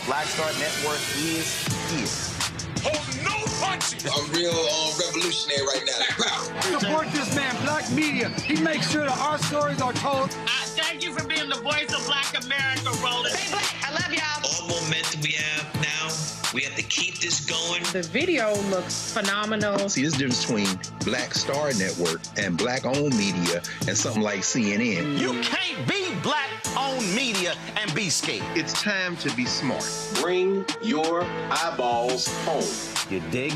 Black Star Network is here. Hold no punches! I'm real revolutionary right now. Support this man, Black Media. He makes sure that our stories are told. Thank you for being the voice of Black America, Roland. Stay black. I love y'all. All momentum we have now, we have to keep this going. The video looks phenomenal. See, there's a difference between Black Star Network and Black-owned media and something like CNN. You can't be Black-owned media and be scared. It's time to be smart. Bring your eyeballs home. You dig?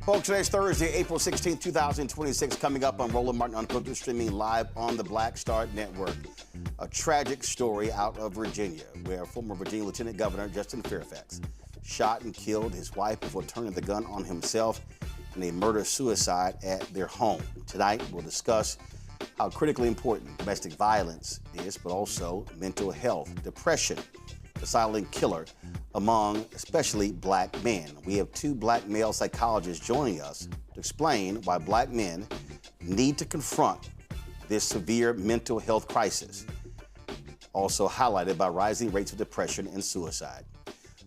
Folks, today's Thursday, April 16th, 2026, coming up on Roland Martin Unfiltered, streaming live on the Black Star Network. A tragic story out of Virginia, where former Virginia Lieutenant Governor Justin Fairfax shot and killed his wife before turning the gun on himself in a murder-suicide at their home. Tonight, we'll discuss how critically important domestic violence is, but also mental health, depression, the silent killer among especially black men. We have two black male psychologists joining us to explain why black men need to confront this severe mental health crisis, also highlighted by rising rates of depression and suicide.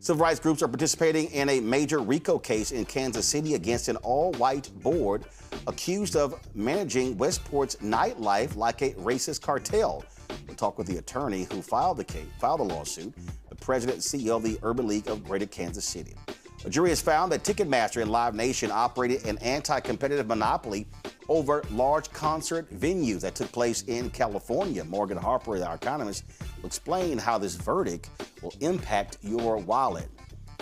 Civil rights groups are participating in a major RICO case in Kansas City against an all-white board accused of managing Westport's nightlife like a racist cartel. We'll talk with the attorney who filed the lawsuit, the president and CEO of the Urban League of Greater Kansas City. A jury has found that Ticketmaster and Live Nation operated an anti-competitive monopoly over large concert venues that took place in California. Morgan Harper, our economist, will explain how this verdict will impact your wallet.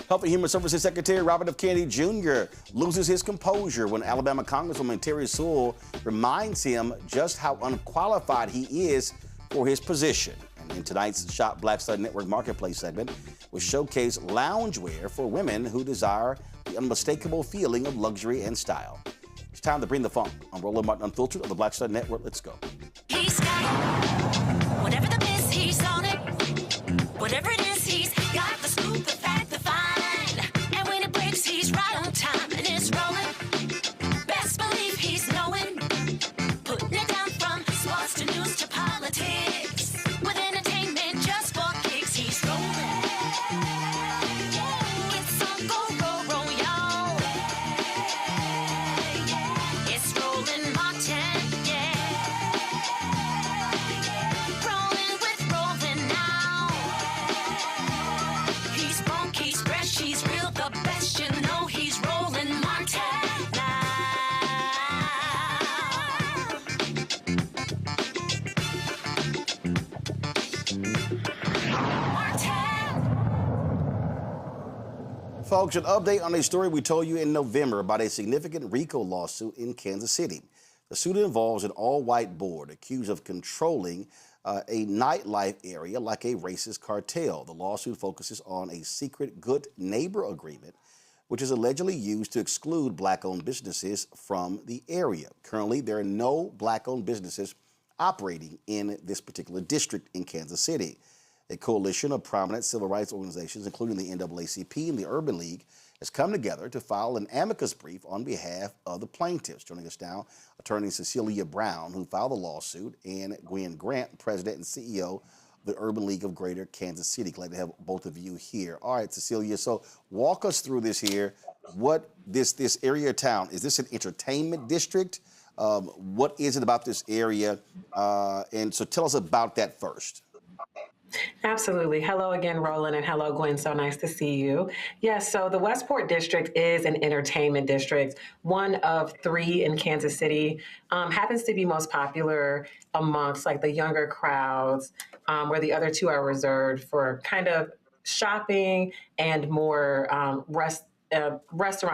Health and Human Services Secretary Robert F. Kennedy Jr. loses his composure when Alabama Congresswoman Terry Sewell reminds him just how unqualified he is for his position. And in tonight's Shop Black Star Network Marketplace segment, we'll showcase loungewear for women who desire the unmistakable feeling of luxury and style. It's time to bring the funk on Roland Martin Unfiltered on the Black Star Network. Let's go. He's got whatever the miss, he's on it. Whatever it is, he's got the scoop, the fact, the fine. And when it breaks, he's right on time and it's rolling. Best believe he's knowing. Putting it down from sports to news to politics. With entertainment just for kicks, he's rolling. It's on go, roll, y'all. It's Roland Martin, yeah. Rolling with Roland now. He's funky, he's fresh, he's real, the best, you know he's Roland Martin now. Folks, an update on a story we told you in November about a significant RICO lawsuit in Kansas City. The suit involves an all-white board accused of controlling a nightlife area like a racist cartel. The lawsuit focuses on a secret good neighbor agreement, which is allegedly used to exclude black-owned businesses from the area. Currently, there are no black-owned businesses operating in this particular district in Kansas City. A coalition of prominent civil rights organizations, including the NAACP and the Urban League, has come together to file an amicus brief on behalf of the plaintiffs. Joining us now, attorney Cecilia Brown, who filed the lawsuit, and Gwen Grant, president and CEO of the Urban League of Greater Kansas City. Glad to have both of you here. All right, Cecilia, so walk us through this here. What this area of town, is this an entertainment district? What is it about this area? And so tell us about that first. Absolutely. Hello again, Roland, and hello, Gwen. So nice to see you. Yes, so the Westport District is an entertainment district, one of three in Kansas City. Happens to be most popular amongst like the younger crowds, where the other two are reserved for kind of shopping and more restaurant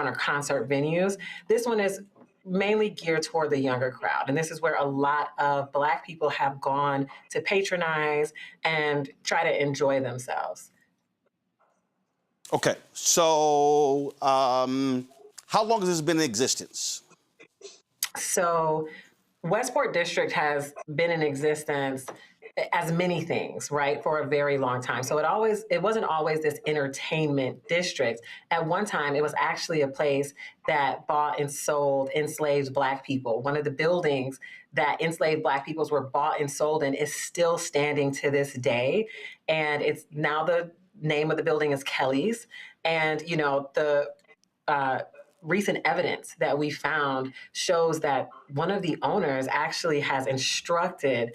or concert venues. This one is mainly geared toward the younger crowd. And this is where a lot of Black people have gone to patronize and try to enjoy themselves. Okay, so how long has this been in existence? So Westport District has been in existence as many things, right, for a very long time. So it wasn't always this entertainment district. At one time, it was actually a place that bought and sold enslaved Black people. One of the buildings that enslaved Black peoples were bought and sold in is still standing to this day. And it's now the name of the building is Kelly's. And, you know, the recent evidence that we found shows that one of the owners actually has instructed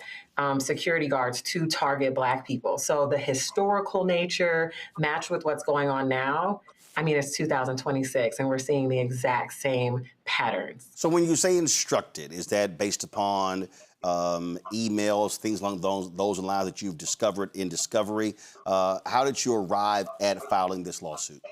security guards to target Black people. So the historical nature matched with what's going on now. I mean, it's 2026 and we're seeing the exact same patterns. So when you say instructed, is that based upon emails, things along those lines that you've discovered in discovery? How did you arrive at filing this lawsuit?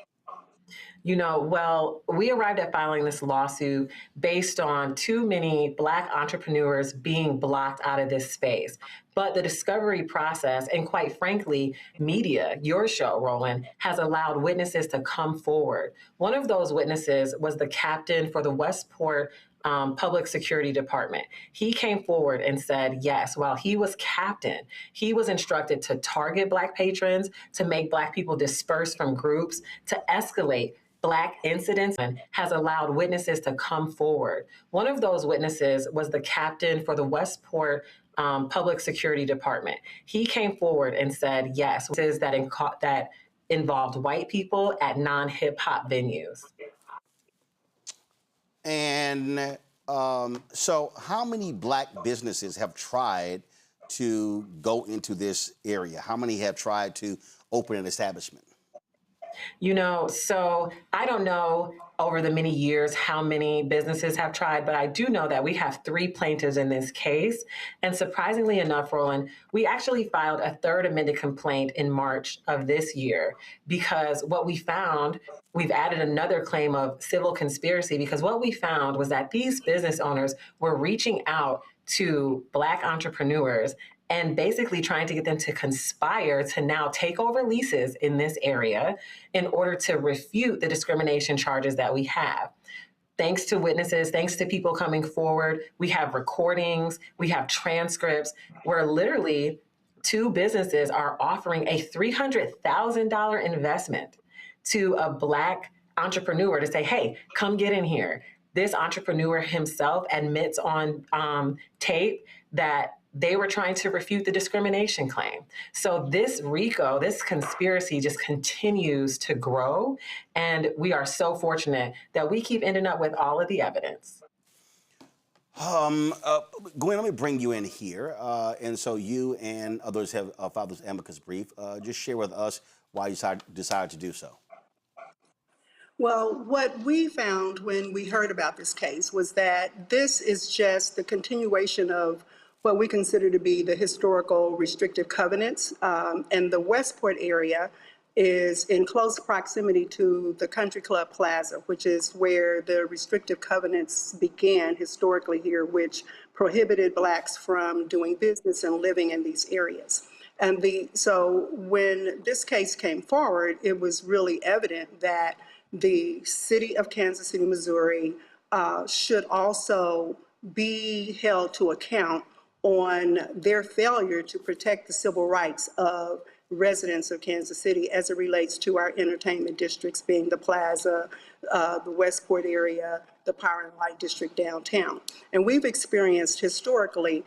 Well, we arrived at filing this lawsuit based on too many Black entrepreneurs being blocked out of this space. But the discovery process, and quite frankly, media, your show, Roland, has allowed witnesses to come forward. One of those witnesses was the captain for the Westport Public Security Department. He came forward and said, yes, while he was captain, he was instructed to target Black patrons, to make Black people disperse from groups, to escalate Black incidents, and has allowed witnesses to come forward. One of those witnesses was the captain for the Westport Public Security Department. He came forward and said, yes, that involved white people at non-hip hop venues. And so how many Black businesses have tried to go into this area? How many have tried to open an establishment? So I don't know over the many years how many businesses have tried, but I do know that we have 3 plaintiffs in this case. And surprisingly enough, Roland, we actually filed a 3rd amended complaint in March of this year because what we found, we've added another claim of civil conspiracy because what we found was that these business owners were reaching out to Black entrepreneurs and basically trying to get them to conspire to now take over leases in this area in order to refute the discrimination charges that we have. Thanks to witnesses, thanks to people coming forward, we have recordings, we have transcripts where literally 2 businesses are offering a $300,000 investment to a Black entrepreneur to say, hey, come get in here. This entrepreneur himself admits on tape that they were trying to refute the discrimination claim. So this RICO, this conspiracy just continues to grow. And we are so fortunate that we keep ending up with all of the evidence. Gwen, let me bring you in here. And so you and others have filed this amicus brief. Just share with us why you decided to do so. Well, what we found when we heard about this case was that this is just the continuation of what we consider to be the historical restrictive covenants. And the Westport area is in close proximity to the Country Club Plaza, which is where the restrictive covenants began historically here, which prohibited Blacks from doing business and living in these areas. And so when this case came forward, it was really evident that the city of Kansas City, Missouri, should also be held to account on their failure to protect the civil rights of residents of Kansas City as it relates to our entertainment districts, being the Plaza, the Westport area, the Power and Light District downtown. And we've experienced historically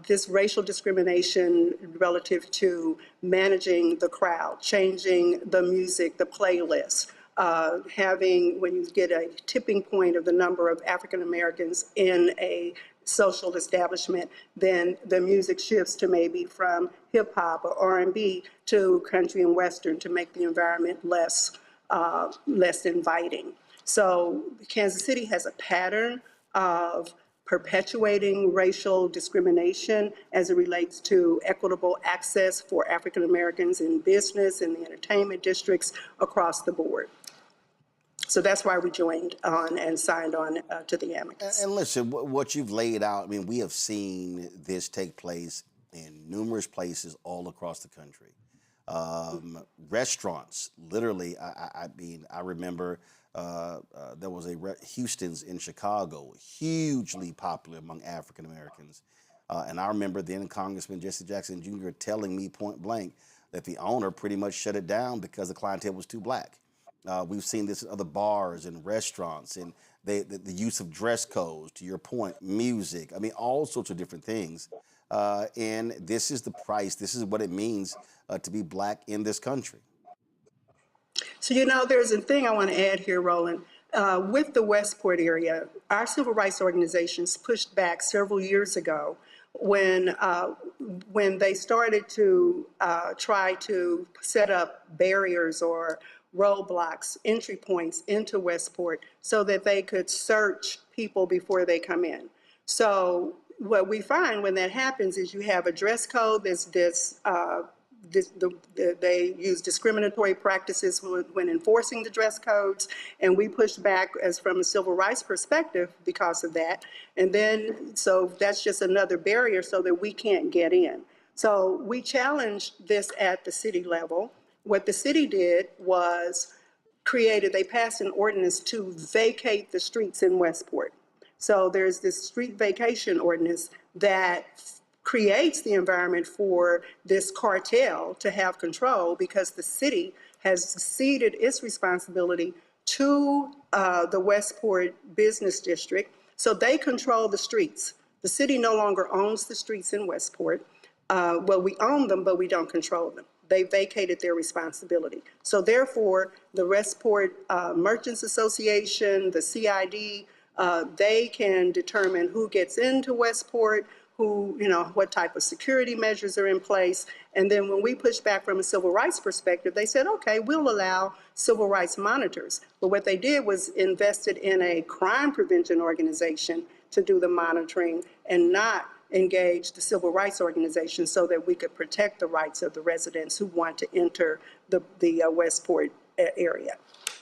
this racial discrimination relative to managing the crowd, changing the music, the playlist, when you get a tipping point of the number of African Americans in a social establishment, then the music shifts to maybe from hip hop or R&B to country and Western to make the environment less inviting. So Kansas City has a pattern of perpetuating racial discrimination as it relates to equitable access for African Americans in business and the entertainment districts across the board. So that's why we joined on and signed on to the amicus. And listen, what you've laid out, I mean, we have seen this take place in numerous places all across the country. Restaurants, literally, I remember there was Houston's in Chicago, hugely popular among African Americans. And I remember then Congressman Jesse Jackson Jr. telling me point blank that the owner pretty much shut it down because the clientele was too Black. We've seen this in other bars and restaurants, and the use of dress codes, to your point, music, I mean, all sorts of different things. And this is the price, this is what it means to be Black in this country. So, there's a thing I want to add here, Roland. With the Westport area, our civil rights organizations pushed back several years ago when they started to try to set up barriers or roadblocks, entry points into Westport so that they could search people before they come in. So what we find when that happens is you have a dress code, there's this they use discriminatory practices when enforcing the dress codes, and we pushed back as from a civil rights perspective because of that. And then, so that's just another barrier so that we can't get in. So we challenged this at the city level. What the city did was they passed an ordinance to vacate the streets in Westport. So there's this street vacation ordinance that creates the environment for this cartel to have control, because the city has ceded its responsibility to the Westport Business District. So they control the streets. The city no longer owns the streets in Westport. Well, we own them, but we don't control them. They vacated their responsibility. So therefore, the Westport Merchants Association, the CID, they can determine who gets into Westport, what type of security measures are in place. And then when we push back from a civil rights perspective, they said, okay, we'll allow civil rights monitors. But what they did was invested in a crime prevention organization to do the monitoring and not engage the civil rights organization so that we could protect the rights of the residents who want to enter the Westport area.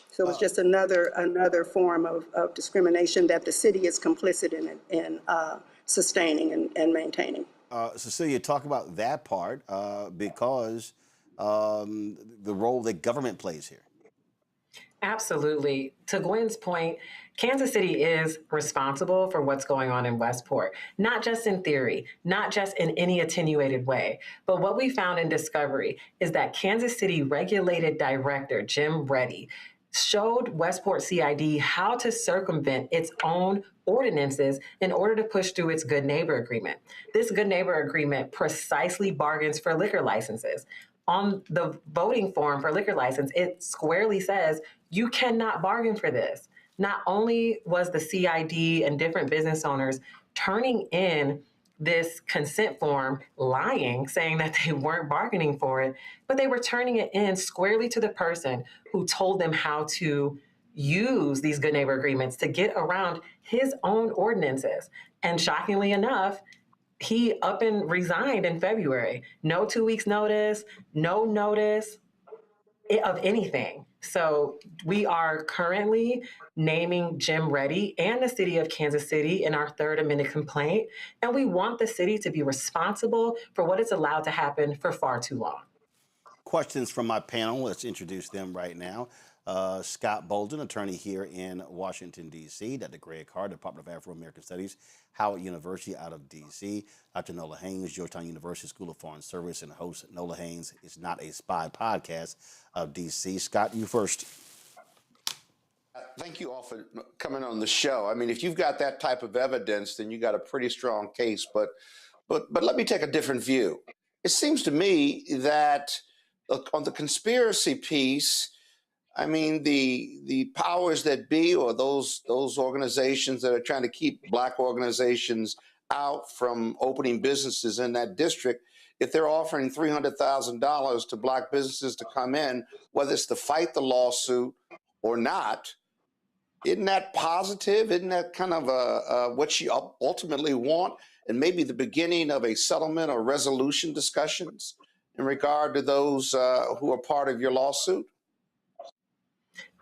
So it's just another form of discrimination that the city is complicit in sustaining and maintaining. Cecilia, talk about that part because the role that government plays here. Absolutely. To Gwen's point, Kansas City is responsible for what's going on in Westport, not just in theory, not just in any attenuated way. But what we found in discovery is that Kansas City Regulated Director Jim Reddy showed Westport CID how to circumvent its own ordinances in order to push through its Good Neighbor Agreement. This Good Neighbor Agreement precisely bargains for liquor licenses. On the voting form for liquor license, it squarely says you cannot bargain for this. Not only was the CID and different business owners turning in this consent form lying, saying that they weren't bargaining for it, but they were turning it in squarely to the person who told them how to use these Good Neighbor Agreements to get around his own ordinances. And shockingly enough, he up and resigned in February. No 2 weeks notice, no notice of anything. So we are currently naming Jim Reddy and the city of Kansas City in our third amended complaint. And we want the city to be responsible for what is allowed to happen for far too long. Questions from my panel. Let's introduce them right now. Scott Bolden, attorney here in Washington, D.C. Dr. Greg Hart, Department of Afro-American Studies, Howard University out of D.C. Dr. Nola Haynes, Georgetown University School of Foreign Service, and host Nola Haynes Is Not a Spy podcast of D.C. Scott, you first. Thank you all for coming on the show. I mean, if you've got that type of evidence, then you got a pretty strong case. But let me take a different view. It seems to me that on the conspiracy piece, I mean, the powers that be, or those organizations that are trying to keep Black organizations out from opening businesses in that district, if they're offering $300,000 to Black businesses to come in, whether it's to fight the lawsuit or not, isn't that positive? Isn't that kind of what you ultimately want, and maybe the beginning of a settlement or resolution discussions in regard to those who are part of your lawsuit?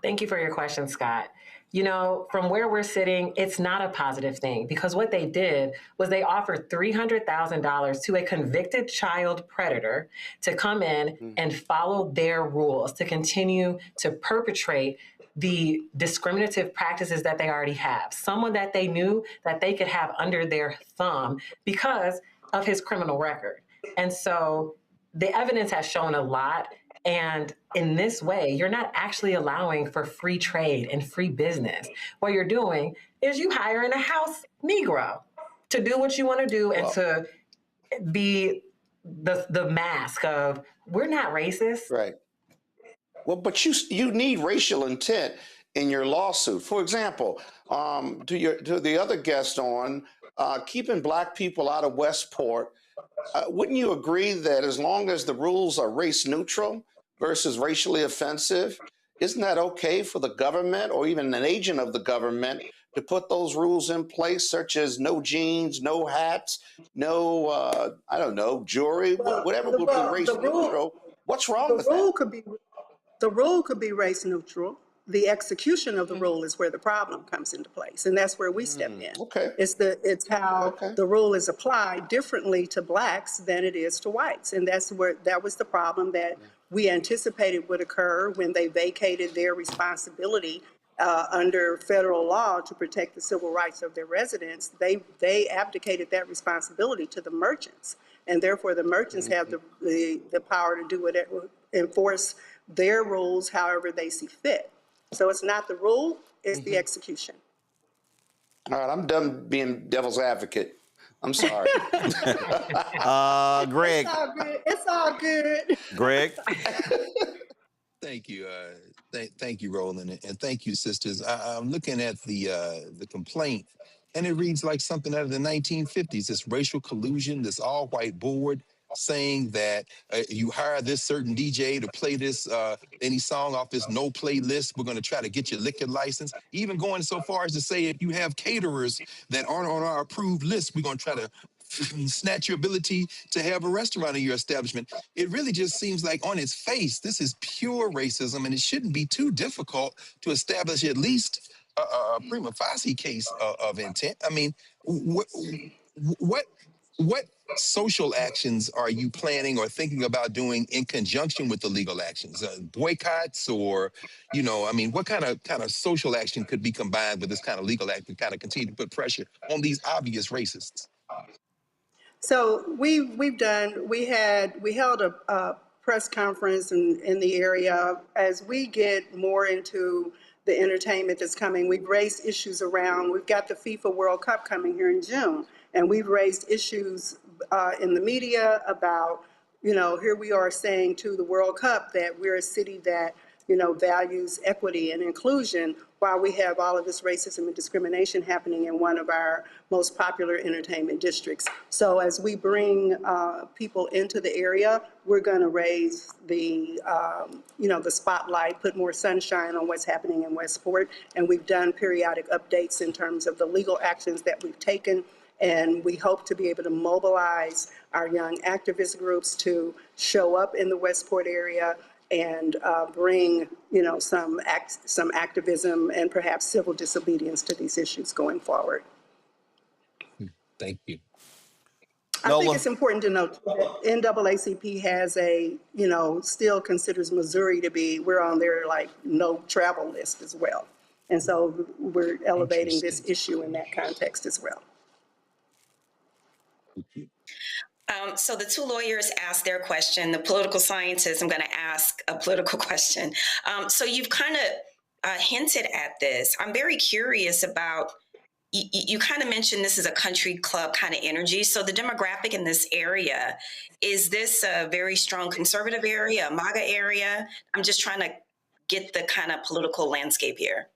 Thank you for your question, Scott. You know, from where we're sitting, it's not a positive thing, because what they did was they offered $300,000 to a convicted child predator to come in and follow their rules, to continue to perpetrate the discriminative practices that they already have. Someone that they knew that they could have under their thumb because of his criminal record. And so the evidence has shown a lot. And in this way, you're not actually allowing for free trade and free business. What you're doing is you hiring a house Negro to do what you want to do and to be the mask of, we're not racist. Right. Well, but you need racial intent in your lawsuit. For example, to the other guest on, keeping Black people out of Westport, wouldn't you agree that as long as the rules are race neutral versus racially offensive, isn't that okay for the government or even an agent of the government to put those rules in place, such as no jeans, no hats, no, I don't know, jewelry, whatever would be race neutral? What's wrong with that? The rule could be race neutral. The execution of the rule is where the problem comes into place, and that's where we step in. Okay. It's how the rule is applied differently to blacks than it is to whites, and that was the problem that we anticipated would occur when they vacated their responsibility under federal law to protect the civil rights of their residents. They abdicated that responsibility to the merchants, and therefore the merchants have the power to do whatever, enforce their rules however they see fit. So it's not the rule, it's the execution. All right, I'm done being devil's advocate. I'm sorry. Greg. It's all good. Greg. Thank you. Thank you, Roland, and thank you, sisters. I'm looking at the complaint, and it reads like something out of the 1950s. This racial collusion, this all-white board saying that you hire this certain DJ to play this any song off this no play list. We're going to try to get your liquor license. Even going so far as to say if you have caterers that aren't on our approved list, we're going to try to snatch your ability to have a restaurant in your establishment. It really just seems like on its face, this is pure racism, and it shouldn't be too difficult to establish at least a prima facie case of intent. I mean, what social actions are you planning or thinking about doing in conjunction with the legal actions? Boycotts, or, I mean, what kind of social action could be combined with this kind of legal act to kind of continue to put pressure on these obvious racists? So we held a press conference in the area. As we get more into the entertainment that's coming, we've raised issues around, we've got the FIFA World Cup coming here in June, and we've raised issues in the media about, here we are saying to the World Cup that we're a city that, values equity and inclusion, while we have all of this racism and discrimination happening in one of our most popular entertainment districts. So as we bring people into the area, we're going to raise the, the spotlight, put more sunshine on what's happening in Westport. And we've done periodic updates in terms of the legal actions that we've taken. And we hope to be able to mobilize our young activist groups to show up in the Westport area and bring, some activism and perhaps civil disobedience to these issues going forward. Thank you. I think it's important to note that NAACP has still considers Missouri to be, we're on their no travel list as well. And so we're elevating this issue in that context as well. So the two lawyers asked their question. The political scientist, I'm going to ask a political question. So you've kind of hinted at this. I'm very curious about, you kind of mentioned this is a country club kind of energy. So the demographic in this area, is this a very strong conservative area, a MAGA area? I'm just trying to get the kind of political landscape here.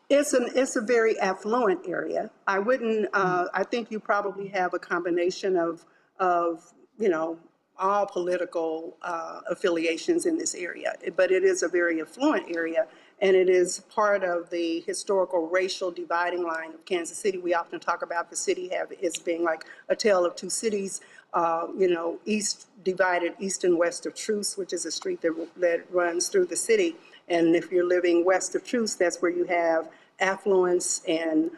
It's a very affluent area. I wouldn't, I think you probably have a combination of all political affiliations in this area, but it is a very affluent area, and it is part of the historical racial dividing line of Kansas City. We often talk about the city as being like a tale of two cities, east and west of Truce, which is a street that runs through the city. And if you're living west of Truce, that's where you have affluence and,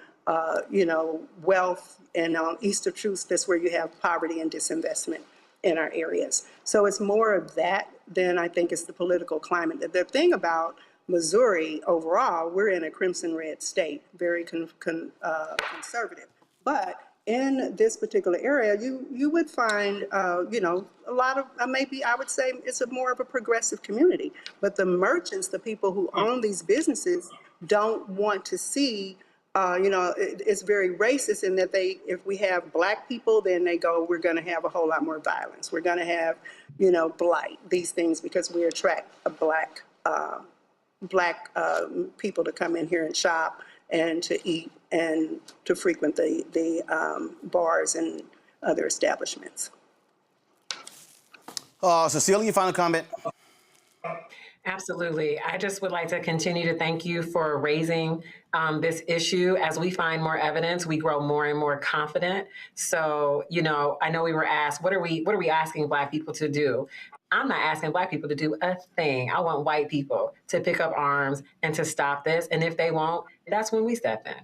wealth. And east of Truce, that's where you have poverty and disinvestment in our areas. So it's more of that than I think it's the political climate. The thing about Missouri overall, we're in a crimson red state, very conservative. But in this particular area, you would find, a lot of, maybe I would say it's more of a progressive community. But the merchants, the people who own these businesses, don't want to see, it's very racist in that if we have black people, then they go, we're going to have a whole lot more violence. We're going to have, blight, these things, because we attract a black people to come in here and shop and to eat and to frequent the bars and other establishments. Cecilia, your final comment? Absolutely. I just would like to continue to thank you for raising this issue. As we find more evidence, we grow more and more confident. So, I know we were asked, what are we asking Black people to do? I'm not asking Black people to do a thing. I want white people to pick up arms and to stop this. And if they won't, that's when we step in.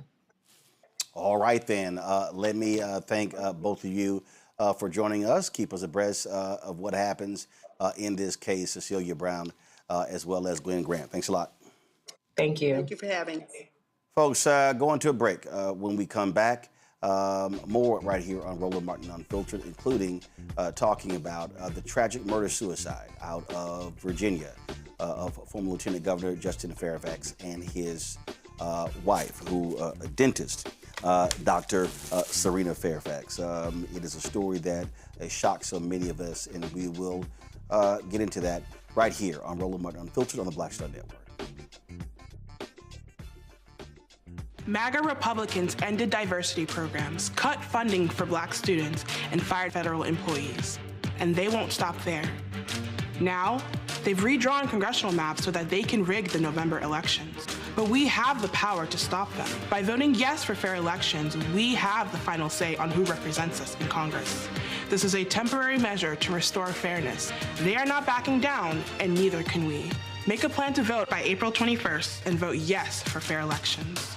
All right, then. Let me thank both of you for joining us. Keep us abreast of what happens in this case, Cecilia Brown, as well as Glenn Grant. Thanks a lot. Thank you. Thank you for having me. Folks, going to a break. When we come back, more right here on Roland Martin Unfiltered, including talking about the tragic murder-suicide out of Virginia of former Lieutenant Governor Justin Fairfax and his wife, a dentist, Dr. Serena Fairfax. It is a story that has shocked so many of us, and we will get into that right here on Roland Martin Unfiltered on the Black Star Network. MAGA Republicans ended diversity programs, cut funding for Black students, and fired federal employees. And they won't stop there. Now, they've redrawn congressional maps so that they can rig the November elections. But we have the power to stop them. By voting yes for fair elections, we have the final say on who represents us in Congress. This is a temporary measure to restore fairness. They are not backing down, and neither can we. Make a plan to vote by April 21st and vote yes for fair elections.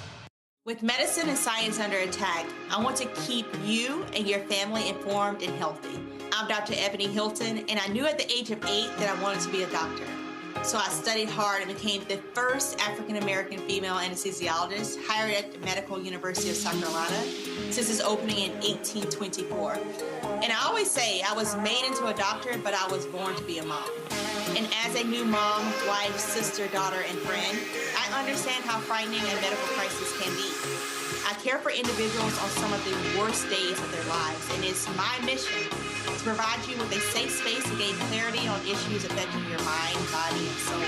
With medicine and science under attack, I want to keep you and your family informed and healthy. I'm Dr. Ebony Hilton, and I knew at the age of 8 that I wanted to be a doctor. So I studied hard and became the first African-American female anesthesiologist hired at the Medical University of South Carolina since its opening in 1824. And I always say I was made into a doctor, but I was born to be a mom. And as a new mom, wife, sister, daughter, and friend, I understand how frightening a medical crisis can be. I care for individuals on some of the worst days of their lives, and it's my mission to provide you with a safe space to gain clarity on issues affecting your mind, body, and soul.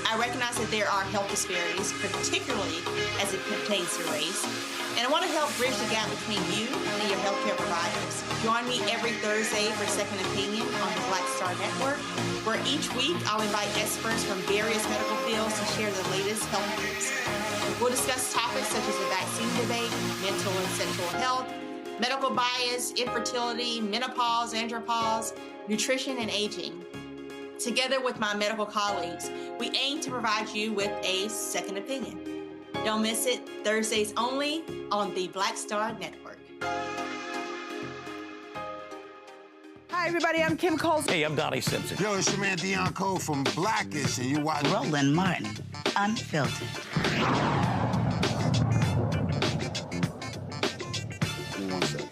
I recognize that there are health disparities, particularly as it pertains to race, and I want to help bridge the gap between you and your healthcare providers. Join me every Thursday for Second Opinion on the Black Star Network, where each week I'll invite experts from various medical fields to share the latest health news. We'll discuss topics such as the vaccine debate, mental and sexual health, medical bias, infertility, menopause, andropause, nutrition, and aging. Together with my medical colleagues, we aim to provide you with a second opinion. Don't miss it, Thursdays only on the Black Star Network. Hi, everybody. I'm Kim Coles. Hey, I'm Donnie Simpson. Yo, it's your man Deion Cole from Blackish, and you watch Roland Martin Unfiltered. Give me 1 second.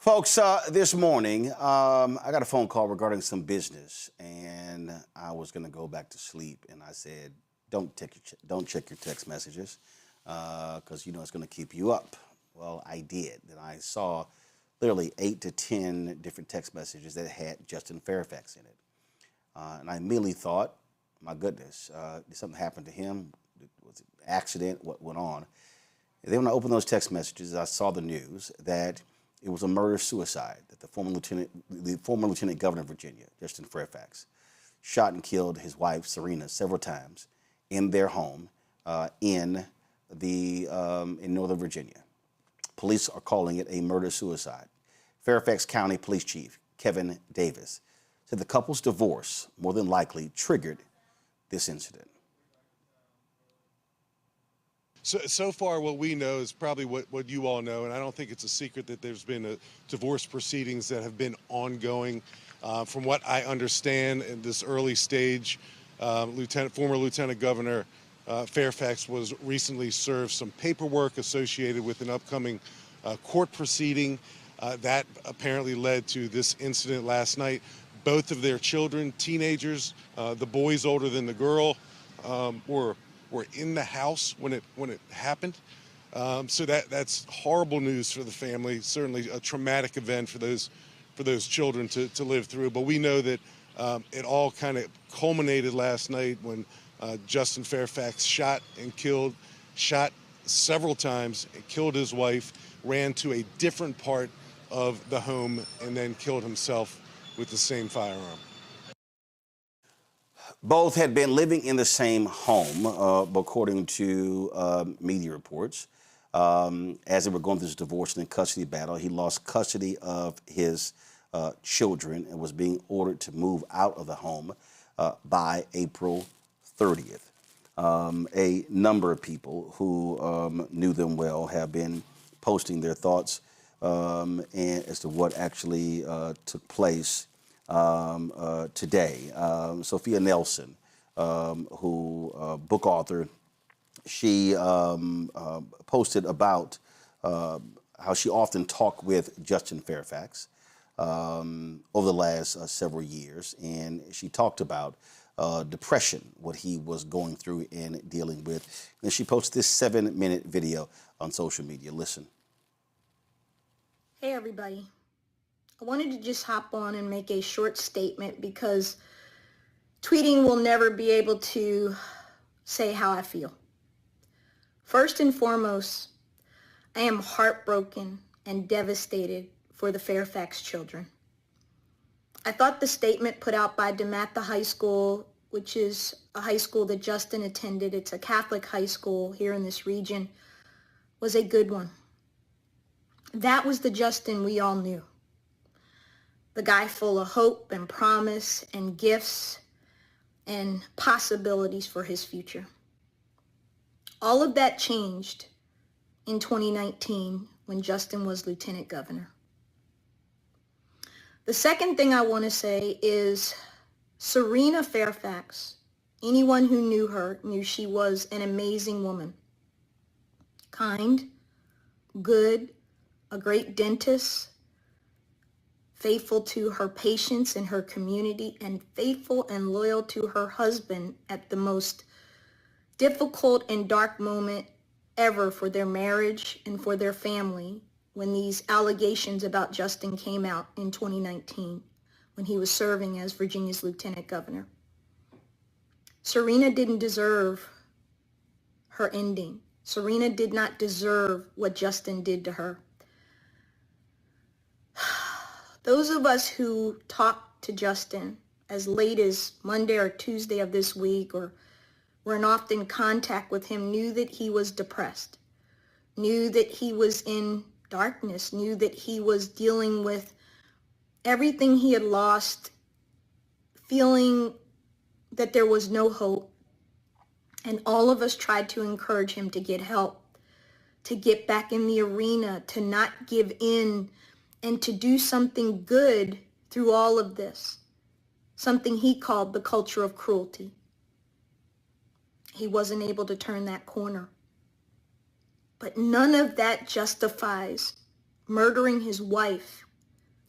Folks, this morning, I got a phone call regarding some business, and I was going to go back to sleep, and I said, don't check your text messages, because you know it's going to keep you up. Well, I did, and I saw literally 8 to 10 different text messages that had Justin Fairfax in it. And I immediately thought, my goodness, did something happen to him? Was it an accident? What went on? And then when I opened those text messages, I saw the news that it was a murder-suicide, that the former lieutenant governor of Virginia, Justin Fairfax, shot and killed his wife, Serena, several times in their home in Northern Virginia. Police are calling it a murder-suicide. Fairfax County Police Chief Kevin Davis said the couple's divorce more than likely triggered this incident. So far, what we know is probably what you all know, and I don't think it's a secret that there's been a divorce proceedings that have been ongoing. From what I understand in this early stage, former Lieutenant Governor Fairfax was recently served some paperwork associated with an upcoming court proceeding. That apparently led to this incident last night. Both of their children, teenagers, the boys older than the girl, were in the house when it happened. So that's horrible news for the family. Certainly a traumatic event for those children to live through. But we know that it all kind of culminated last night when Justin Fairfax shot several times, and killed his wife, ran to a different part of the home, and then killed himself with the same firearm. Both had been living in the same home, according to media reports. As they were going through this divorce and custody battle, he lost custody of his children and was being ordered to move out of the home by April 30th. A number of people who knew them well have been posting their thoughts and as to what actually took place today. Sophia Nelson, who book author, she posted about how she often talked with Justin Fairfax over the last several years, and she talked about depression, what he was going through and dealing with. And she posted this 7-minute video on social media. Listen. Hey everybody. I wanted to just hop on and make a short statement because tweeting will never be able to say how I feel. First and foremost, I am heartbroken and devastated for the Fairfax children. I thought the statement put out by DeMatha High School, which is a high school that Justin attended, it's a Catholic high school here in this region, was a good one. That was the Justin we all knew. The guy full of hope and promise and gifts and possibilities for his future. All of that changed in 2019 when Justin was lieutenant governor. The second thing I want to say is Serena Fairfax, anyone who knew her knew she was an amazing woman. Kind, good, a great dentist, faithful to her patients and her community, and faithful and loyal to her husband at the most difficult and dark moment ever for their marriage and for their family when these allegations about Justin came out in 2019 when he was serving as Virginia's lieutenant governor. Serena didn't deserve her ending. Serena did not deserve what Justin did to her. Those of us who talked to Justin as late as Monday or Tuesday of this week or were in often contact with him knew that he was depressed, knew that he was in darkness, knew that he was dealing with everything he had lost, feeling that there was no hope. And all of us tried to encourage him to get help, to get back in the arena, to not give in, and to do something good through all of this, something he called the culture of cruelty. He wasn't able to turn that corner. But none of that justifies murdering his wife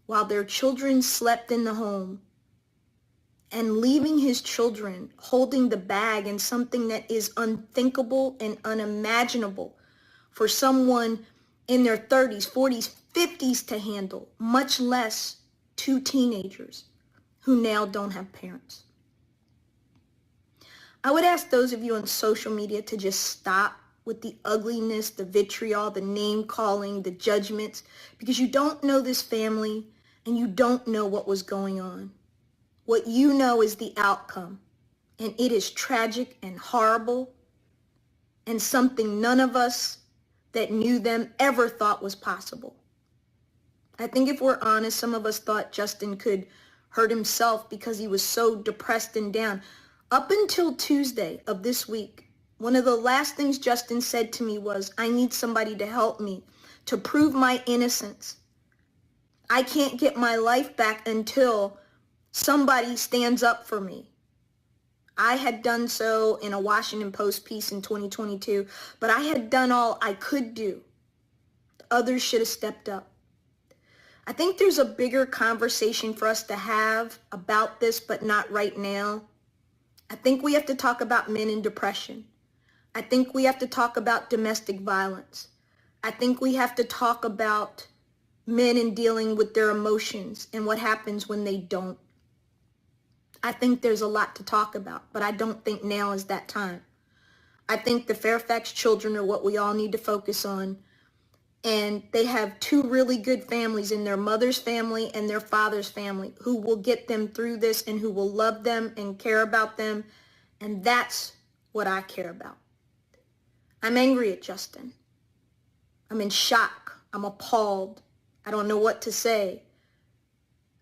while their children slept in the home and leaving his children holding the bag in something that is unthinkable and unimaginable for someone in their 30s, 40s, 50s to handle, much less two teenagers who now don't have parents. I would ask those of you on social media to just stop with the ugliness, the vitriol, the name calling, the judgments, because you don't know this family and you don't know what was going on. What you know is the outcome, and it is tragic and horrible and something none of us that knew them ever thought was possible. I think if we're honest, some of us thought Justin could hurt himself because he was so depressed and down. Up until Tuesday of this week, one of the last things Justin said to me was, I need somebody to help me to prove my innocence. I can't get my life back until somebody stands up for me. I had done so in a Washington Post piece in 2022, but I had done all I could do. Others should have stepped up. I think there's a bigger conversation for us to have about this, but not right now. I think we have to talk about men in depression. I think we have to talk about domestic violence. I think we have to talk about men in dealing with their emotions and what happens when they don't. I think there's a lot to talk about, but I don't think now is that time. I think the Fairfax children are what we all need to focus on. And they have two really good families in their mother's family and their father's family who will get them through this and who will love them and care about them. And that's what I care about. I'm angry at Justin. I'm in shock. I'm appalled. I don't know what to say.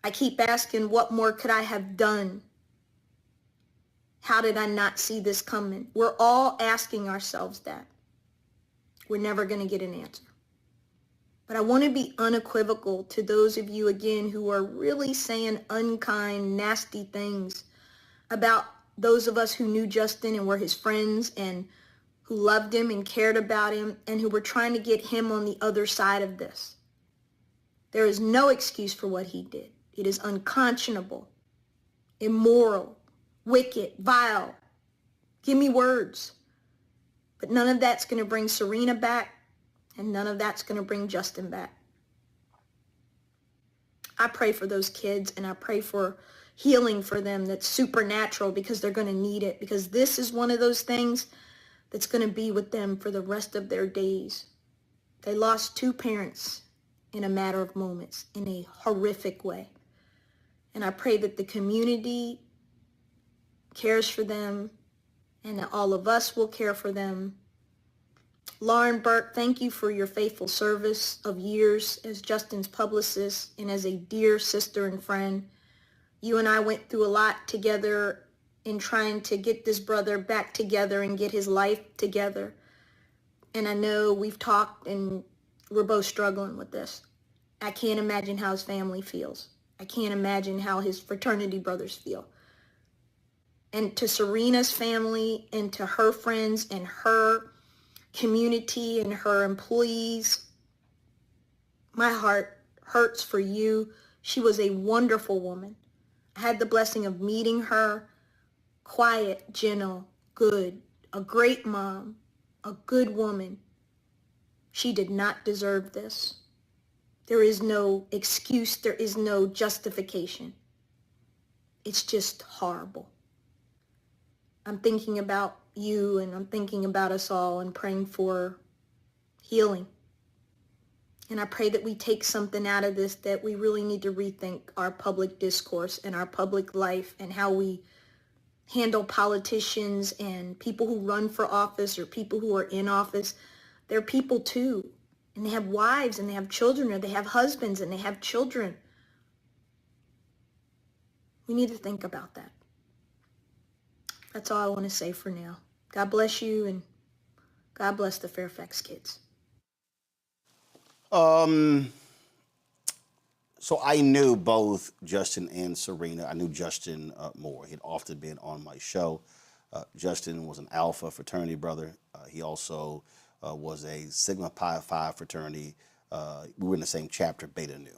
I keep asking, what more could I have done? How did I not see this coming? We're all asking ourselves that. We're never going to get an answer. But I want to be unequivocal to those of you, again, who are really saying unkind, nasty things about those of us who knew Justin and were his friends and who loved him and cared about him and who were trying to get him on the other side of this. There is no excuse for what he did. It is unconscionable, immoral, wicked, vile. Give me words. But none of that's going to bring Serena back. And none of that's going to bring Justin back. I pray for those kids and I pray for healing for them that's supernatural because they're going to need it. Because this is one of those things that's going to be with them for the rest of their days. They lost two parents in a matter of moments in a horrific way. And I pray that the community cares for them and that all of us will care for them. Lauren Burke, thank you for your faithful service of years as Justin's publicist and as a dear sister and friend. You and I went through a lot together in trying to get this brother back together and get his life together. And I know we've talked and we're both struggling with this. I can't imagine how his family feels. I can't imagine how his fraternity brothers feel. And to Serena's family and to her friends and her community and her employees, my heart hurts for you. She was a wonderful woman. I had the blessing of meeting her. Quiet, gentle, good, a great mom, a good woman. She did not deserve this. There is no excuse. There is no justification. It's just horrible. I'm thinking about you and I'm thinking about us all and praying for healing. And I pray that we take something out of this, that we really need to rethink our public discourse and our public life and how we handle politicians and people who run for office or people who are in office. They're people too. And they have wives and they have children, or they have husbands and they have children. We need to think about that. That's all I want to say for now. God bless you and God bless the Fairfax kids. So I knew both Justin and Serena. I knew Justin more. He'd often been on my show. Justin was an Alpha fraternity brother. He also was a Sigma Pi Phi fraternity. We were in the same chapter, Beta Nu.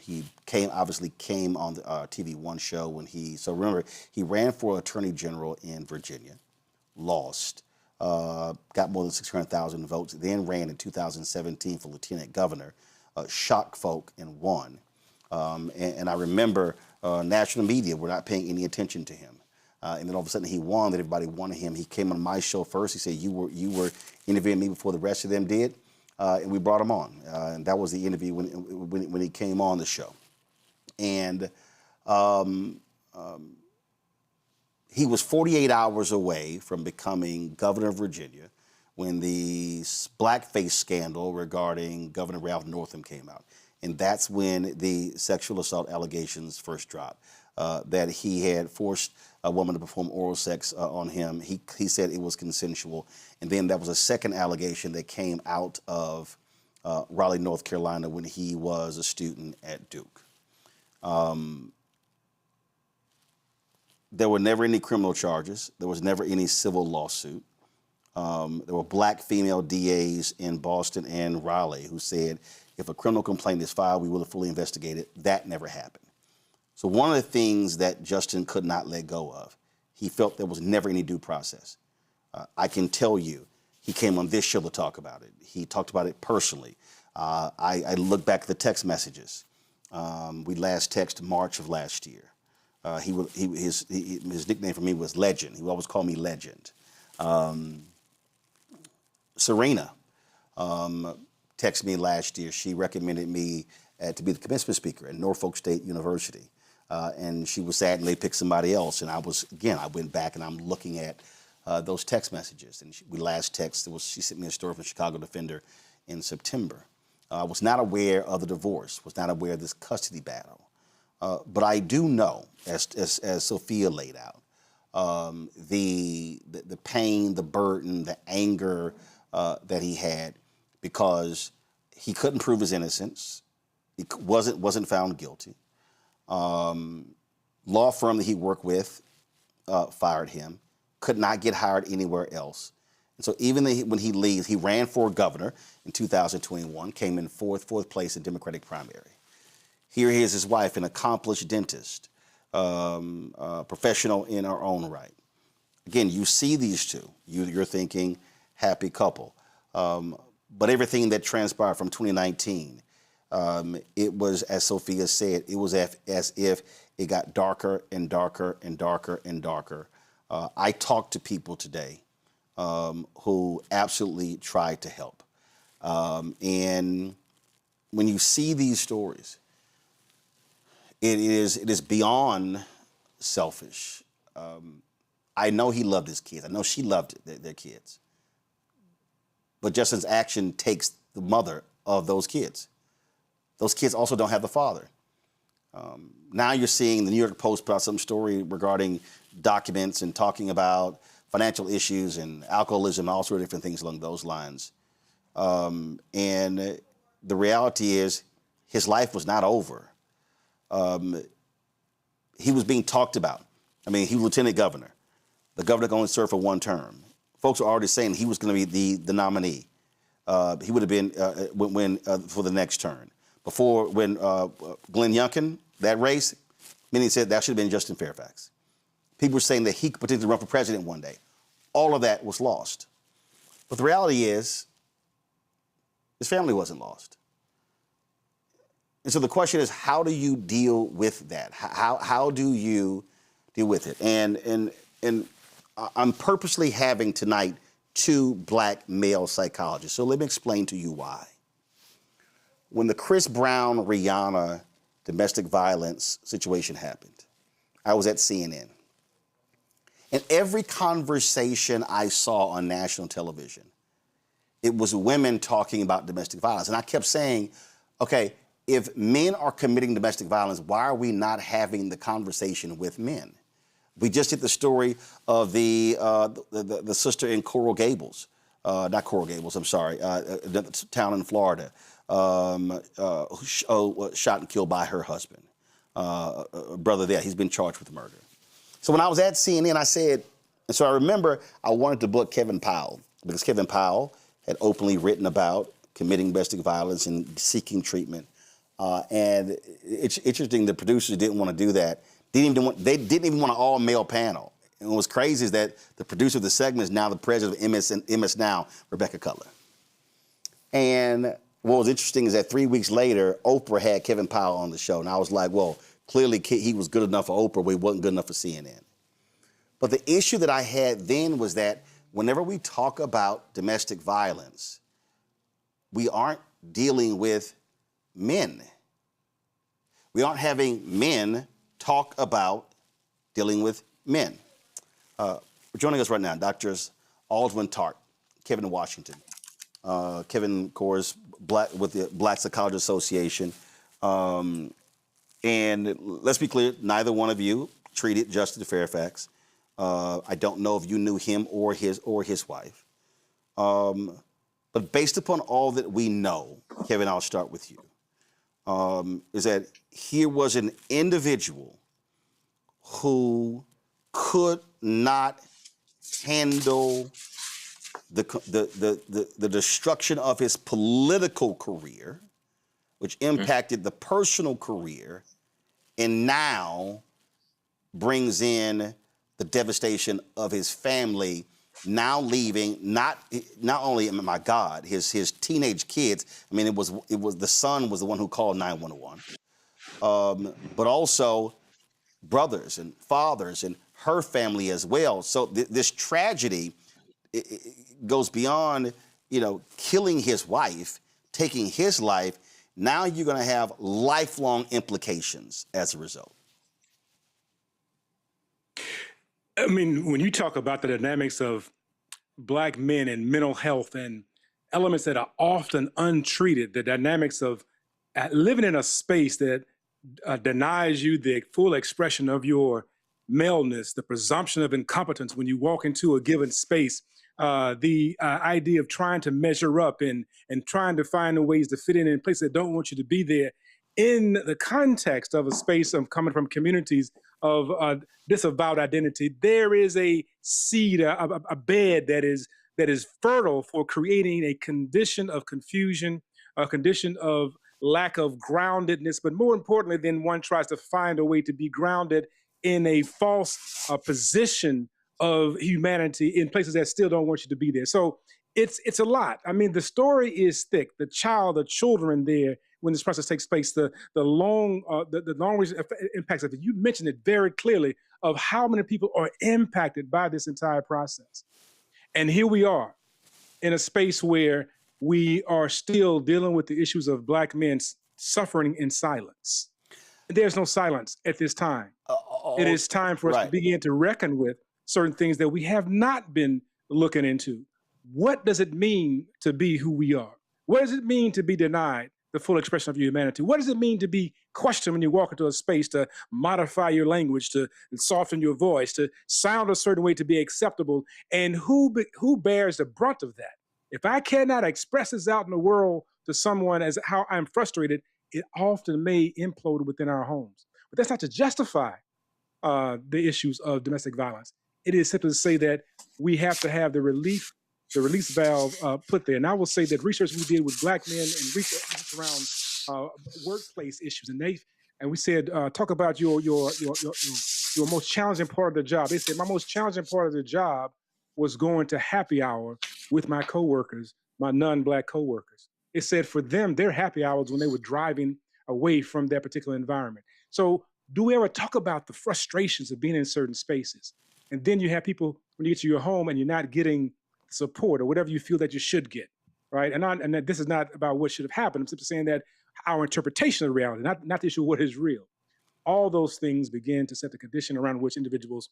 He obviously came on the TV One show when so remember, he ran for Attorney General in Virginia, lost, got more than 600,000 votes, then ran in 2017 for Lieutenant Governor, shocked folk and won. And I remember national media were not paying any attention to him. And then all of a sudden he won, that everybody wanted him. He came on my show first. He said, you were interviewing me before the rest of them did. And we brought him on. And that was the interview when he came on the show. And he was 48 hours away from becoming governor of Virginia when the blackface scandal regarding Governor Ralph Northam came out. And that's when the sexual assault allegations first dropped, that he had forced a woman to perform oral sex on him. He said it was consensual. And then there was a second allegation that came out of Raleigh, North Carolina, when he was a student at Duke. There were never any criminal charges. There was never any civil lawsuit. There were black female DAs in Boston and Raleigh who said, if a criminal complaint is filed, we will fully investigate it. That never happened. So one of the things that Justin could not let go of, he felt there was never any due process. I can tell you, he came on this show to talk about it. He talked about it personally. I look back at the text messages. We last texted March of last year. His nickname for me was Legend. He would always call me Legend. Serena texted me last year. She recommended me to be the commencement speaker at Norfolk State University. And she was sad and they picked somebody else. And I went back and I'm looking at those text messages. And we last texted, she sent me a story from Chicago Defender in September. I was not aware of the divorce, was not aware of this custody battle. But I do know, as Sophia laid out, the pain, the burden, the anger that he had because he couldn't prove his innocence. He wasn't found guilty. Law firm that he worked with fired him, could not get hired anywhere else. And so even when he leaves, he ran for governor in 2021, came in fourth place in Democratic primary. Here he is, his wife, an accomplished dentist, professional in her own right. Again, you see these two, you're thinking happy couple. But everything that transpired from 2019, it was, as Sophia said, it was as if it got darker and darker and darker and darker. I talked to people today who absolutely tried to help. And when you see these stories, it is beyond selfish. I know he loved his kids. I know she loved their kids. But Justin's action takes the mother of those kids. Those kids also don't have the father. Now you're seeing the New York Post put out some story regarding documents and talking about financial issues and alcoholism and all sorts of different things along those lines. And the reality is his life was not over. He was being talked about. I mean, he was lieutenant governor. The governor could only serve for one term. Folks were already saying he was going to be the nominee. He would have been for the next term. Before, when Glenn Youngkin, that race, many said that should have been Justin Fairfax. People were saying that he could potentially run for president one day. All of that was lost. But the reality is, his family wasn't lost. And so the question is, how do you deal with that? How do you deal with it? And I'm purposely having tonight two black male psychologists. So let me explain to you why. When the Chris Brown, Rihanna domestic violence situation happened, I was at CNN. And every conversation I saw on national television, it was women talking about domestic violence. And I kept saying, okay, if men are committing domestic violence, why are we not having the conversation with men? We just did the story of the sister in Coral Gables, not Coral Gables, I'm sorry, the town in Florida, shot and killed by her husband, brother there. He's been charged with murder. So when I was at CNN, I said, and so I remember I wanted to book Kevin Powell because Kevin Powell had openly written about committing domestic violence and seeking treatment. And it's interesting, the producers didn't want to do that. They didn't even want an all-male panel. And what was crazy is that the producer of the segment is now the president of MS Now, Rebecca Cutler. And what was interesting is that 3 weeks later, Oprah had Kevin Powell on the show. And I was like, well, clearly he was good enough for Oprah, but he wasn't good enough for CNN. But the issue that I had then was that whenever we talk about domestic violence, we aren't dealing with men. We aren't having men talk about dealing with men. Joining us right now, Drs. Aldwin Tart, Kevin Washington. Kevin, of course, with the Black Psychologists Association. And let's be clear, neither one of you treated Justin Fairfax. I don't know if you knew him or his wife. But based upon all that we know, Kevin, I'll start with you, is that here was an individual who could not handle the destruction of his political career, which impacted the personal career, and now brings in the devastation of his family, now leaving not only, my God, his teenage kids. I mean, it was the son was the one who called 911, but also brothers and fathers and her family as well. So this tragedy it goes beyond, killing his wife, taking his life. Now you're going to have lifelong implications as a result. I mean, when you talk about the dynamics of Black men and mental health and elements that are often untreated, the dynamics of living in a space that denies you the full expression of your maleness, the presumption of incompetence when you walk into a given space, the idea of trying to measure up and trying to find ways to fit in places that don't want you to be there, in the context of a space of coming from communities of disavowed identity, there is a seed, a bed that is fertile for creating a condition of confusion, a condition of lack of groundedness, but more importantly, then one tries to find a way to be grounded in a false position of humanity in places that still don't want you to be there. So it's a lot. I mean, the story is thick. The children there, when this process takes place, the long impacts of it. You mentioned it very clearly of how many people are impacted by this entire process. And here we are in a space where we are still dealing with the issues of Black men suffering in silence. There's no silence at this time. It is time for us to begin to reckon with certain things that we have not been looking into. What does it mean to be who we are? What does it mean to be denied the full expression of your humanity? What does it mean to be questioned when you walk into a space, to modify your language, to soften your voice, to sound a certain way to be acceptable? And who bears the brunt of that? If I cannot express this out in the world to someone as how I'm frustrated, it often may implode within our homes. But that's not to justify the issues of domestic violence. It is simply to say that we have to have the release valve put there. And I will say that research we did with Black men and RICO around workplace issues, and we said, talk about your most challenging part of the job. They said my most challenging part of the job was going to happy hour with my coworkers, my non-Black coworkers. It said for them, their happy hours when they were driving away from that particular environment. So do we ever talk about the frustrations of being in certain spaces? And then you have people, when you get to your home and you're not getting support or whatever you feel that you should get, right? And that this is not about what should have happened. I'm simply saying that our interpretation of reality, not the issue of what is real. All those things begin to set the condition around which individuals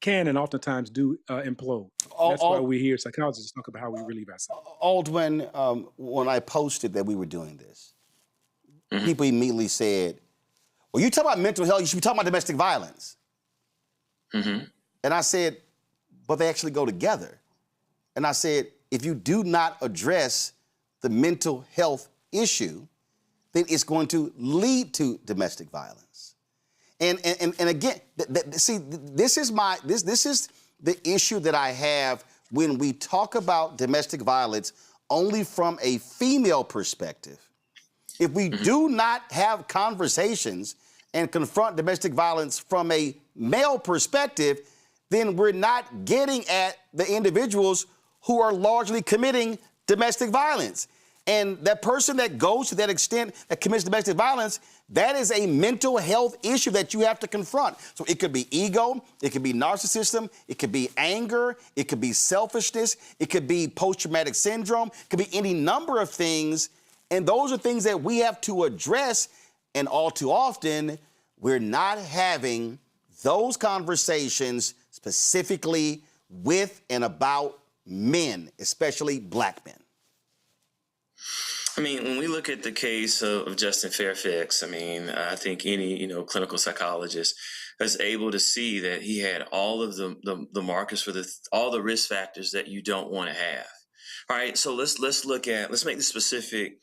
can and oftentimes do implode. That's why we hear psychologists talk about how we relieve ourselves. Aldwin, when I posted that we were doing this, people immediately said, well, you talk about mental health, you should be talking about domestic violence. And I said, but they actually go together. And I said, if you do not address the mental health issue, then it's going to lead to domestic violence. And again, see, this is the issue that I have when we talk about domestic violence only from a female perspective. If we do not have conversations and confront domestic violence from a male perspective, then we're not getting at the individuals who are largely committing domestic violence. And that person that goes to that extent that commits domestic violence, that is a mental health issue that you have to confront. So it could be ego, it could be narcissism, it could be anger, it could be selfishness, it could be post-traumatic syndrome, it could be any number of things. And those are things that we have to address. And all too often, we're not having those conversations specifically with and about men, especially Black men. I mean, when we look at the case of Justin Fairfax, I mean, I think any, clinical psychologist is able to see that he had all of the markers for all the risk factors that you don't want to have. All right, so let's make this specific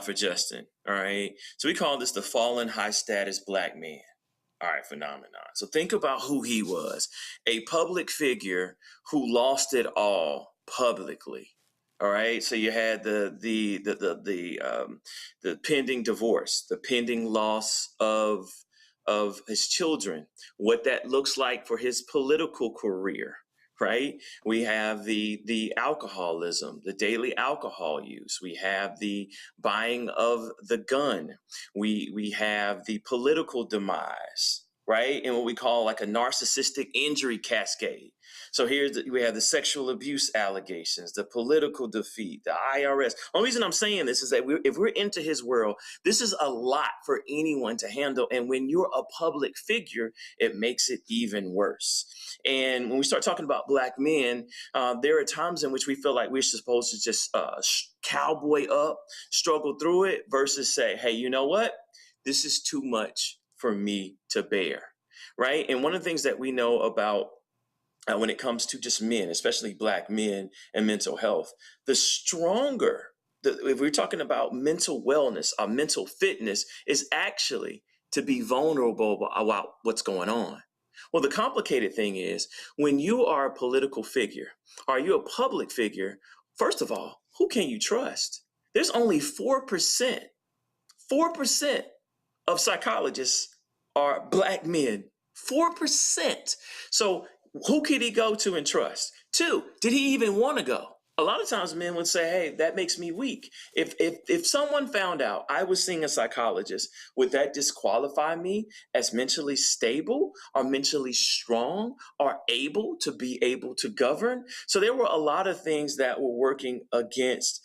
for Justin. All right, so we call this the fallen high status Black man. All right, phenomenon. So think about who he was, a public figure who lost it all publicly. All right, so you had the pending divorce, the pending loss of his children, what that looks like for his political career. Right, we have the alcoholism, the daily alcohol use. We have the buying of the gun. We have the political demise, right, and what we call like a narcissistic injury cascade. So we have the sexual abuse allegations, the political defeat, the IRS. The only reason I'm saying this is that if we're into his world, this is a lot for anyone to handle. And when you're a public figure, it makes it even worse. And when we start talking about Black men, there are times in which we feel like we're supposed to just cowboy up, struggle through it, versus say, hey, you know what? This is too much for me to bear, right? And one of the things that we know about when it comes to just men, especially Black men and mental health, the stronger, if we're talking about mental wellness, our mental fitness is actually to be vulnerable about what's going on. Well, the complicated thing is when you are a political figure, are you a public figure? First of all, who can you trust? There's only 4% of psychologists are Black men. 4%. So who could he go to and trust? 2, did he even want to go? A lot of times men would say, hey, that makes me weak. If someone found out I was seeing a psychologist, would that disqualify me as mentally stable or mentally strong or able to govern? So there were a lot of things that were working against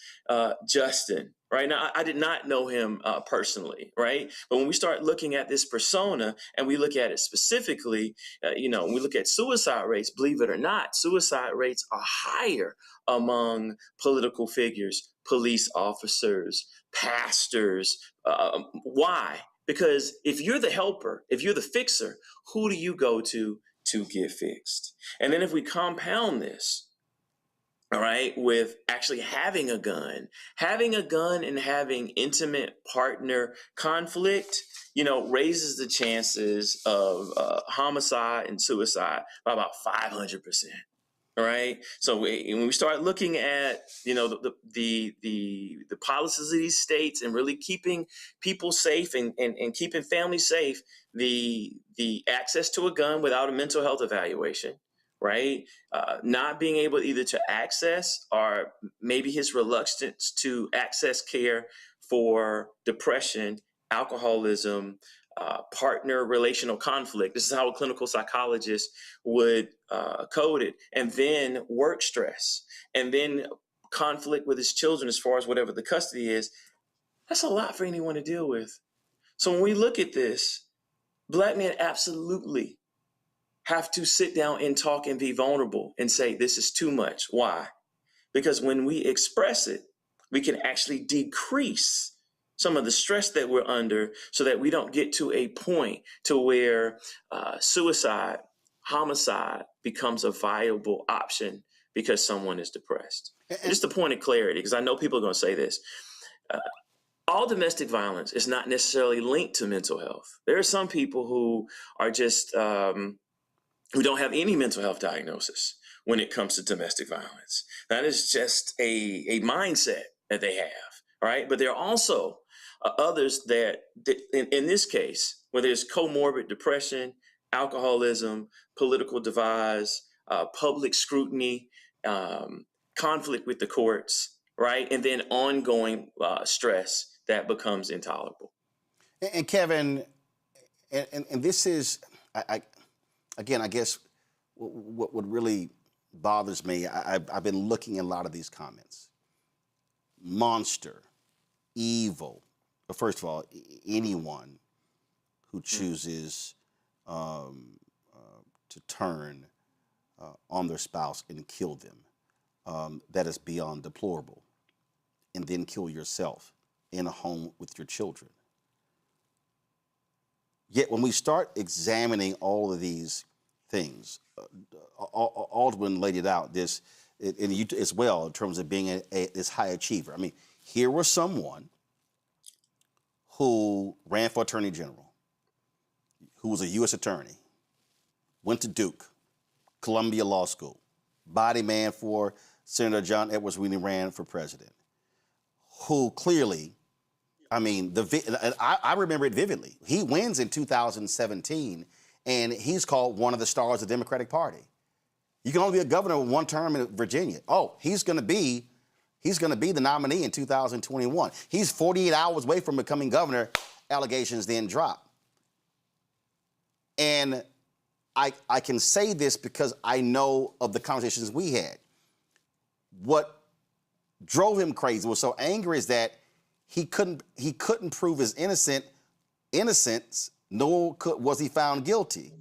Justin. Right now, I did not know him personally, right? But when we start looking at this persona and we look at it specifically, when we look at suicide rates, believe it or not, suicide rates are higher among political figures, police officers, pastors. Why? Because if you're the helper, if you're the fixer, who do you go to get fixed? And then if we compound this, all right, with actually having a gun and having intimate partner conflict, raises the chances of homicide and suicide by about 500%. All right. So when we start looking at, the policies of these states and really keeping people safe and keeping families safe, the access to a gun without a mental health evaluation, right? Not being able either to access or maybe his reluctance to access care for depression, alcoholism, partner relational conflict. This is how a clinical psychologist would code it. And then work stress, and then conflict with his children as far as whatever the custody is. That's a lot for anyone to deal with. So when we look at this, Black men absolutely have to sit down and talk and be vulnerable and say, this is too much. Why? Because when we express it, we can actually decrease some of the stress that we're under so that we don't get to a point to where suicide, homicide becomes a viable option because someone is depressed. Just a point of clarity, because I know people are going to say this. All domestic violence is not necessarily linked to mental health. There are some people who are just who don't have any mental health diagnosis when it comes to domestic violence. That is just a mindset that they have, right? But there are also others that in this case, where there's comorbid depression, alcoholism, political devise, public scrutiny, conflict with the courts, right? And then ongoing stress that becomes intolerable. And Kevin, and this is, I guess what really bothers me, I've been looking at a lot of these comments. Monster, evil. But first of all, anyone who chooses to turn on their spouse and kill them, that is beyond deplorable. And then kill yourself in a home with your children. Yet when we start examining all of these things, Aldwin laid it out, this, and you as well, in terms of being this high achiever. I mean, here was someone who ran for attorney general, who was a U.S. attorney, went to Duke, Columbia Law School, body man for Senator John Edwards when he ran for president, who clearly, I mean, I remember it vividly. He wins in 2017, and he's called one of the stars of the Democratic Party. You can only be a governor with one term in Virginia. Oh, he's going to be the nominee in 2021. He's 48 hours away from becoming governor. Allegations then drop. And I can say this because I know of the conversations we had. What drove him crazy, was so angry, is that he couldn't prove his innocence, nor was he found guilty.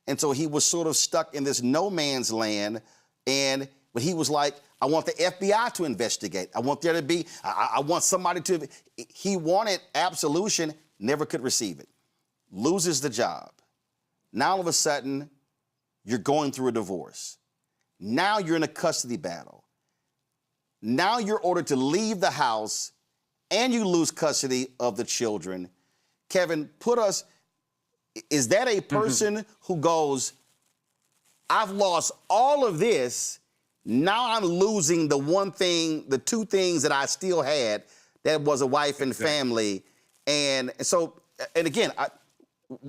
And so he was sort of stuck in this no man's land. But he was like, I want the FBI to investigate. I want there to be, I want somebody to, he wanted absolution, never could receive it. Loses the job. Now all of a sudden, you're going through a divorce. Now you're in a custody battle. Now you're ordered to leave the house and you lose custody of the children. Kevin, is that a person who goes, I've lost all of this, now I'm losing the two things that I still had, that was a wife and family. And so, and again,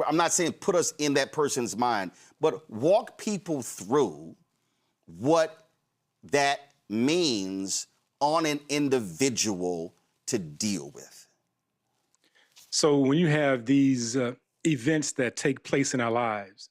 I'm not saying put us in that person's mind, but walk people through what that means on an individual to deal with. So when you have these events that take place in our lives,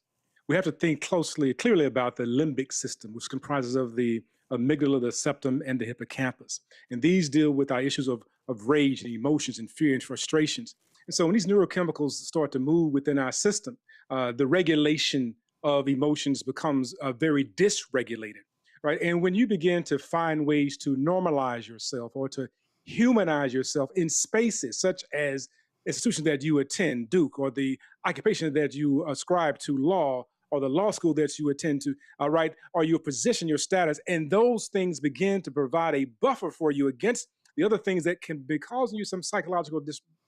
we have to think clearly about the limbic system, which comprises of the amygdala, the septum, and the hippocampus. And these deal with our issues of rage and emotions and fear and frustrations. And so when these neurochemicals start to move within our system, the regulation of emotions becomes very dysregulated, right? And when you begin to find ways to normalize yourself or to humanize yourself in spaces such as institutions that you attend, Duke, or the occupation that you ascribe to, law, or the law school that you attend to, right, or your position, your status, and those things begin to provide a buffer for you against the other things that can be causing you some psychological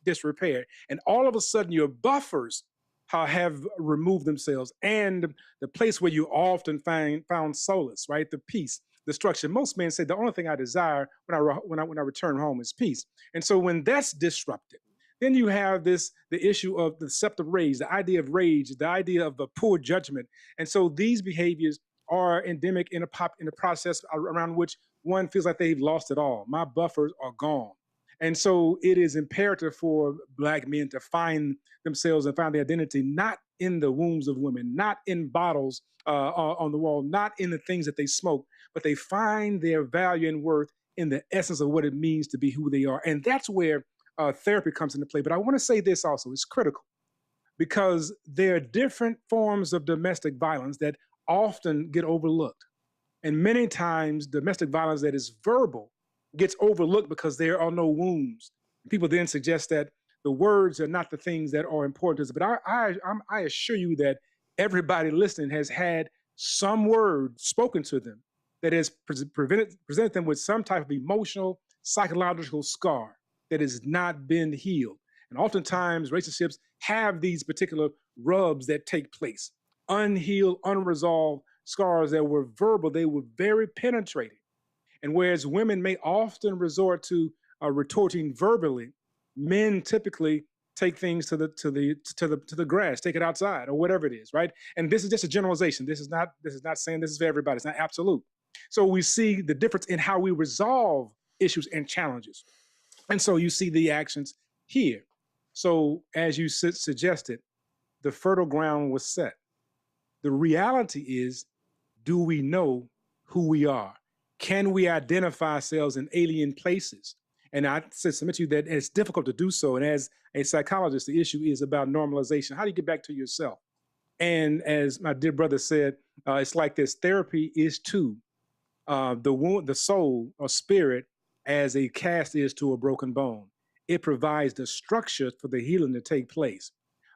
disrepair. And all of a sudden, your buffers have removed themselves, and the place where you often found solace, right, the peace, the structure. Most men say the only thing I desire when I return home is peace. And so when that's disrupted, then you have the issue of the deceptive rage, the idea of rage, the idea of the poor judgment. And so these behaviors are endemic in a process around which one feels like they've lost it all. My buffers are gone. And so it is imperative for Black men to find themselves and find their identity, not in the wombs of women, not in bottles on the wall, not in the things that they smoke, but they find their value and worth in the essence of what it means to be who they are. And that's where therapy comes into play. But I want to say this also, it's critical, because there are different forms of domestic violence that often get overlooked. And many times domestic violence that is verbal gets overlooked because there are no wounds. People then suggest that the words are not the things that are important to us. But I assure you that everybody listening has had some word spoken to them that has presented them with some type of emotional, psychological scar that has not been healed. And oftentimes relationships have these particular rubs that take place, unhealed, unresolved scars that were verbal, they were very penetrating. And whereas women may often resort to retorting verbally, men typically take things to the grass, take it outside, or whatever it is, right? And this is just a generalization. This is not saying this is for everybody. It's not absolute. So we see the difference in how we resolve issues and challenges. And so you see the actions here. So as you suggested, the fertile ground was set. The reality is, do we know who we are? Can we identify ourselves in alien places? And I submit to you that it's difficult to do so. And as a psychologist, the issue is about normalization. How do you get back to yourself? And as my dear brother said, it's like this: therapy is to the soul or spirit as a cast is to a broken bone. It provides the structure for the healing to take place.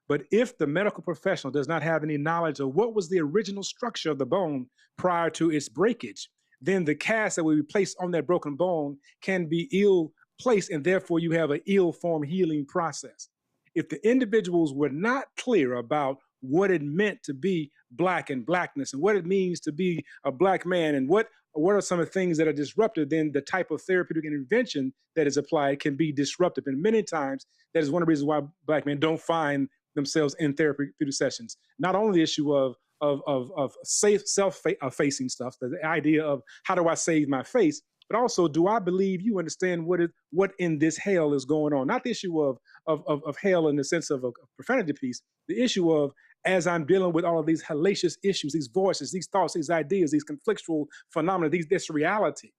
But if the medical professional does not have any knowledge of what was the original structure of the bone prior to its breakage, then the cast that will be placed on that broken bone can be ill placed, and therefore you have an ill-formed healing process. If the individuals were not clear about what it meant to be Black and Blackness and what it means to be a Black man and what are some of the things that are disruptive, then the type of therapeutic intervention that is applied can be disruptive. And many times that is one of the reasons why Black men don't find themselves in therapeutic sessions. Not only the issue of safe self-facing stuff, the idea of how do I save my face, but also do I believe you understand what in this hell is going on? Not the issue of hell in the sense of a profanity piece, the issue of as I'm dealing with all of these hellacious issues, these voices, these thoughts, these ideas, these conflictual phenomena, this reality.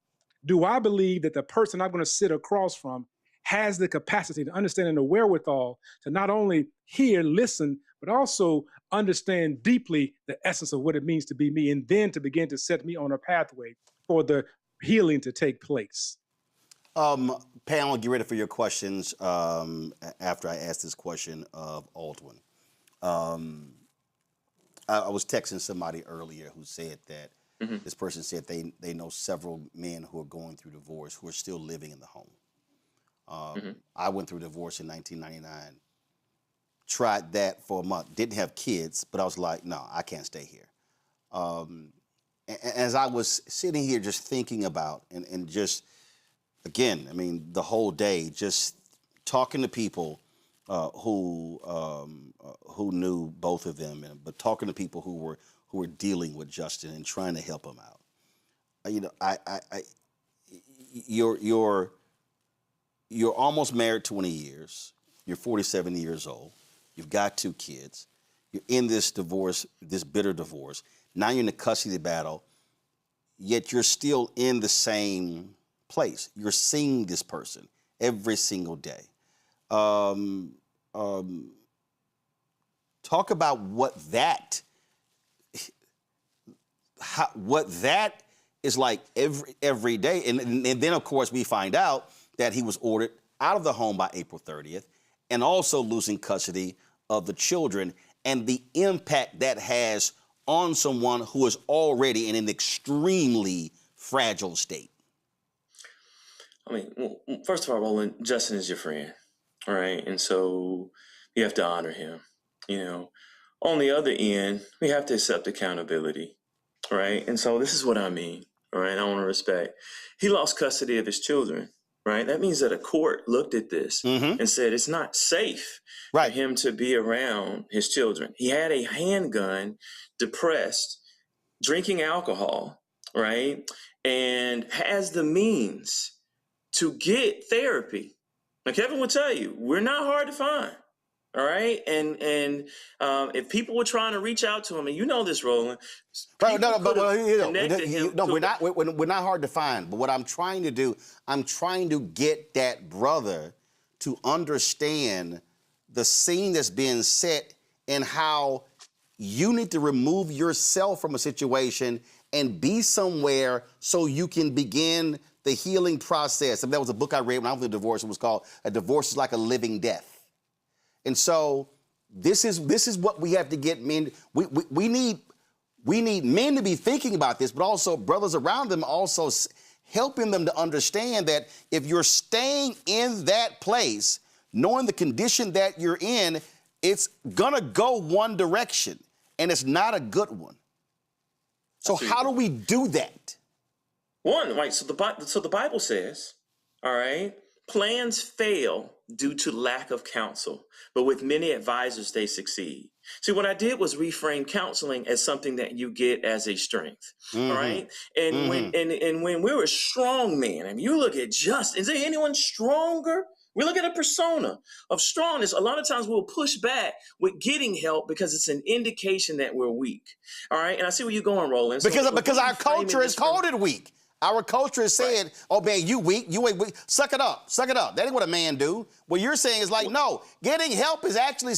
Do I believe that the person I'm going to sit across from has the capacity to understand and the wherewithal to not only hear, listen, but also understand deeply the essence of what it means to be me, and then to begin to set me on a pathway for the healing to take place? Panel, get ready for your questions after I ask this question of Aldwin. I was texting somebody earlier who said that this person said they know several men who are going through divorce who are still living in the home. I went through divorce in 1999, tried that for a month, didn't have kids, but I was like, no, I can't stay here. As I was sitting here just thinking about and just, again, I mean, the whole day, just talking to people who knew both of them, but talking to people who were dealing with Justin and trying to help him out. You know, you're almost married 20 years. You're 47 years old. You've got 2 kids. You're in this divorce, this bitter divorce. Now you're in the custody battle, yet you're still in the same place. You're seeing this person every single day. Talk about what that is like every day. And then, of course, we find out that he was ordered out of the home by April 30th and also losing custody of the children and the impact that has on someone who is already in an extremely fragile state. I mean, well, first of all, Roland, Justin is your friend, all right? And so you have to honor him, you know. On the other end, we have to accept accountability, right? And so this is what I mean, all right? I want to respect. He lost custody of his children, right? That means that a court looked at this and said it's not safe for him to be around his children. He had a handgun, depressed, drinking alcohol, right? And has the means to get therapy. Now, Kevin will tell you, we're not hard to find. All right. And if people were trying to reach out to him, and you know this, Roland. We're not hard to find. But what I'm trying to do, I'm trying to get that brother to understand the scene that's being set and how you need to remove yourself from a situation and be somewhere so you can begin the healing process. And that was a book I read when I was in a divorce. It was called A Divorce is Like a Living Death. And so this is what we have to get men. We need men to be thinking about this, but also brothers around them also helping them to understand that if you're staying in that place, knowing the condition that you're in, it's gonna go one direction, and it's not a good one. So how do we do that? One, right, so the Bible says, all right, plans fail due to lack of counsel, but with many advisors, they succeed. See, what I did was reframe counseling as something that you get as a strength, all right? And when we're a strong man, and you look at Justin, is there anyone stronger? We look at a persona of strongness. A lot of times we'll push back with getting help because it's an indication that we're weak, all right? And I see where you're going, Roland. Because our culture has called it weak. Our culture is saying, oh, man, you weak, you ain't weak. Suck it up, suck it up. That ain't what a man do. What you're saying is like, no, getting help is actually,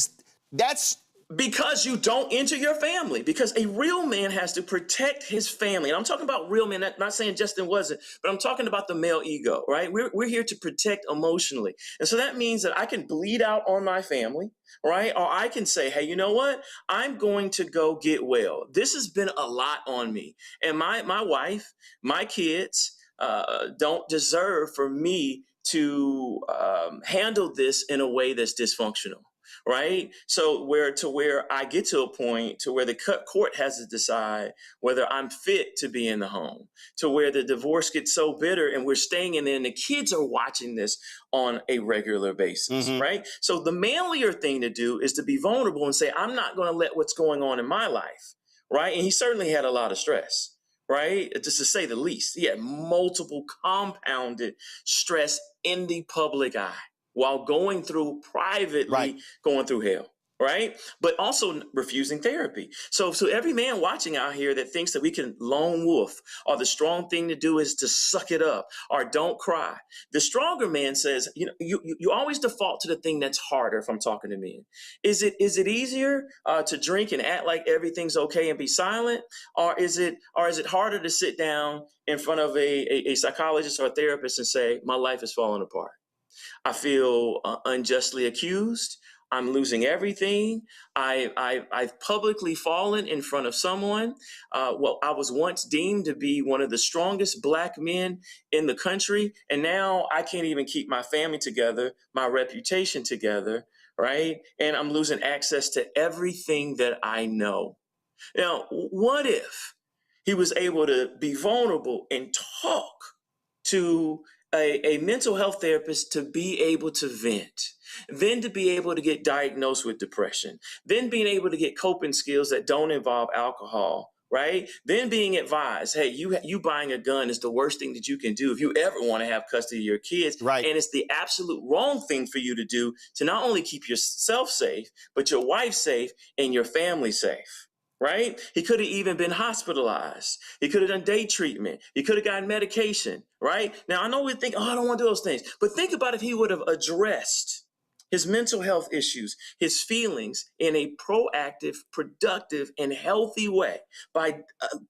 that's... Because you don't enter your family. Because a real man has to protect his family. And I'm talking about real men, not saying Justin wasn't, but I'm talking about the male ego, right? We're here to protect emotionally. And so that means that I can bleed out on my family, right? Or I can say, hey, you know what? I'm going to go get well. This has been a lot on me. And my wife, my kids don't deserve for me to handle this in a way that's dysfunctional. right? So where I get to a point to where the court has to decide whether I'm fit to be in the home, to where the divorce gets so bitter and we're staying in there and the kids are watching this on a regular basis, right? So the manlier thing to do is to be vulnerable and say, I'm not going to let what's going on in my life, right? And he certainly had a lot of stress, right? Just to say the least. He had multiple compounded stress in the public eye while going through privately, going through hell, right? But also refusing therapy. So every man watching out here that thinks that we can lone wolf, or the strong thing to do is to suck it up, or don't cry. The stronger man says, you always default to the thing that's harder. If I'm talking to men, is it easier to drink and act like everything's okay and be silent, or is it harder to sit down in front of a psychologist or a therapist and say, my life is falling apart? I feel unjustly accused. I'm losing everything. I've publicly fallen in front of someone. I was once deemed to be one of the strongest Black men in the country, and now I can't even keep my family together, my reputation together, right? And I'm losing access to everything that I know. Now, what if he was able to be vulnerable and talk to a mental health therapist, to be able to vent, then to be able to get diagnosed with depression, then being able to get coping skills that don't involve alcohol, right? Then being advised, hey, you buying a gun is the worst thing that you can do if you ever want to have custody of your kids. Right. And it's the absolute wrong thing for you to do to not only keep yourself safe, but your wife safe and your family safe. Right? He could have even been hospitalized. He could have done day treatment. He could have gotten medication, right? Now, I know we think, I don't want to do those things. But think about if he would have addressed his mental health issues, his feelings in a proactive, productive, and healthy way by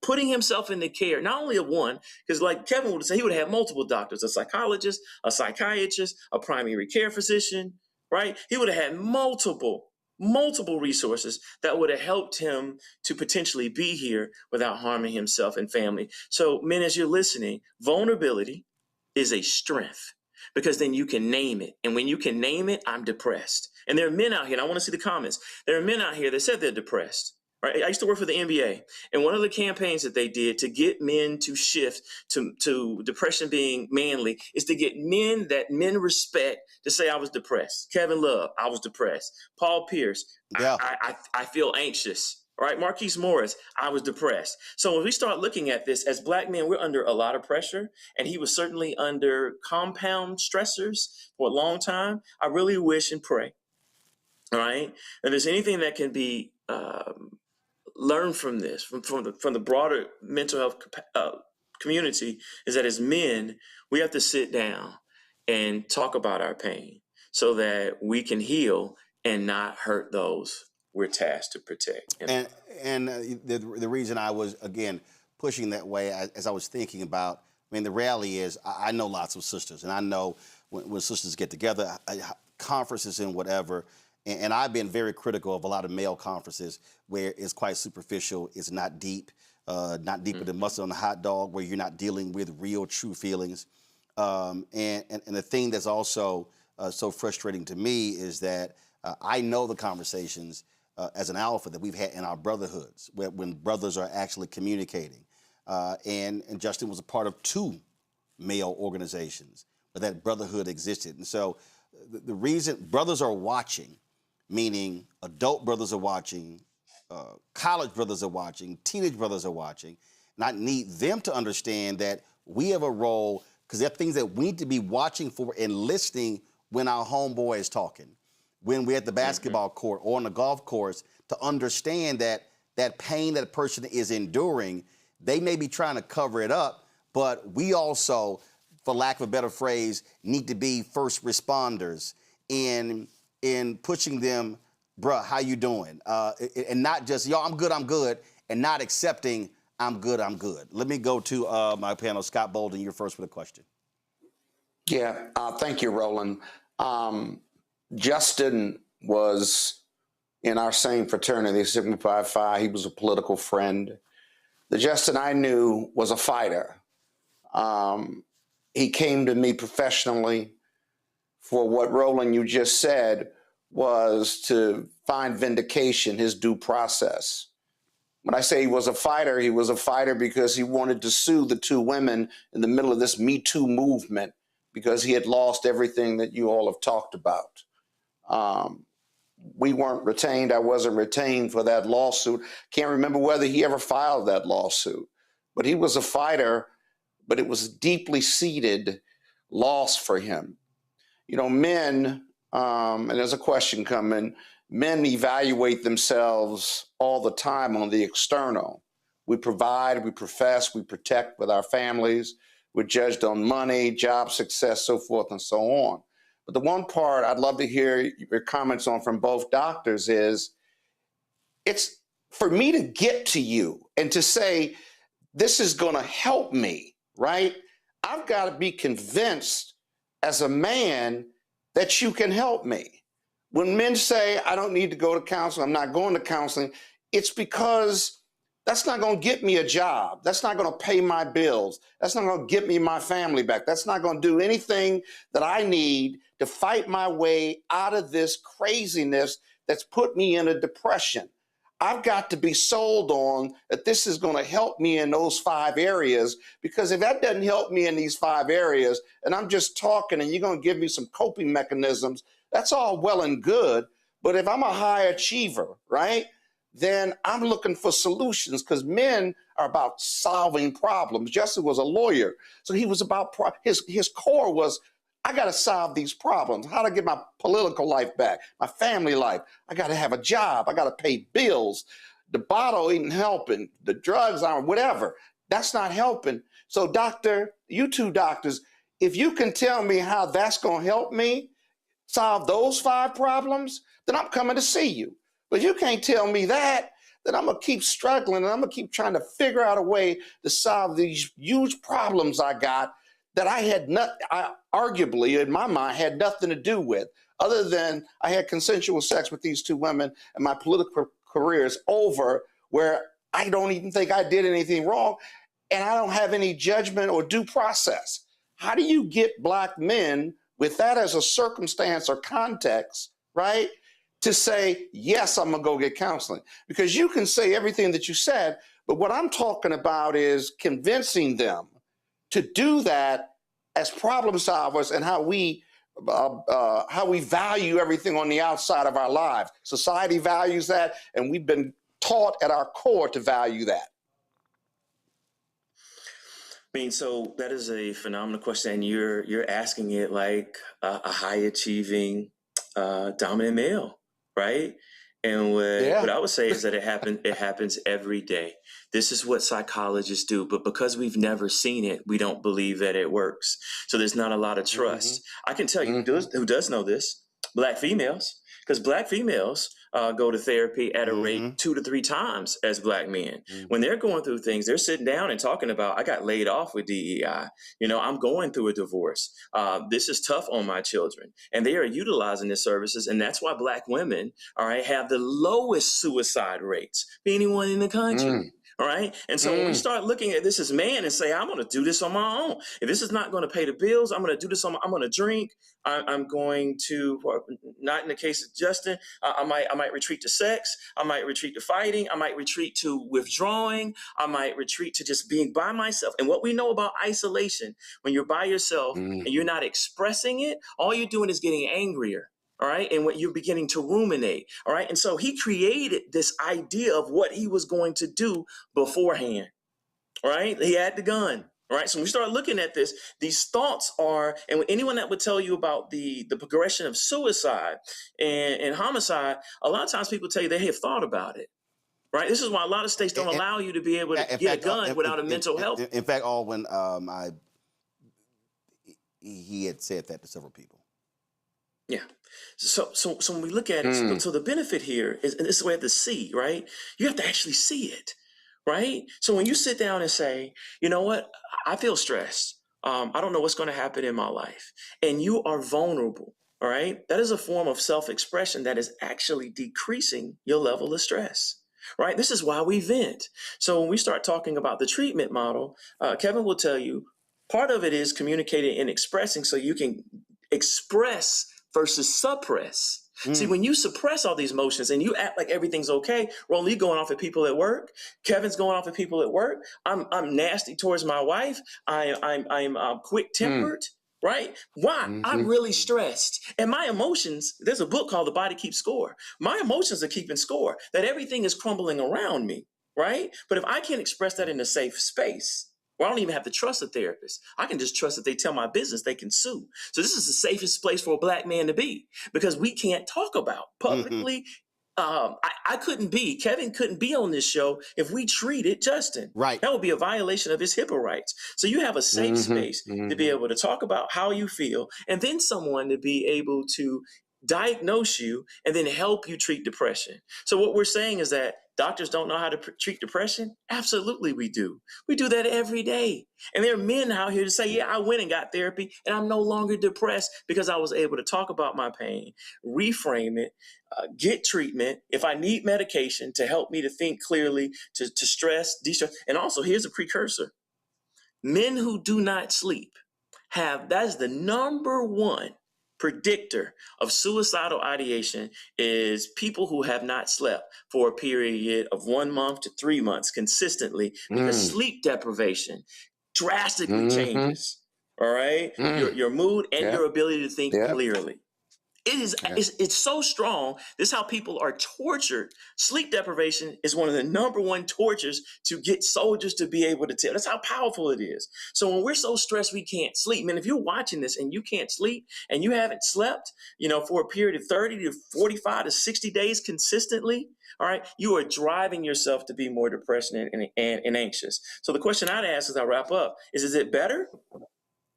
putting himself in the care, not only of one, because like Kevin would say, he would have had multiple doctors, a psychologist, a psychiatrist, a primary care physician, right? He would have had multiple resources that would have helped him to potentially be here without harming himself and family. So men, as you're listening, vulnerability is a strength, because then you can name it. And when you can name it, I'm depressed. And there are men out here, and I want to see the comments. There are men out here that said they're depressed. Right? I used to work for the NBA, and one of the campaigns that they did to get men to shift to depression being manly is to get men that men respect to say, I was depressed. Kevin Love, I was depressed. Paul Pierce, I feel anxious. Right? Marquise Morris, I was depressed. So when we start looking at this as Black men, we're under a lot of pressure, and he was certainly under compound stressors for a long time. I really wish and pray, all right, if there's anything that can be learn from this, from the broader mental health community, is that as men, we have to sit down and talk about our pain so that we can heal and not hurt those we're tasked to protect. And the reason I was, again, pushing that way, as I was thinking about, the reality is I know lots of sisters, and I know when sisters get together, conferences and whatever, and I've been very critical of a lot of male conferences where it's quite superficial, it's not deep, not deeper than mustard on a hot dog, where you're not dealing with real, true feelings. And the thing that's also so frustrating to me is that I know the conversations as an alpha that we've had in our brotherhoods, when brothers are actually communicating. And Justin was a part of 2 male organizations, but that brotherhood existed. And so the reason brothers are watching, meaning adult brothers are watching, college brothers are watching, teenage brothers are watching, and I need them to understand that we have a role, because there are things that we need to be watching for and listening when our homeboy is talking, when we're at the basketball court or on the golf course, to understand that that pain that a person is enduring, they may be trying to cover it up, but we also, for lack of a better phrase, need to be first responders in pushing them, bruh, how you doing? And not just, yo, I'm good, and not accepting, I'm good. Let me go to my panel. Scott Bolden, you're first with a question. Yeah, thank you, Roland. Justin was in our same fraternity, Sigma Pi Phi. He was a political friend. The Justin I knew was a fighter. He came to me professionally for what, Roland, you just said, was to find vindication, his due process. When I say he was a fighter because he wanted to sue the two women in the middle of this Me Too movement because he had lost everything that you all have talked about. We weren't retained. I wasn't retained for that lawsuit. Can't remember whether he ever filed that lawsuit. But he was a fighter, but it was a deeply seated loss for him. You know, men, and there's a question coming, men evaluate themselves all the time on the external. We provide, we profess, we protect with our families. We're judged on money, job success, so forth and so on. But the one part I'd love to hear your comments on from both doctors is, it's for me to get to you and to say, this is going to help me, right? I've got to be convinced as a man that you can help me. When men say, I don't need to go to counseling, I'm not going to counseling, it's because that's not going to get me a job. That's not going to pay my bills. That's not going to get me my family back. That's not going to do anything that I need to fight my way out of this craziness that's put me in a depression. I've got to be sold on that this is going to help me in those 5 areas, because if that doesn't help me in these 5 areas and I'm just talking and you're going to give me some coping mechanisms, that's all well and good. But if I'm a high achiever, right, then I'm looking for solutions, because men are about solving problems. Justin was a lawyer, so he was about, his core was, I got to solve these problems. How to get my political life back, my family life. I got to have a job. I got to pay bills. The bottle ain't helping. The drugs aren't, whatever. That's not helping. So doctor, you two doctors, if you can tell me how that's going to help me solve those 5 problems, then I'm coming to see you. But you can't tell me that, then I'm going to keep struggling and I'm going to keep trying to figure out a way to solve these huge problems I got that I arguably, in my mind, had nothing to do with, other than I had consensual sex with these 2 women and my political career is over, where I don't even think I did anything wrong and I don't have any judgment or due process. How do you get Black men with that as a circumstance or context, right, to say, yes, I'm going to go get counseling? Because you can say everything that you said, but what I'm talking about is convincing them to do that as problem solvers, and how we value everything on the outside of our lives. Society values that, and we've been taught at our core to value that. I mean, so that is a phenomenal question, and you're asking it like a high achieving dominant male, right? And what I would say is that it happens every day. This is what psychologists do, but because we've never seen it, we don't believe that it works. So there's not a lot of trust. I can tell you who does know this: Black females, because Black females go to therapy at a rate 2 to 3 times as Black men. When they're going through things, they're sitting down and talking about, I got laid off with DEI. You know, I'm going through a divorce. This is tough on my children. And they are utilizing their services. And that's why Black women, all right, have the lowest suicide rates of anyone in the country. All right. And so when we start looking at this as man and say, I'm going to do this on my own. If this is not going to pay the bills, I'm going to do this I'm going to drink. I'm going to, not in the case of Justin, I might retreat to sex. I might retreat to fighting. I might retreat to withdrawing. I might retreat to just being by myself. And what we know about isolation, when you're by yourself and you're not expressing it, all you're doing is getting angrier. All right. And what you're beginning to ruminate. All right. And so he created this idea of what he was going to do beforehand. All right. He had the gun. All right. So when we start looking at this, these thoughts are, and anyone that would tell you about the progression of suicide and homicide, a lot of times people tell you they have thought about it. Right. This is why a lot of states don't allow you to be able to get a gun without a mental health. In fact, Alwyn, he had said that to several people. Yeah. So when we look at it, so the benefit here is, and this is where the see, right? You have to actually see it, right? So when you sit down and say, you know what, I feel stressed. I don't know what's going to happen in my life. And you are vulnerable, all right? That is a form of self-expression that is actually decreasing your level of stress, right? This is why we vent. So when we start talking about the treatment model, Kevin will tell you, part of it is communicating and expressing so you can express versus suppress. See, when you suppress all these emotions and you act like everything's okay, Roland, you going off at people at work. Kevin's going off at people at work. I'm nasty towards my wife. I'm quick tempered. Right? Why? I'm really stressed. And my emotions, there's a book called The Body Keeps Score. My emotions are keeping score, that everything is crumbling around me. Right? But if I can't express that in a safe space, well, I don't even have to trust a therapist. I can just trust that they tell my business, they can sue. So this is the safest place for a Black man to be, because we can't talk about publicly. Kevin couldn't be on this show if we treated Justin. Right. That would be a violation of his HIPAA rights. So you have a safe space to be able to talk about how you feel, and then someone to be able to diagnose you and then help you treat depression. So what we're saying is that doctors don't know how to treat depression? Absolutely we do. We do that every day. And there are men out here to say, yeah, I went and got therapy and I'm no longer depressed because I was able to talk about my pain, reframe it, get treatment. If I need medication to help me to think clearly, to stress, de-stress. And also, here's a precursor. Men who do not sleep that's the number one predictor of suicidal ideation is people who have not slept for a period of 1 month to 3 months consistently, because sleep deprivation drastically changes, all right? Your mood and your ability to think clearly. It's so strong. This is how people are tortured. Sleep deprivation is one of the number one tortures to get soldiers to be able to tell. That's how powerful it is. So when we're so stressed we can't sleep, man, if you're watching this and you can't sleep and you haven't slept, for a period of 30 to 45 to 60 days consistently, all right, you are driving yourself to be more depressed and anxious. So the question I'd ask as I wrap up is it better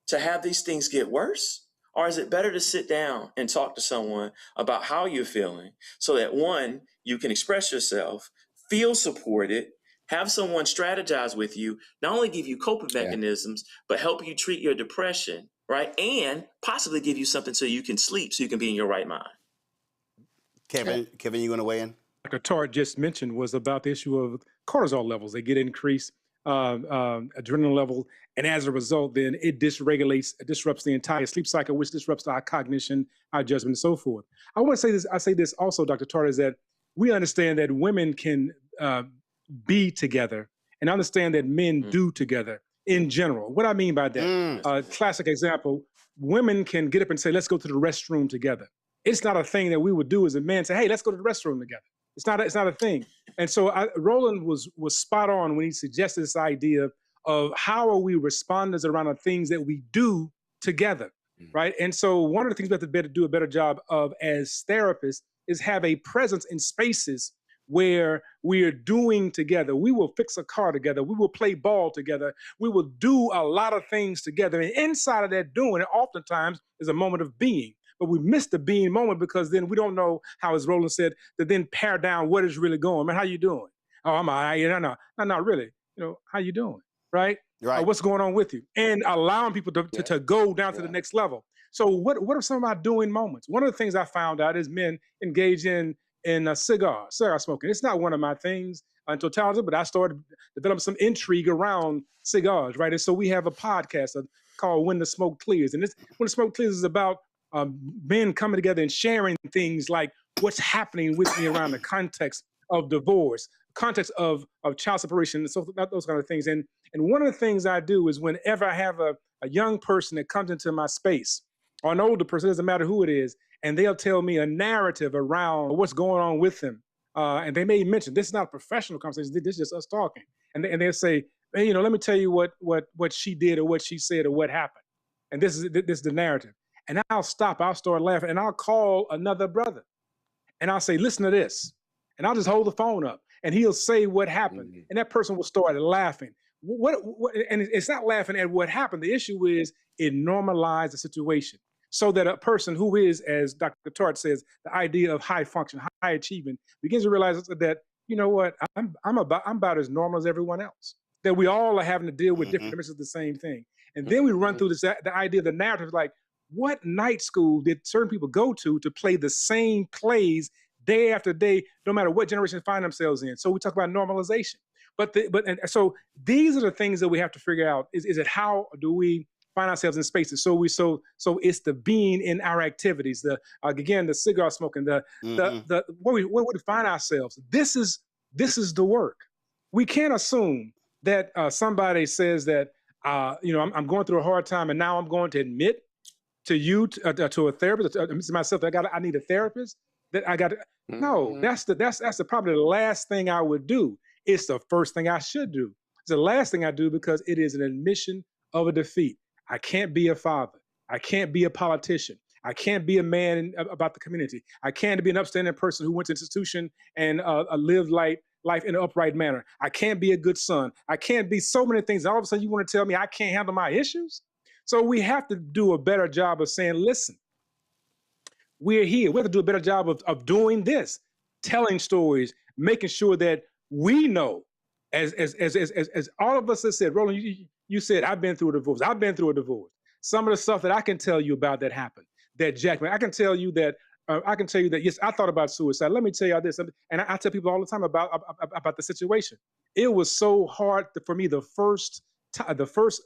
to have these things get worse? Or is it better to sit down and talk to someone about how you're feeling so that, one, you can express yourself, feel supported, have someone strategize with you, not only give you coping mechanisms, but help you treat your depression, right? And possibly give you something so you can sleep, so you can be in your right mind. Kevin, you want to weigh in? Dr. Tart just mentioned was about the issue of cortisol levels. They get increased adrenaline level, and as a result, then it disrupts the entire sleep cycle, which disrupts our cognition, our judgment, and so forth. I want to say this. I say this also, Dr. Tart, is that we understand that women can be together, and understand that men do together in general. What I mean by that, classic example: women can get up and say, "Let's go to the restroom together." It's not a thing that we would do as a man. Say, "Hey, let's go to the restroom together." It's not a thing. And so Roland was spot on when he suggested this idea of how are we responders around the things that we do together, right? And so one of the things we have to do a better job of as therapists is have a presence in spaces where we are doing together. We will fix a car together. We will play ball together. We will do a lot of things together. And inside of that doing, it oftentimes is a moment of being. But we miss the being moment because then we don't know how, as Roland said, to then pare down what is really going. Man, how you doing? Oh, I'm all right. No, not really. How you doing? Right? What's going on with you? And allowing people to go down to the next level. So what are some of our doing moments? One of the things I found out is men engage in cigar smoking. It's not one of my things in totality, but I started developing some intrigue around cigars, right? And so we have a podcast called When the Smoke Clears. And When the Smoke Clears is about men coming together and sharing things like what's happening with me around the context of divorce, context of child separation, and so those kind of things. And one of the things I do is whenever I have a young person that comes into my space, or an older person, doesn't matter who it is, and they'll tell me a narrative around what's going on with them. And they may mention, this is not a professional conversation, this is just us talking. And they'll say, hey, let me tell you what she did or what she said or what happened. And this is the narrative. And I'll stop, I'll start laughing, and I'll call another brother. And I'll say, listen to this. And I'll just hold the phone up, and he'll say what happened. And that person will start laughing. And it's not laughing at what happened. The issue is it normalized the situation so that a person who is, as Dr. Tart says, the idea of high function, high achievement, begins to realize that, you know what, I'm about as normal as everyone else. That we all are having to deal with different dimensions of the same thing. And then we run through the idea of the narrative, like, what night school did certain people go to play the same plays day after day, no matter what generation they find themselves in? So we talk about normalization. So these are the things that we have to figure out. Is it how do we find ourselves in spaces. So it's the being in our activities, the cigar smoking, the where we find ourselves. This is the work. We can't assume that somebody says that I'm going through a hard time, and now I'm going to admit to you to a therapist, to myself, I need a therapist. That I got. No, that's probably the last thing I would do. It's the first thing I should do. It's the last thing I do because it is an admission of a defeat. I can't be a father. I can't be a politician. I can't be a man about the community. I can't be an upstanding person who went to institution and lived life in an upright manner. I can't be a good son. I can't be so many things. And all of a sudden you want to tell me I can't handle my issues? So we have to do a better job of saying, listen, we're here. We have to do a better job of doing this, telling stories, making sure that we know, as all of us have said, Roland, you said, I've been through a divorce. I've been through a divorce. Some of the stuff that I can tell you about that happened, that Jackman, I can tell you that, yes, I thought about suicide. Let me tell you this. And I tell people all the time about the situation. It was so hard for me the first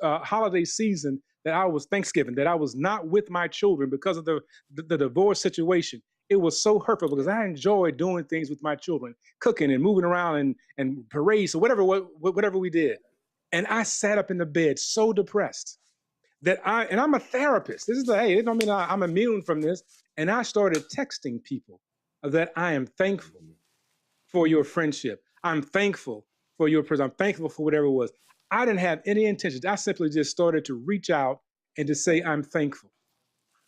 holiday season that I was Thanksgiving, that I was not with my children because of the divorce situation. It was so hurtful because I enjoyed doing things with my children, cooking and moving around and parades or whatever we did. And I sat up in the bed so depressed that I'm a therapist. It don't mean I'm immune from this. And I started texting people that I am thankful for your friendship. I'm thankful for your presence. I'm thankful for whatever it was. I didn't have any intentions. I simply just started to reach out and to say, I'm thankful.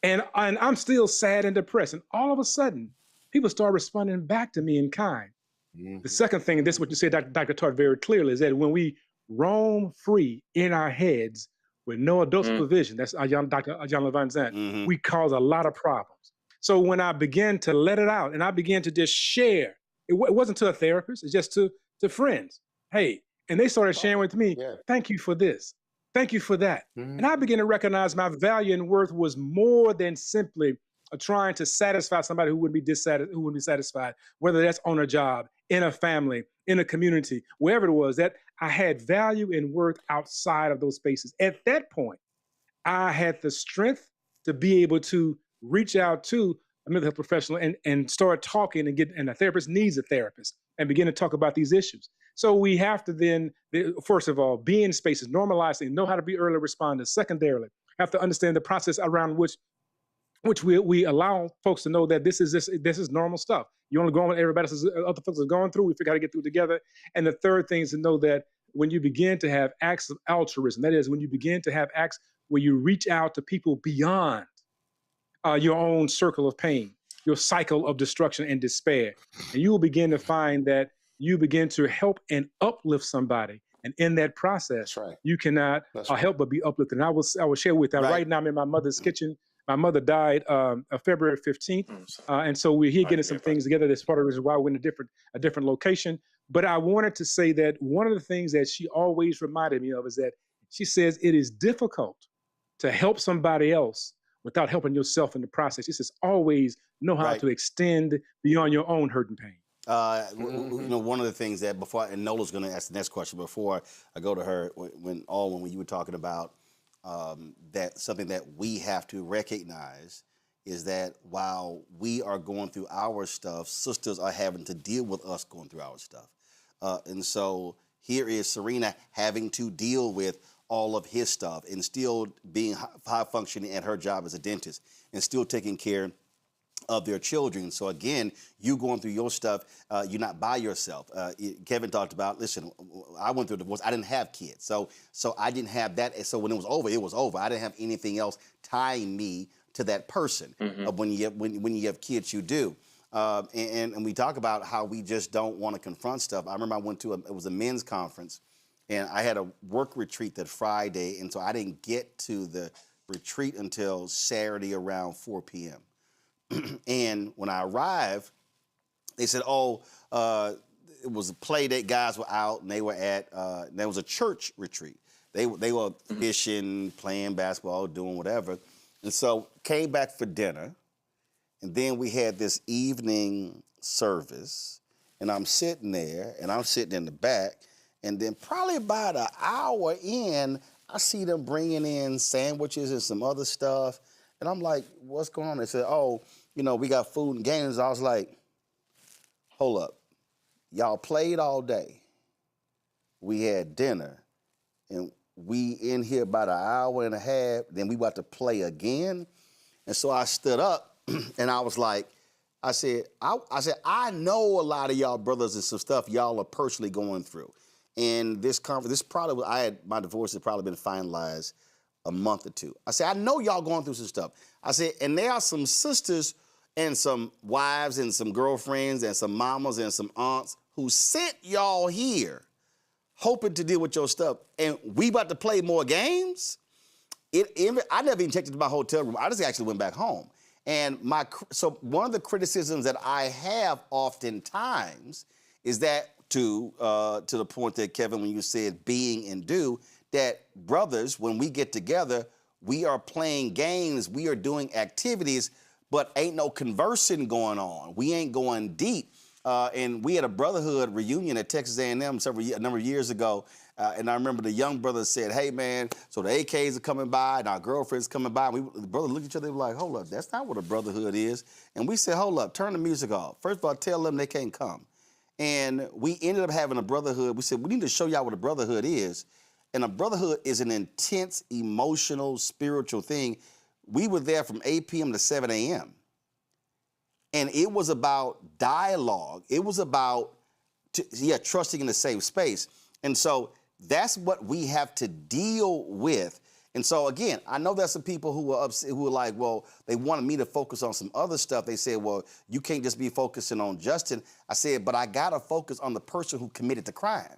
And I'm still sad and depressed. And all of a sudden, people start responding back to me in kind. Mm-hmm. The second thing, and this is what you said, Dr. Tart, very clearly, is that when we roam free in our heads with no adult supervision, that's Dr. John Levine Zant, we cause a lot of problems. So when I began to let it out and I began to just share, it wasn't to a therapist, it's just to friends. Hey, and they started sharing with me, thank you for this. Thank you for that. And I began to recognize my value and worth was more than simply trying to satisfy somebody who wouldn't be satisfied, whether that's on a job, in a family, in a community, wherever it was, that I had value and worth outside of those spaces. At that point, I had the strength to be able to reach out to a mental health professional and start talking and a therapist needs a therapist and begin to talk about these issues. So we have to then, first of all, be in spaces, normalize things, know how to be early responders. Secondarily, have to understand the process around which we allow folks to know that this is normal stuff. You only go on with everybody else, other folks are going through. We figure out how to get through together. And the third thing is to know that when you begin to have acts of altruism, that is, when you begin to have acts where you reach out to people beyond your own circle of pain, your cycle of destruction and despair, and you will begin to find that you begin to help and uplift somebody. And in that process, you cannot help but be uplifted. And I will share with that. Right now, I'm in my mother's kitchen. My mother died February 15th. And so we're here getting some things together. That's part of the reason why we're in a different location. But I wanted to say that one of the things that she always reminded me of is that she says it is difficult to help somebody else without helping yourself in the process. She says always know how to extend beyond your own hurt and pain. One of the things that and Nola's going to ask the next question before I go to her, when you were talking about that something that we have to recognize is that while we are going through our stuff, sisters are having to deal with us going through our stuff. And so here is Serena having to deal with all of his stuff and still being high functioning at her job as a dentist and still taking care of their children. So again, you going through your stuff, you're not by yourself. Kevin talked about, listen, I went through a divorce. I didn't have kids. So I didn't have that. So when it was over, it was over. I didn't have anything else tying me to that person. When you have kids, you do. And we talk about how we just don't want to confront stuff. I remember I went to it was a men's conference, and I had a work retreat that Friday, and so I didn't get to the retreat until Saturday around 4 p.m. And when I arrived, they said, it was a play date. Guys were out, and they were at, there was a church retreat. They were fishing, playing basketball, doing whatever. And so came back for dinner, and then we had this evening service, and I'm sitting there, and I'm sitting in the back, and then probably about an hour in, I see them bringing in sandwiches and some other stuff. And I'm like, what's going on? They said, oh, you know, we got food and games. I was like, hold up. Y'all played all day. We had dinner. And we in here about an hour and a half. Then we about to play again. And so I stood up and I was like, I said, I know a lot of y'all brothers and some stuff y'all are personally going through. And this probably, my divorce had probably been finalized a month or two. I said, I know y'all going through some stuff. I said, and there are some sisters and some wives and some girlfriends and some mamas and some aunts who sent y'all here hoping to deal with your stuff. And we about to play more games? I never even checked into my hotel room. I just actually went back home. And so one of the criticisms that I have oftentimes is that to the point that, Kevin, when you said being and do, that brothers, when we get together, we are playing games, we are doing activities, but ain't no conversing going on. We ain't going deep. And we had a brotherhood reunion at Texas A&M a number of years ago. And I remember the young brothers said, hey, man, so the AKs are coming by and our girlfriends coming by. And the brothers looked at each other, they were like, hold up, that's not what a brotherhood is. And we said, hold up, turn the music off. First of all, tell them they can't come. And we ended up having a brotherhood. We said, we need to show y'all what a brotherhood is. And a brotherhood is an intense, emotional, spiritual thing. We were there from 8 p.m. to 7 a.m. And it was about dialogue. It was about, trusting in the safe space. And so that's what we have to deal with. And so, again, I know there's some people who are upset, who are like, well, they wanted me to focus on some other stuff. They said, well, you can't just be focusing on Justin. I said, but I got to focus on the person who committed the crime.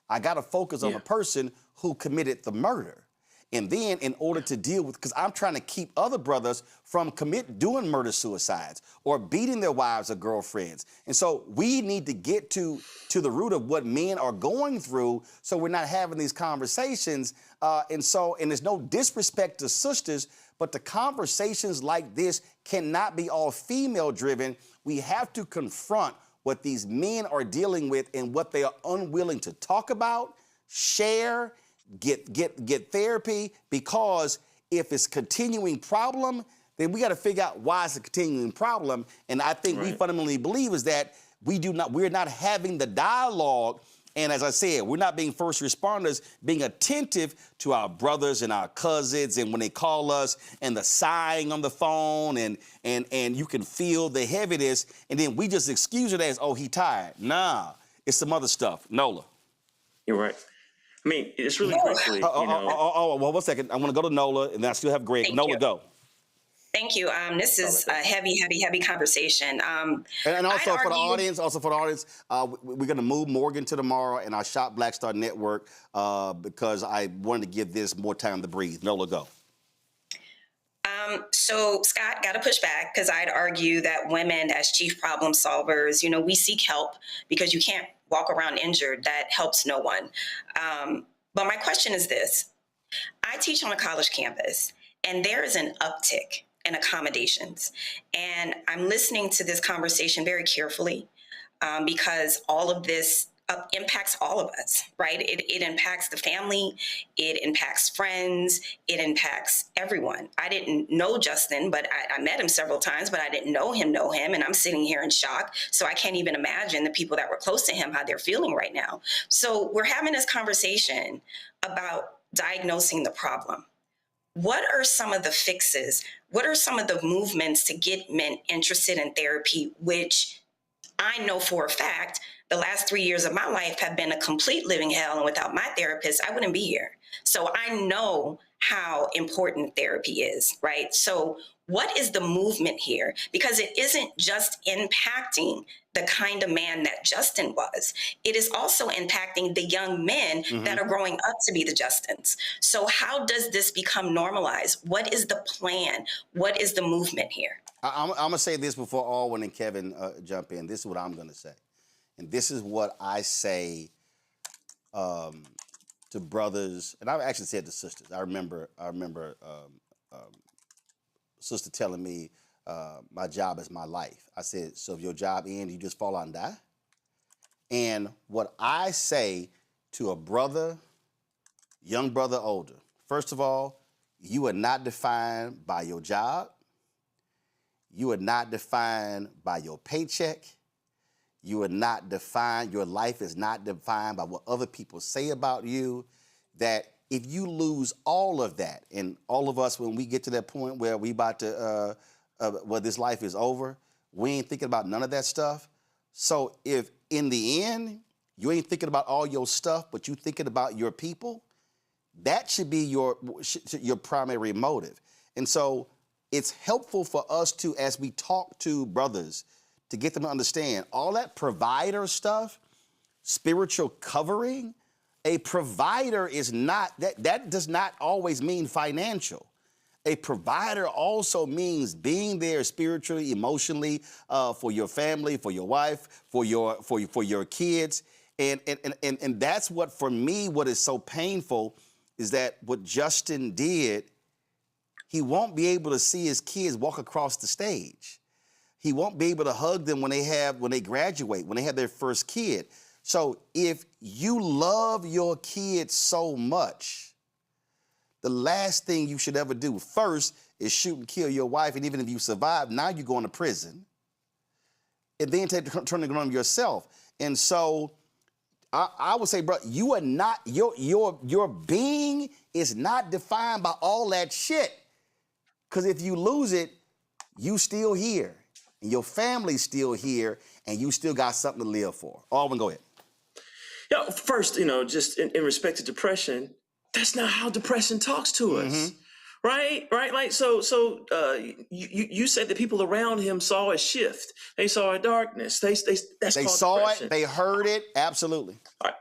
I got to focus on the person who committed the murder. And then in order to deal with, because I'm trying to keep other brothers from doing murder-suicides or beating their wives or girlfriends. And so we need to get to the root of what men are going through so we're not having these conversations. And there's no disrespect to sisters, but the conversations like this cannot be all female-driven. We have to confront what these men are dealing with and what they are unwilling to talk about, share, get therapy, because if it's a continuing problem, then we got to figure out why it's a continuing problem. And I think we fundamentally believe is that we're not having the dialogue. And as I said, we're not being first responders, being attentive to our brothers and our cousins, and when they call us and the sighing on the phone and you can feel the heaviness, and then we just excuse it as, oh, he tired. Nah, it's some other stuff. Nola. You're right. I mean, it's really quickly, well, 1 second. I want to go to Nola, and then I still have Greg. Nola, go. Thank you. This is a heavy conversation. And also for the audience, we're going to move Morgan to tomorrow in our Shop Black Star Network because I wanted to give this more time to breathe. Nola, go. So, Scott, got to push back because I'd argue that women as chief problem solvers, we seek help because you can't walk around injured. That helps no one. But my question is this. I teach on a college campus, and there is an uptick in accommodations. And I'm listening to this conversation very carefully because all of this impacts all of us, right? It impacts the family, it impacts friends, it impacts everyone. I didn't know Justin, but I met him several times, but I didn't know him, and I'm sitting here in shock. So I can't even imagine the people that were close to him, how they're feeling right now. So we're having this conversation about diagnosing the problem. What are some of the fixes? What are some of the movements to get men interested in therapy, which I know for a fact the last 3 years of my life have been a complete living hell, and without my therapist, I wouldn't be here. So I know how important therapy is, right? So what is the movement here? Because it isn't just impacting the kind of man that Justin was. It is also impacting the young men that are growing up to be the Justins. So how does this become normalized? What is the plan? What is the movement here? I'm going to say this before Alwyn and Kevin jump in. This is what I'm going to say. And this is what I say to brothers, and I've actually said to sisters. I remember sister telling me, my job is my life. I said, so if your job ends, you just fall out and die? And what I say to a brother young brother, older. First of all, you are not defined by your job. You are not defined by your paycheck. You are not defined, your life is not defined by what other people say about you. That if you lose all of that, and all of us, when we get to that point where we about to, where this life is over, we ain't thinking about none of that stuff. So if in the end, you ain't thinking about all your stuff, but you thinking about your people, that should be your primary motive. And so it's helpful for us to, as we talk to brothers, to get them to understand all that provider stuff, spiritual covering. A provider is not, that does not always mean financial. A provider also means being there spiritually, emotionally, for your family, for your wife, for your kids. And that's what, for me, what is so painful is that what Justin did, he won't be able to see his kids walk across the stage. He won't be able to hug them when they graduate, when they have their first kid. So if you love your kids so much, the last thing you should ever do first is shoot and kill your wife. And even if you survive, now you're going to prison. And then turn it on yourself. And so I would say, bro, you are not, your being is not defined by all that shit. Because if you lose it, you still here. And your family's still here, and you still got something to live for. Alwyn, go ahead. Yeah, first, just in respect to depression, that's not how depression talks to us, right? Like, so you said that people around him saw a shift. They saw a darkness. They saw depression. It. They heard it. Absolutely. All right.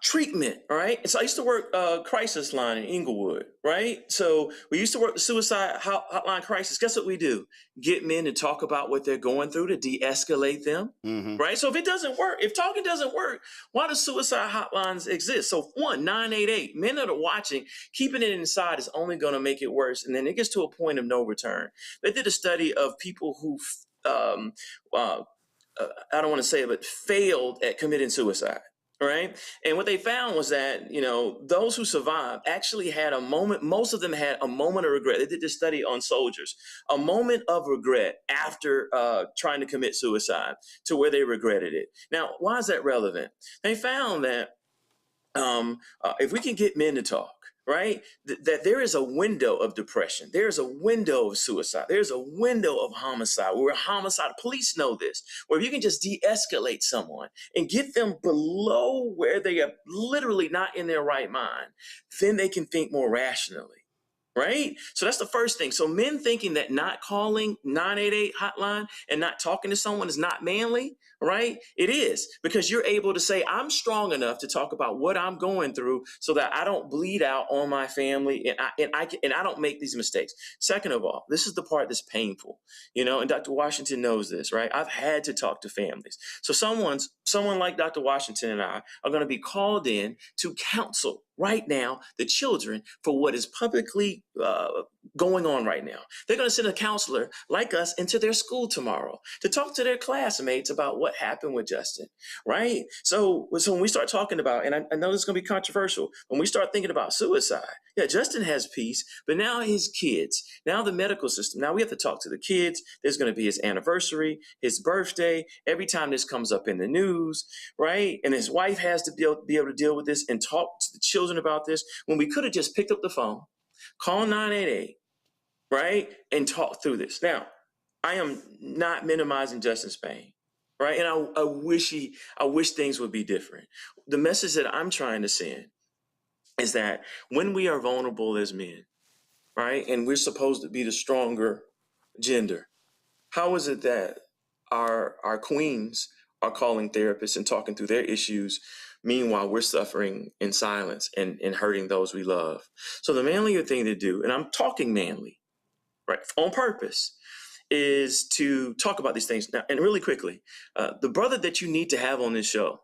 Treatment, right? So I used to work crisis line in Inglewood, right? So we used to work the suicide hotline crisis. Guess what we do? Get men to talk about what they're going through to de-escalate them, right? So if it doesn't work, if talking doesn't work, why do suicide hotlines exist? So 988, men that are watching, keeping it inside is only going to make it worse. And then it gets to a point of no return. They did a study of people who, I don't want to say it, but failed at committing suicide. Right. And what they found was that, those who survived actually had a moment. Most of them had a moment of regret. They did this study on soldiers, a moment of regret after trying to commit suicide to where they regretted it. Now, why is that relevant? They found that if we can get men to talk, right, that there is a window of depression. There's a window of suicide. There's a window of homicide where homicide police know this, where you can just de-escalate someone and get them below where they are literally not in their right mind. Then they can think more rationally. Right? So that's the first thing. So men thinking that not calling 988 hotline and not talking to someone is not manly, right? It is, because you're able to say, I'm strong enough to talk about what I'm going through so that I don't bleed out on my family and I don't make these mistakes. Second of all, this is the part that's painful, and Dr. Washington knows this, right? I've had to talk to families. So someone like Dr. Washington and I are going to be called in to counsel right now the children for what is publicly going on right now. They're going to send a counselor like us into their school tomorrow to talk to their classmates about what happened with Justin, right? So when we start talking about, and I know this is going to be controversial, when we start thinking about suicide, yeah, Justin has peace, but now his kids, now the medical system, now we have to talk to the kids. There's going to be his anniversary, his birthday, every time this comes up in the news, right? And his wife has to be able to deal with this and talk to the children about this, when we could have just picked up the phone, call 988, right, and talk through this. Now, I am not minimizing Justin's pain, right? And I wish things would be different. The message that I'm trying to send is that when we are vulnerable as men, right, and we're supposed to be the stronger gender, how is it that our queens are calling therapists and talking through their issues? Meanwhile, we're suffering in silence and hurting those we love. So the manlier thing to do, and I'm talking manly, right, on purpose, is to talk about these things. Now, and really quickly, the brother that you need to have on this show,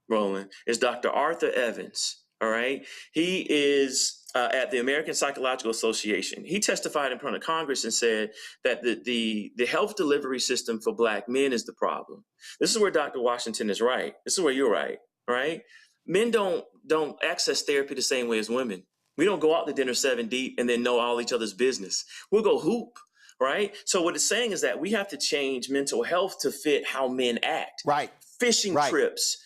Roland, is Dr. Arthur Evans, all right? He is at the American Psychological Association. He testified in front of Congress and said that the health delivery system for Black men is the problem. This is where Dr. Washington is right. This is where you're right. Right? Men don't don't access therapy the same way as women. We don't go out to dinner 7 deep and then know all each other's business. We'll go hoop, right? So what it's saying is that we have to change mental health to fit how men act. Right. Fishing trips,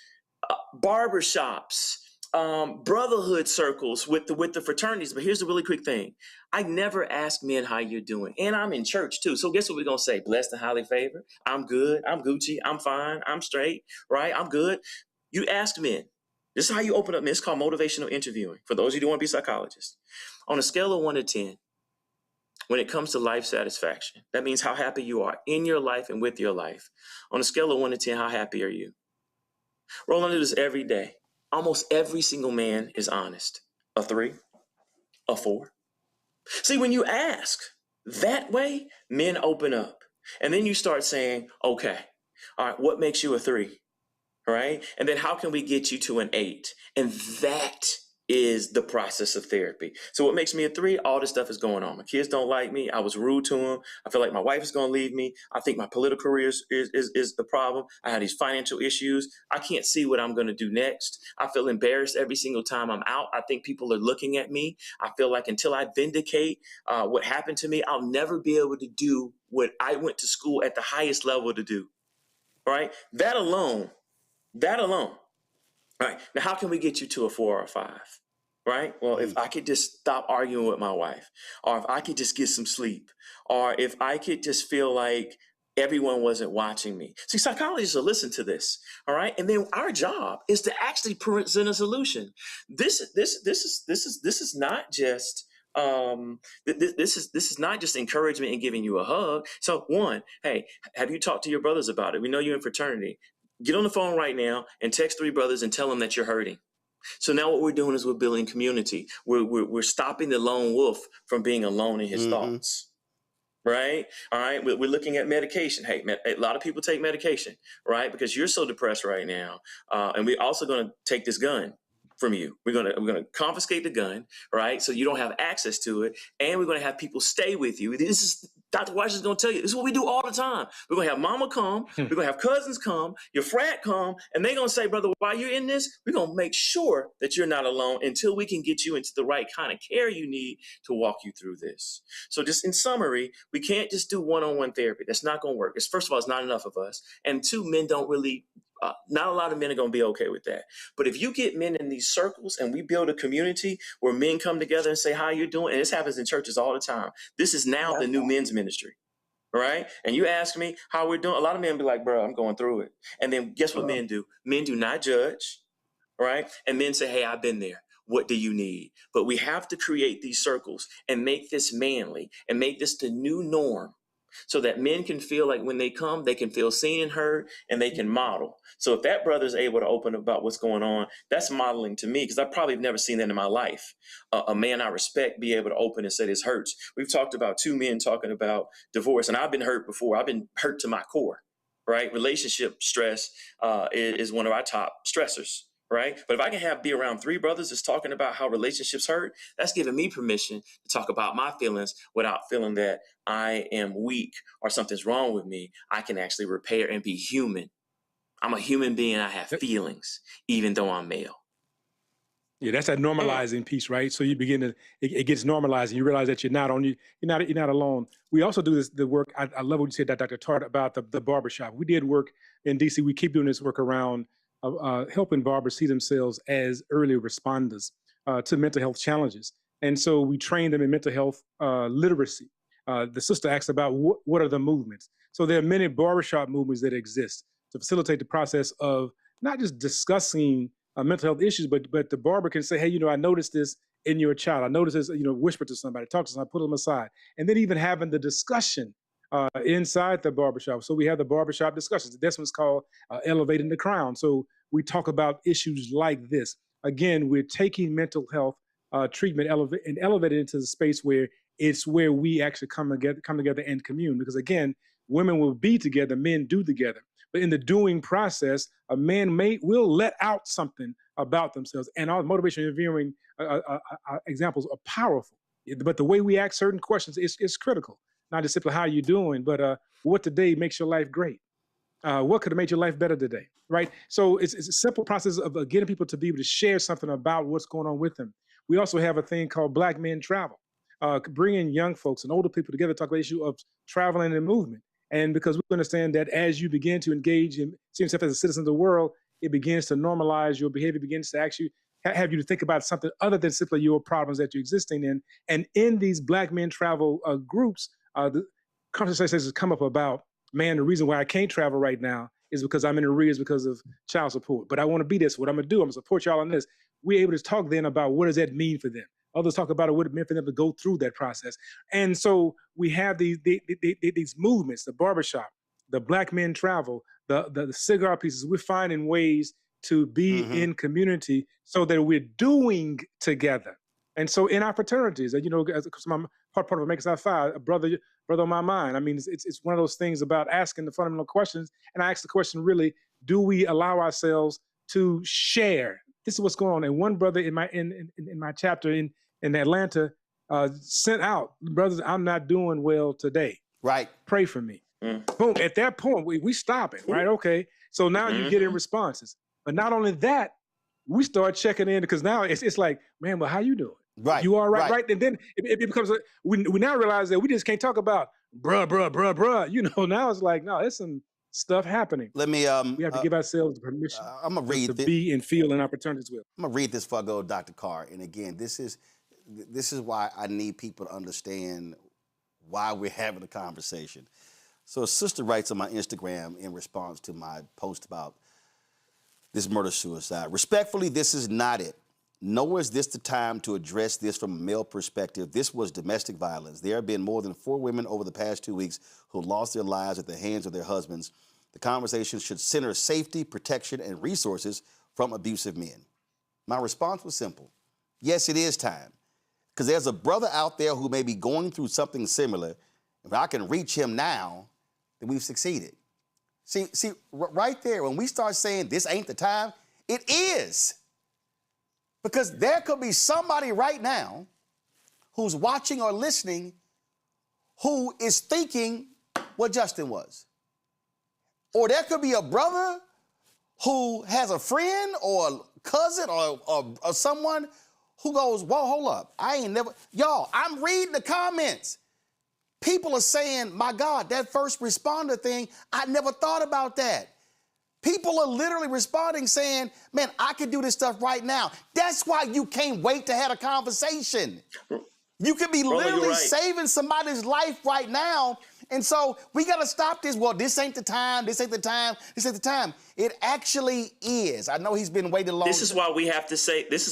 barber shops, brotherhood circles with the fraternities. But here's the really quick thing. I never ask men how you're doing. And I'm in church too. So guess what we're going to say? Blessed and highly favored. I'm good. I'm Gucci. I'm fine. I'm straight, right? I'm good. You ask men. This is how you open up men. It's called motivational interviewing. For those of you who want to be psychologists. On a scale of 1 to 10, when it comes to life satisfaction, that means how happy you are in your life and with your life. On a scale of 1 to 10, how happy are you? Roll under this every day. Almost every single man is honest. A 3, a 4. See, when you ask that way, men open up. And then you start saying, okay, all right, what makes you a 3? Right? And then how can we get you to an 8? And that is the process of therapy. So what makes me a 3? All this stuff is going on. My kids don't like me. I was rude to them. I feel like my wife is going to leave me. I think my political career is the problem. I have these financial issues. I can't see what I'm going to do next. I feel embarrassed every single time I'm out. I think people are looking at me. I feel like until I vindicate what happened to me, I'll never be able to do what I went to school at the highest level to do. Right? That alone. All right. Now, how can we get you to a 4 or a 5? Right? Well, if I could just stop arguing with my wife, or if I could just get some sleep, or if I could just feel like everyone wasn't watching me. See, psychologists will listen to this. All right. And then our job is to actually present a solution. This is not just this is not just encouragement and giving you a hug. So one, hey, have you talked to your brothers about it? We know you're in fraternity. Get on the phone right now and text 3 brothers and tell them that you're hurting. So now what we're doing is we're building community. We're stopping the lone wolf from being alone in his thoughts. Right? All right. We're looking at medication. Hey, a lot of people take medication, right? Because you're so depressed right now. And we're also going to take this gun from you. We're going to confiscate the gun, right? So you don't have access to it. And we're going to have people stay with you. This is Dr. Washington's going to tell you, this is what we do all the time. We're going to have mama come. We're going to have cousins come, your frat come, and they're going to say, brother, while you're in this, we're going to make sure that you're not alone until we can get you into the right kind of care you need to walk you through this. So just in summary, we can't just do one-on-one therapy. That's not going to work. First of all, it's not enough of us. And 2, men don't really not a lot of men are going to be okay with that. But if you get men in these circles and we build a community where men come together and say, how you doing? And this happens in churches all the time. This is now the new men's ministry, right? And you ask me how we're doing. A lot of men be like, bro, I'm going through it. And then guess what men do? Men do not judge, right? And men say, hey, I've been there. What do you need? But we have to create these circles and make this manly and make this the new norm, so that men can feel like when they come, they can feel seen and heard, and they can model. So if that brother is able to open about what's going on, that's modeling to me, because I probably have never seen that in my life. A man I respect be able to open and say this hurts. We've talked about 2 men talking about divorce, and I've been hurt before. I've been hurt to my core, right? Relationship stress is one of our top stressors. Right. But if I can be around 3 brothers that's talking about how relationships hurt, that's giving me permission to talk about my feelings without feeling that I am weak or something's wrong with me. I can actually repair and be human. I'm a human being. I have feelings, even though I'm male. Yeah, that's that normalizing piece, right? So you begin to, it gets normalized, and you realize that you're not alone. We also do the work. I love what you said, Dr. Tart, about the barbershop. We did work in DC. We keep doing this work around helping barbers see themselves as early responders to mental health challenges. And so we train them in mental health literacy. The sister asked about what are the movements. So there are many barbershop movements that exist to facilitate the process of not just discussing mental health issues, but the barber can say, hey, I noticed this in your child. I noticed this, whisper to somebody, talk to somebody, put them aside. And then even having the discussion inside the barbershop. So we have the barbershop discussions. This one's called Elevating the Crown. So we talk about issues like this. Again, we're taking mental health treatment and elevate it into the space where it's where we actually come together and commune. Because again, women will be together, men do together. But in the doing process, a man will let out something about themselves. And our motivation interviewing examples are powerful. But the way we ask certain questions is critical. Not just simply how you doing, but what today makes your life great. What could have made your life better today, right? So it's a simple process of getting people to be able to share something about what's going on with them. We also have a thing called Black Men Travel, bringing young folks and older people together to talk about the issue of traveling and movement. And because we understand that as you begin to engage and see yourself as a citizen of the world, it begins to normalize your behavior, begins to actually have you to think about something other than simply your problems that you're existing in. And in these Black Men Travel groups, the conversations has come up about, man, the reason why I can't travel right now is because I'm in arrears because of child support. But I want to be this. What I'm going to do, I'm going to support y'all on this. We're able to talk then about what does that mean for them. Others talk about what it meant for them to go through that process. And so we have these movements, the barbershop, the Black Men Travel, the cigar pieces. We're finding ways to be in community so that we're doing together. And so in our fraternities, you know, as my part of Make Us Out Five, a brother on my mind. I mean, it's one of those things about asking the fundamental questions. And I ask the question, really, do we allow ourselves to share? This is what's going on. And one brother in my chapter in Atlanta sent out, brothers, I'm not doing well today. Right. Pray for me. Boom. At that point, we stop it, right? Okay. So now you get in responses. But not only that, we start checking in because now it's like, man, well, how you doing? Right. You all right? Right. And then it becomes, we now realize that we just can't talk about bruh. You know, now it's like, no, there's some stuff happening. Let me, we have to give ourselves the permission I'm gonna read to be and feel in our fraternities with. I'm gonna read this before I go to Dr. Carr. And again, this is why I need people to understand why we're having a conversation. So a sister writes on my Instagram in response to my post about this murder-suicide. Respectfully, this is not it. Nor is this the time to address this from a male perspective. This was domestic violence. There have been more than 4 women over the past 2 weeks who lost their lives at the hands of their husbands. The conversation should center safety, protection, and resources from abusive men. My response was simple. Yes, it is time. Because there's a brother out there who may be going through something similar. If I can reach him now, then we've succeeded. See, right there, when we start saying this ain't the time, it is. Because there could be somebody right now who's watching or listening who is thinking what Justin was. Or there could be a brother who has a friend or a cousin or someone who goes, whoa, hold up. I ain't never, y'all, I'm reading the comments. People are saying, my God, that first responder thing, I never thought about that. People are literally responding saying, man, I can do this stuff right now. That's why you can't wait to have a conversation. You could be literally saving somebody's life right now. And so we got to stop this. Well, this ain't the time. This ain't the time. This ain't the time. It actually is. I know he's been waiting long. This is why we have to say this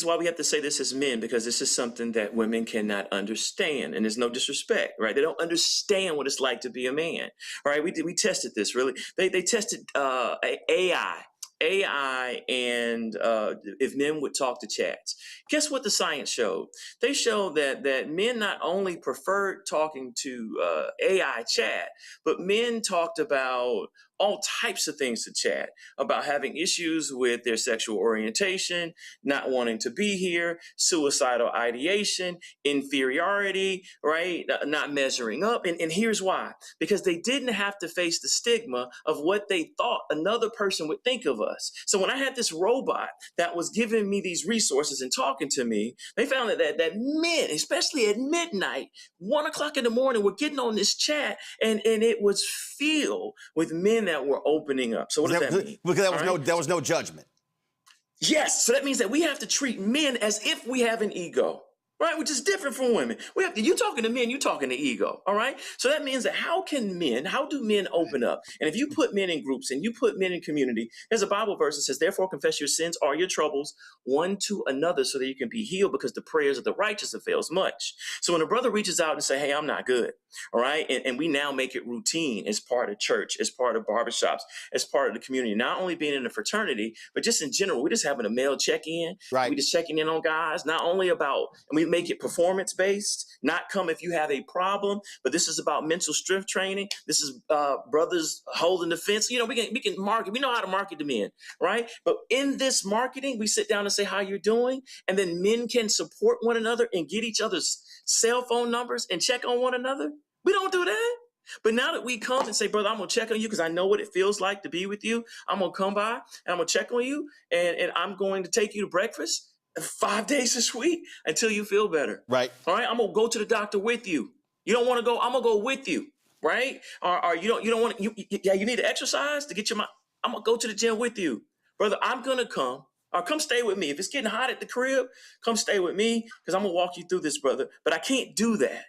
as men, because this is something that women cannot understand. And there's no disrespect, right? They don't understand what it's like to be a man, right? We tested this, really. They tested AI and if men would talk to chats. Guess what the science showed? They showed that men not only preferred talking to AI chat, but men talked about all types of things to chat, about having issues with their sexual orientation, not wanting to be here, suicidal ideation, inferiority, right? Not measuring up. And here's why. Because they didn't have to face the stigma of what they thought another person would think of us. So when I had this robot that was giving me these resources and talking to me, they found that men, especially at midnight, 1 o'clock in the morning, were getting on this chat and it was filled with men that were opening up. So what does that mean? Because there was no judgment. Yes. So that means that we have to treat men as if we have an ego, right? Which is different from women. You talking to men, you talking to ego. All right. So that means that how do men open up? And if you put men in groups and you put men in community, there's a Bible verse that says, therefore confess your sins or your troubles one to another so that you can be healed, because the prayers of the righteous avails much. So when a brother reaches out and say, hey, I'm not good. All right. And we now make it routine as part of church, as part of barbershops, as part of the community, not only being in a fraternity, but just in general, we're just having a male check-in. Right. We're just checking in on guys, not only about, and we make it performance-based, not come if you have a problem, but this is about mental strength training. This is brothers holding the fence. You know, we can market. We know how to market to men, right? But in this marketing, we sit down and say how you're doing, and then men can support one another and get each other's cell phone numbers and check on one another. We don't do that. But now that we come and say, brother, I'm going to check on you because I know what it feels like to be with you. I'm going to come by and I'm going to check on you. And I'm going to take you to breakfast 5 days this week until you feel better. Right. All right. I'm going to go to the doctor with you. You don't want to go. I'm going to go with you. Right. Or you don't want to, you need to exercise to get your mind. I'm going to go to the gym with you. Brother, I'm going to come. Or come stay with me. If it's getting hot at the crib, come stay with me because I'm going to walk you through this, brother. But I can't do that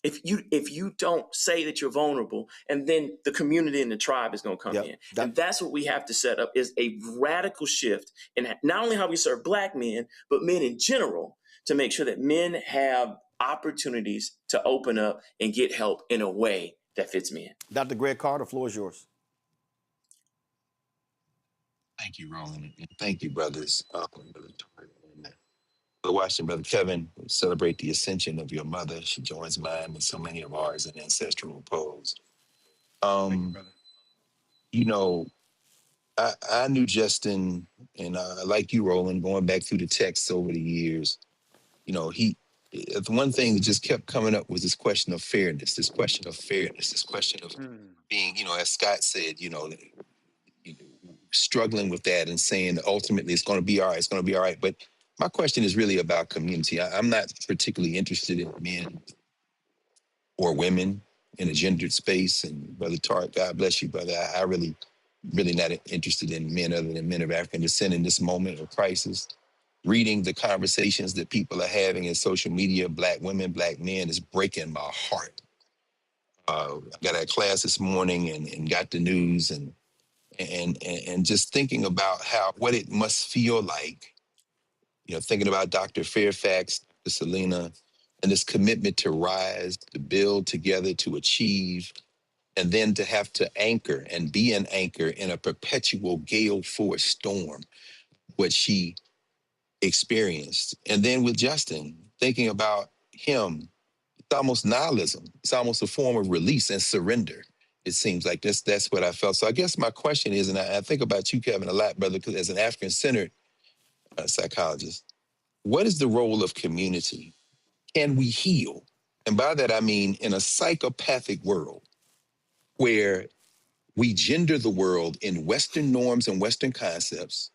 if you don't say that you're vulnerable, and then the community and the tribe is going to come in. And that's what we have to set up, is a radical shift in not only how we serve Black men, but men in general, to make sure that men have opportunities to open up and get help in a way that fits men. Dr. Greg Carr, the floor is yours. Thank you, Roland, and thank you, brothers. Brother Washington, Brother Kevin, we celebrate the ascension of your mother. She joins mine and so many of ours in ancestral repose. You know, I knew Justin, and like you, Roland, going back through the texts over the years, you know, the one thing that just kept coming up was this question of fairness, this question of being, you know, as Scott said, you know, struggling with that and saying ultimately it's going to be all right, it's going to be all right. But my question is really about community. I'm not particularly interested in men or women in a gendered space. And Brother Tarek, God bless you, brother. I really not interested in men other than men of African descent in this moment of crisis. Reading the conversations that people are having in social media, Black women, Black men, is breaking my heart. I got out of class this morning and got the news and just thinking about what it must feel like, you know, thinking about Dr. Fairfax, Dr. Selena, and this commitment to rise, to build together, to achieve, and then to have to anchor and be an anchor in a perpetual gale force storm, what she experienced. And then with Justin, thinking about him, it's almost nihilism. It's almost a form of release and surrender. It seems like that's what I felt. So I guess my question is, and I think about you, Kevin, a lot, brother, because as an African-centered psychologist, what is the role of community? Can we heal? And by that, I mean in a psychopathic world where we gender the world in Western norms and Western concepts,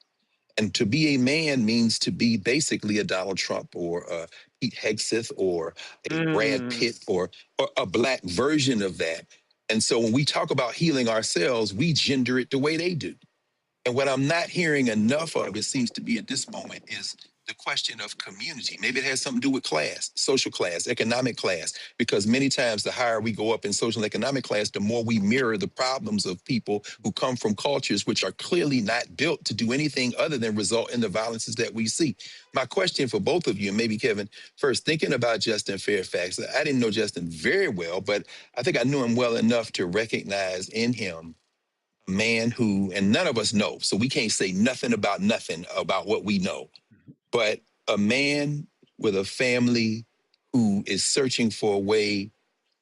and to be a man means to be basically a Donald Trump or a Pete Hegseth or a Brad Pitt or a Black version of that. And so when we talk about healing ourselves, we gender it the way they do. And what I'm not hearing enough of, it seems to be at this moment, is the question of community. Maybe it has something to do with class, social class, economic class, because many times the higher we go up in social and economic class, the more we mirror the problems of people who come from cultures which are clearly not built to do anything other than result in the violences that we see. My question for both of you, and maybe Kevin, first, thinking about Justin Fairfax, I didn't know Justin very well, but I think I knew him well enough to recognize in him a man who, and none of us know, so we can't say nothing about what we know, but a man with a family who is searching for a way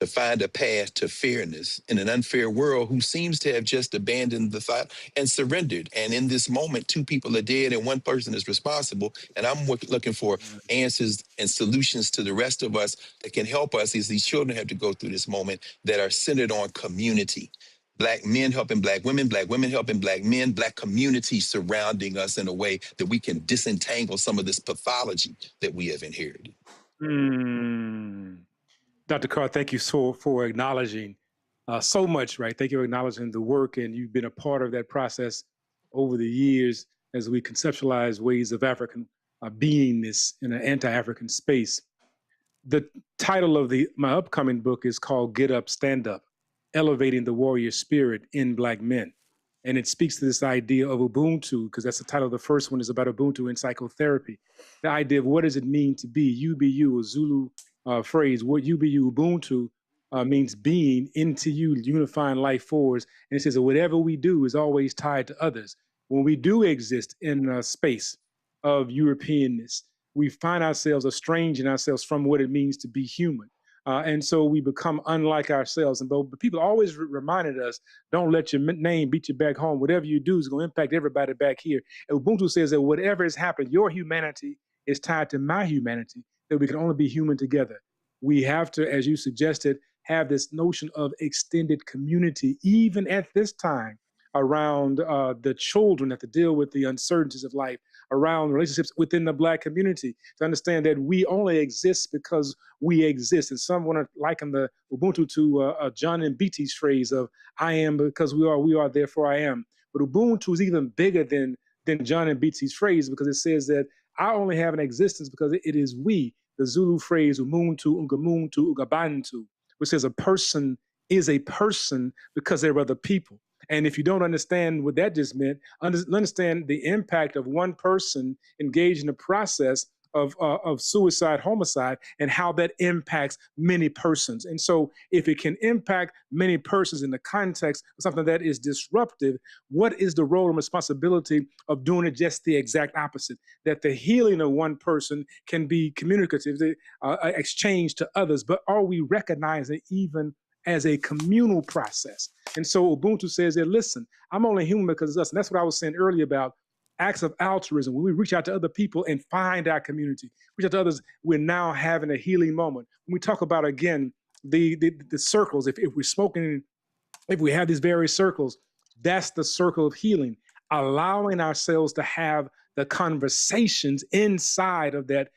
to find a path to fairness in an unfair world, who seems to have just abandoned the thought and surrendered. And in this moment, 2 people are dead and 1 person is responsible. And I'm looking for answers and solutions to the rest of us that can help us as these children have to go through this moment, that are centered on community. Black men helping Black women helping Black men, Black communities surrounding us in a way that we can disentangle some of this pathology that we have inherited. Dr. Carr, thank you for acknowledging so much, right? Thank you for acknowledging the work, and you've been a part of that process over the years as we conceptualize ways of African beingness in an anti-African space. The title of my upcoming book is called Get Up, Stand Up, Elevating the Warrior Spirit in Black Men. And it speaks to this idea of Ubuntu, because that's the title of the first one, is about Ubuntu in psychotherapy. The idea of what does it mean to be, you be you, a Zulu phrase, what you be you, Ubuntu means being into you, unifying life forwards. And it says that whatever we do is always tied to others. When we do exist in a space of Europeanness, we find ourselves estranging ourselves from what it means to be human. And so we become unlike ourselves. But people always reminded us, don't let your name beat you back home. Whatever you do is going to impact everybody back here. And Ubuntu says that whatever has happened, your humanity is tied to my humanity, that we can only be human together. We have to, as you suggested, have this notion of extended community, even at this time, around the children that have to deal with the uncertainties of life, around relationships within the Black community, to understand that we only exist because we exist. And some want to liken the Ubuntu to John Mbiti's phrase of "I am because we are, therefore I am." But Ubuntu is even bigger than John Mbiti's phrase, because it says that I only have an existence because it is we. The Zulu phrase "Umuntu, Ungamuntu, Ugabantu," which says a person is a person because they're other people. And if you don't understand what that just meant, understand the impact of one person engaged in the process of suicide, homicide, and how that impacts many persons. And so if it can impact many persons in the context of something that is disruptive, what is the role and responsibility of doing it just the exact opposite? That the healing of one person can be communicative, exchange to others, but are we recognizing even as a communal process? And so Ubuntu says that, listen, I'm only human because it's us. And that's what I was saying earlier about acts of altruism. When we reach out to other people and find our community, reach out to others, we're now having a healing moment. When we talk about, again, the circles, if we're smoking, if we have these various circles, that's the circle of healing, allowing ourselves to have the conversations inside of that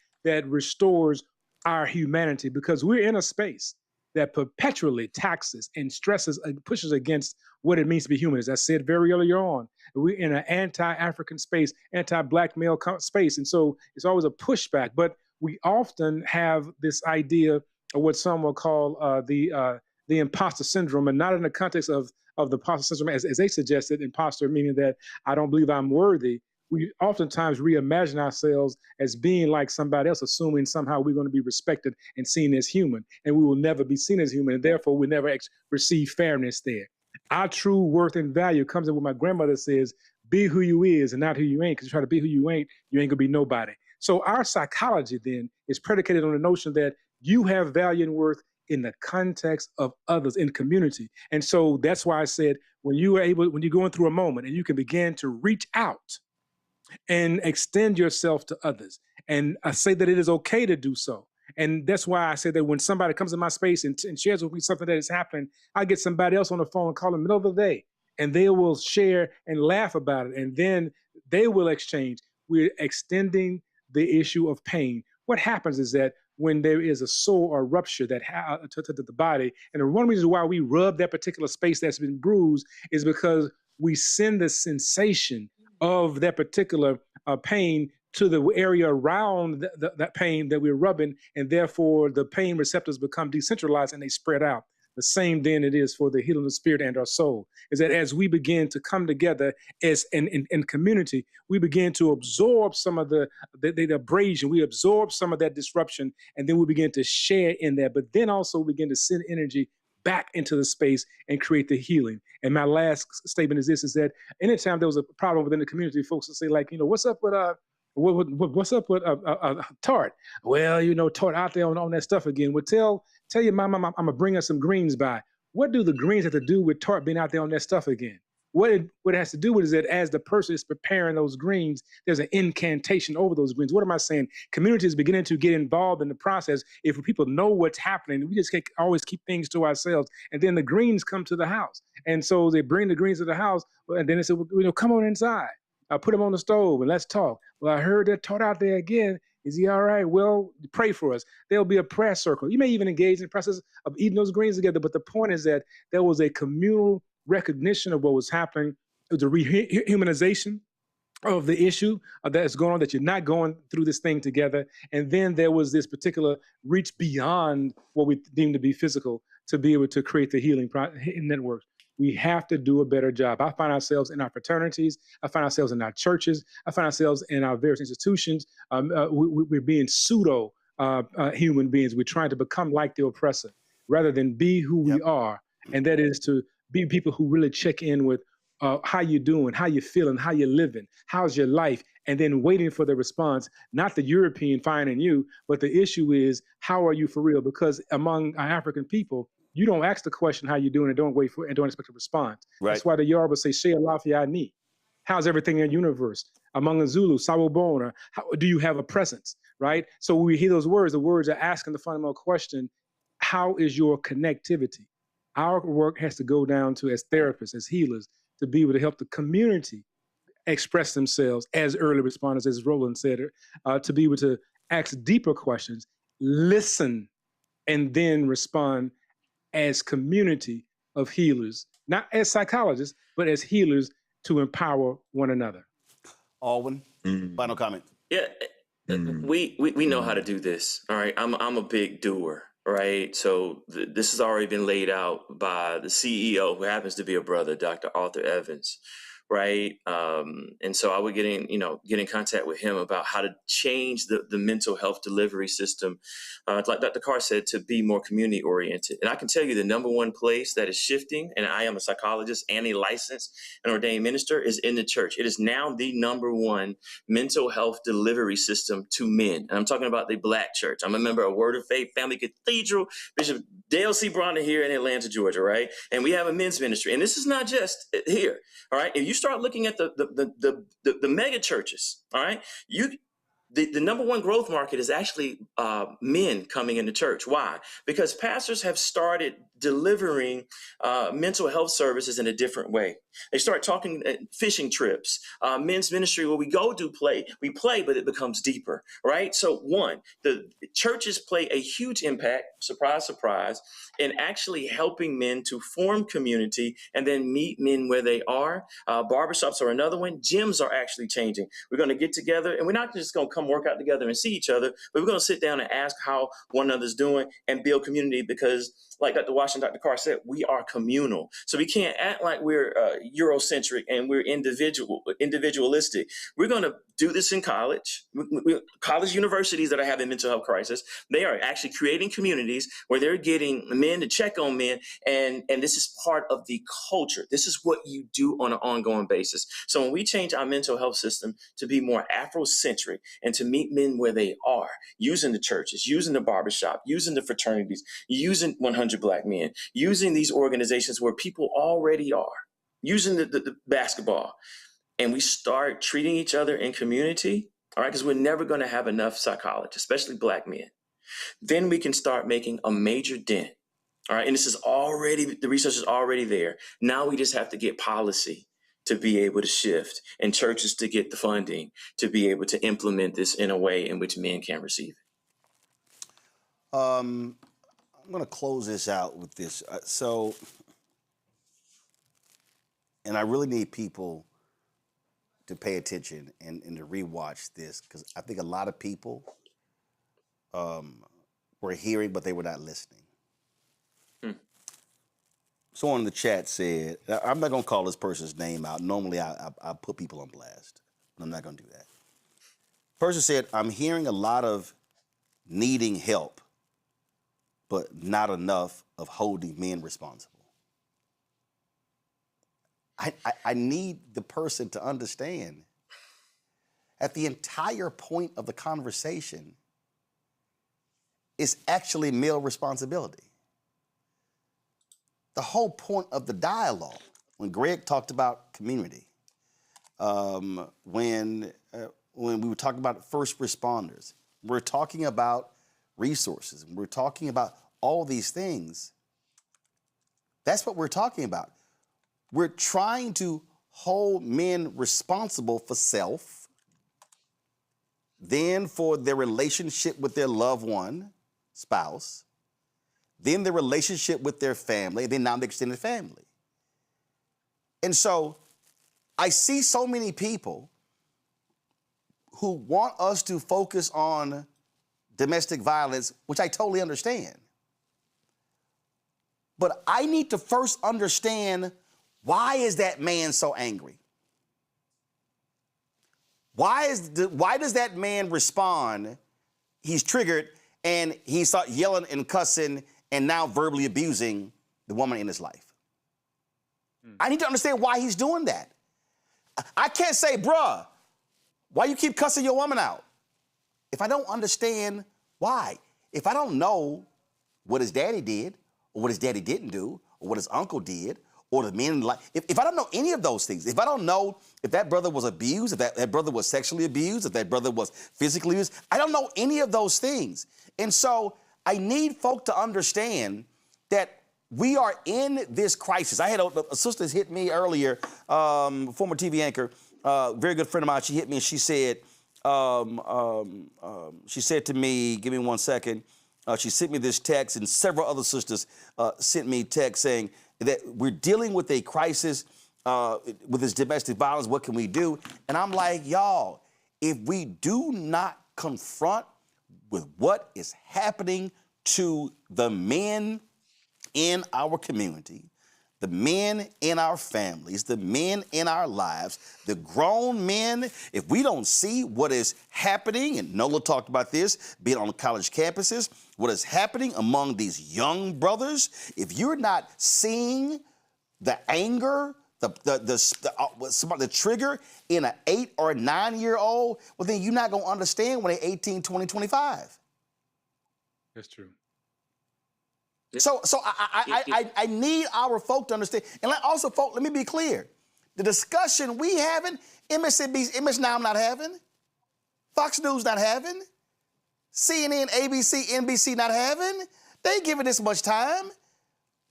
restores our humanity, because we're in a space that perpetually taxes and stresses and pushes against what it means to be human. As I said very earlier on, we're in an anti-African space, anti-Black male space. And so it's always a pushback, but we often have this idea of what some will call the imposter syndrome, and not in the context of the imposter syndrome as they suggested, imposter meaning that I don't believe I'm worthy. We oftentimes reimagine ourselves as being like somebody else, assuming somehow we're going to be respected and seen as human, and we will never be seen as human, and therefore we never receive fairness there. Our true worth and value comes in what my grandmother says: be who you is and not who you ain't, because you try to be who you ain't gonna be nobody. So our psychology then is predicated on the notion that you have value and worth in the context of others, in community. And so that's why I said, when you're going through a moment and you can begin to reach out and extend yourself to others. And I say that it is okay to do so. And that's why I say that when somebody comes in my space and shares with me something that is happening, I get somebody else on the phone and call in the middle of the day, and they will share and laugh about it. And then they will exchange. We're extending the issue of pain. What happens is that when there is a sore or rupture that to the body, and one reason why we rub that particular space that's been bruised is because we send the sensation of that particular pain to the area around that pain that we're rubbing, and therefore the pain receptors become decentralized and they spread out. The same then it is for the healing of the spirit and our soul, is that as we begin to come together as in community, we begin to absorb some of the abrasion, we absorb some of that disruption, and then we begin to share in that, but then also begin to send energy back into the space and create the healing. And my last statement is this, is that anytime there was a problem within the community, folks will say, like, what's up with what's up with Tart? Well, Tart out there on that stuff again. Well, tell your mom I'm gonna bring her some greens by. What do the greens have to do with Tart being out there on that stuff again? What it has to do with is that as the person is preparing those greens, there's an incantation over those greens. What am I saying? Community is beginning to get involved in the process. If people know what's happening, we just can't always keep things to ourselves. And then the greens come to the house. And so they bring the greens to the house, and then they say, come on inside. I'll put them on the stove and let's talk. Well, I heard that Tart out there again. Is he all right? Well, pray for us. There'll be a prayer circle. You may even engage in the process of eating those greens together. But the point is that there was a communal recognition of what was happening. It was a rehumanization of the issue that's going on, that you're not going through this thing together. And then there was this particular reach beyond what we deem to be physical to be able to create the healing network. We have to do a better job. I find ourselves in our fraternities. I find ourselves in our churches. I find ourselves in our various institutions. We're being pseudo human beings. We're trying to become like the oppressor rather than be who we are. And that is to be people who really check in with how you doing, how you feeling, how you living, how's your life, and then waiting for the response, not the European finding you, but the issue is, how are you for real? Because among our African people, you don't ask the question how you doing and don't wait for and don't expect a response. Right. That's why the Yoruba say, "Shea Lafia ni." How's everything in the universe? Among the Zulu, Sawubona, how do you have a presence? Right? So when we hear those words, the words are asking the fundamental question, how is your connectivity? Our work has to go down to, as therapists, as healers, to be able to help the community express themselves as early responders, as Roland said, to be able to ask deeper questions, listen, and then respond as community of healers, not as psychologists, but as healers to empower one another. Alwyn, final comment. Yeah, we know how to do this. All right, I'm a big doer. Right, so this has already been laid out by the CEO, who happens to be a brother, Dr. Arthur Evans. Right, and so I would get in contact with him about how to change the mental health delivery system, like Dr. Carr said, to be more community oriented. And I can tell you the number one place that is shifting, and I am a psychologist and a licensed and ordained minister, is in the church. It is now the number one mental health delivery system to men. And I'm talking about the Black church. I'm a member of Word of Faith Family Cathedral, Bishop Dale C. Bronner here in Atlanta, Georgia, right? And we have a men's ministry. And this is not just here, all right? If you start looking at the mega churches, all right, the number one growth market is actually men coming into church. Why? Because pastors have started delivering mental health services in a different way. They start talking fishing trips, men's ministry where we play, but it becomes deeper, right? So one, the churches play a huge impact, surprise, surprise, in actually helping men to form community and then meet men where they are. Barbershops are another one. Gyms are actually changing. We're going to get together, and we're not just going to come work out together and see each other, but we're going to sit down and ask how one another's doing and build community, because like Dr. Washington, Dr. Carr said, we are communal. So we can't act like we're Eurocentric and we're individualistic. We're going to do this in college. College universities that are having mental health crisis, they are actually creating communities where they're getting men to check on men. And this is part of the culture. This is what you do on an ongoing basis. So when we change our mental health system to be more Afrocentric and to meet men where they are, using the churches, using the barbershop, using the fraternities, using 100 Black Men, using these organizations where people already are, using the basketball, and we start treating each other in community, all right, because we're never going to have enough psychologists, especially Black men, then we can start making a major dent, all right? And this is already, the research is already there. Now we just have to get policy to be able to shift and churches to get the funding to be able to implement this in a way in which men can receive it. I'm going to close this out with this. And I really need people to pay attention and to rewatch this, because I think a lot of people were hearing, but they were not listening. Someone in the chat said, I'm not going to call this person's name out. Normally, I put people on blast, but I'm not going to do that. Person said, I'm hearing a lot of needing help, but not enough of holding men responsible. I need the person to understand that the entire point of the conversation is actually male responsibility. The whole point of the dialogue, when Greg talked about community, when we were talking about first responders, we're talking about resources, we're talking about all these things. That's what we're talking about. We're trying to hold men responsible for self, then for their relationship with their loved one, spouse, then their relationship with their family, then now the extended family. And so I see so many people who want us to focus on domestic violence, which I totally understand. But I need to first understand, why is that man so angry? Why does that man respond? He's triggered and he start yelling and cussing and now verbally abusing the woman in his life. I need to understand why he's doing that. I can't say, bruh, why you keep cussing your woman out? If I don't understand why, if I don't know what his daddy did or what his daddy didn't do or what his uncle did or the men in life, if I don't know any of those things, if I don't know if that brother was abused, if that brother was sexually abused, if that brother was physically abused, I don't know any of those things. And so I need folk to understand that we are in this crisis. I had a sister hit me earlier, former TV anchor, very good friend of mine. She hit me and she said to me, give me 1 second. She sent me this text, and several other sisters sent me text saying that we're dealing with a crisis with this domestic violence. What can we do? And I'm like, y'all, if we do not confront with what is happening to the men in our community, the men in our families, the men in our lives, the grown men, if we don't see what is happening, and Nola talked about this, being on college campuses, what is happening among these young brothers, if you're not seeing the anger, the trigger in an 8 or 9 year old, well, then you're not going to understand when they're 18, 20, 25. That's true. So I need our folk to understand. And also, folk, let me be clear. The discussion we having, MSNBC, Now not having, Fox News not having, CNN, ABC, NBC not having. They ain't giving this much time.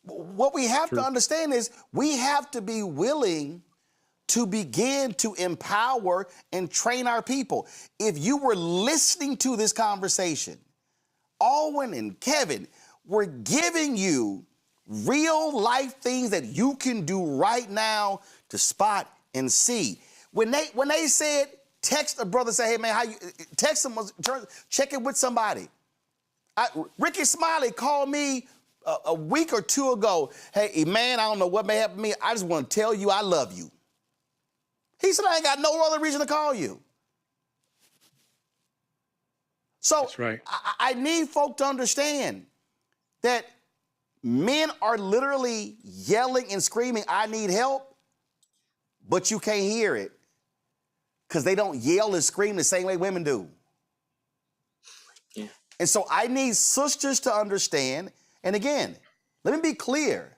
What we have to understand is we have to be willing to begin to empower and train our people. If you were listening to this conversation, Alwyn and Kevin were giving you real life things that you can do right now to spot and see. When they said, text a brother, say, hey man, how you, text them, check it with somebody. Ricky Smiley called me a week or two ago. Hey, man, I don't know what may happen to me. I just want to tell you I love you. He said, I ain't got no other reason to call you. So that's right. I need folk to understand that men are literally yelling and screaming, I need help, but you can't hear it because they don't yell and scream the same way women do. Yeah. And so I need sisters to understand. And again, let me be clear.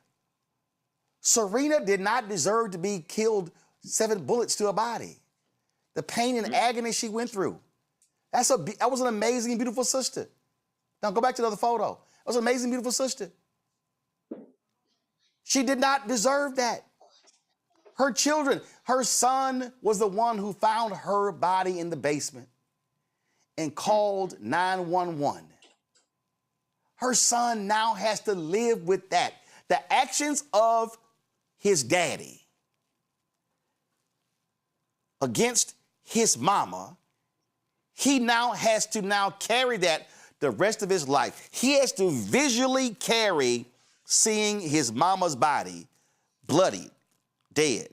Serena did not deserve to be killed 7 bullets to her body. The pain and agony she went through. That was an amazing, beautiful sister. Now go back to the other photo. That was an amazing, beautiful sister. She did not deserve that. Her children, her son was the one who found her body in the basement and called 911. Her son now has to live with that. The actions of his daddy against his mama, he now has to carry that the rest of his life. He has to visually carry seeing his mama's body bloodied, dead,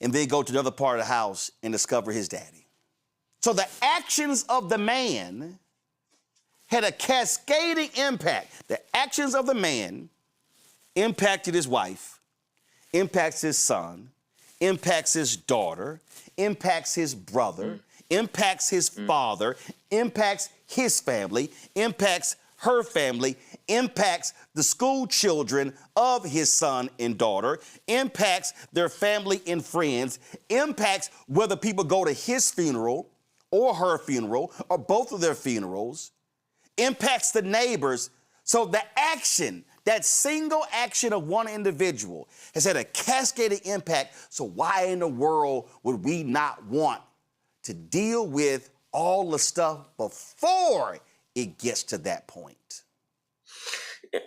and then go to another part of the house and discover his daddy. So the actions of the man had a cascading impact. The actions of the man impacted his wife, impacts his son, impacts his daughter, impacts his brother, impacts his father, impacts his family, impacts her family, impacts the school children of his son and daughter, impacts their family and friends, impacts whether people go to his funeral or her funeral or both of their funerals, impacts the neighbors. So the action, that single action of one individual has had a cascading impact. So why in the world would we not want to deal with all the stuff before it gets to that point?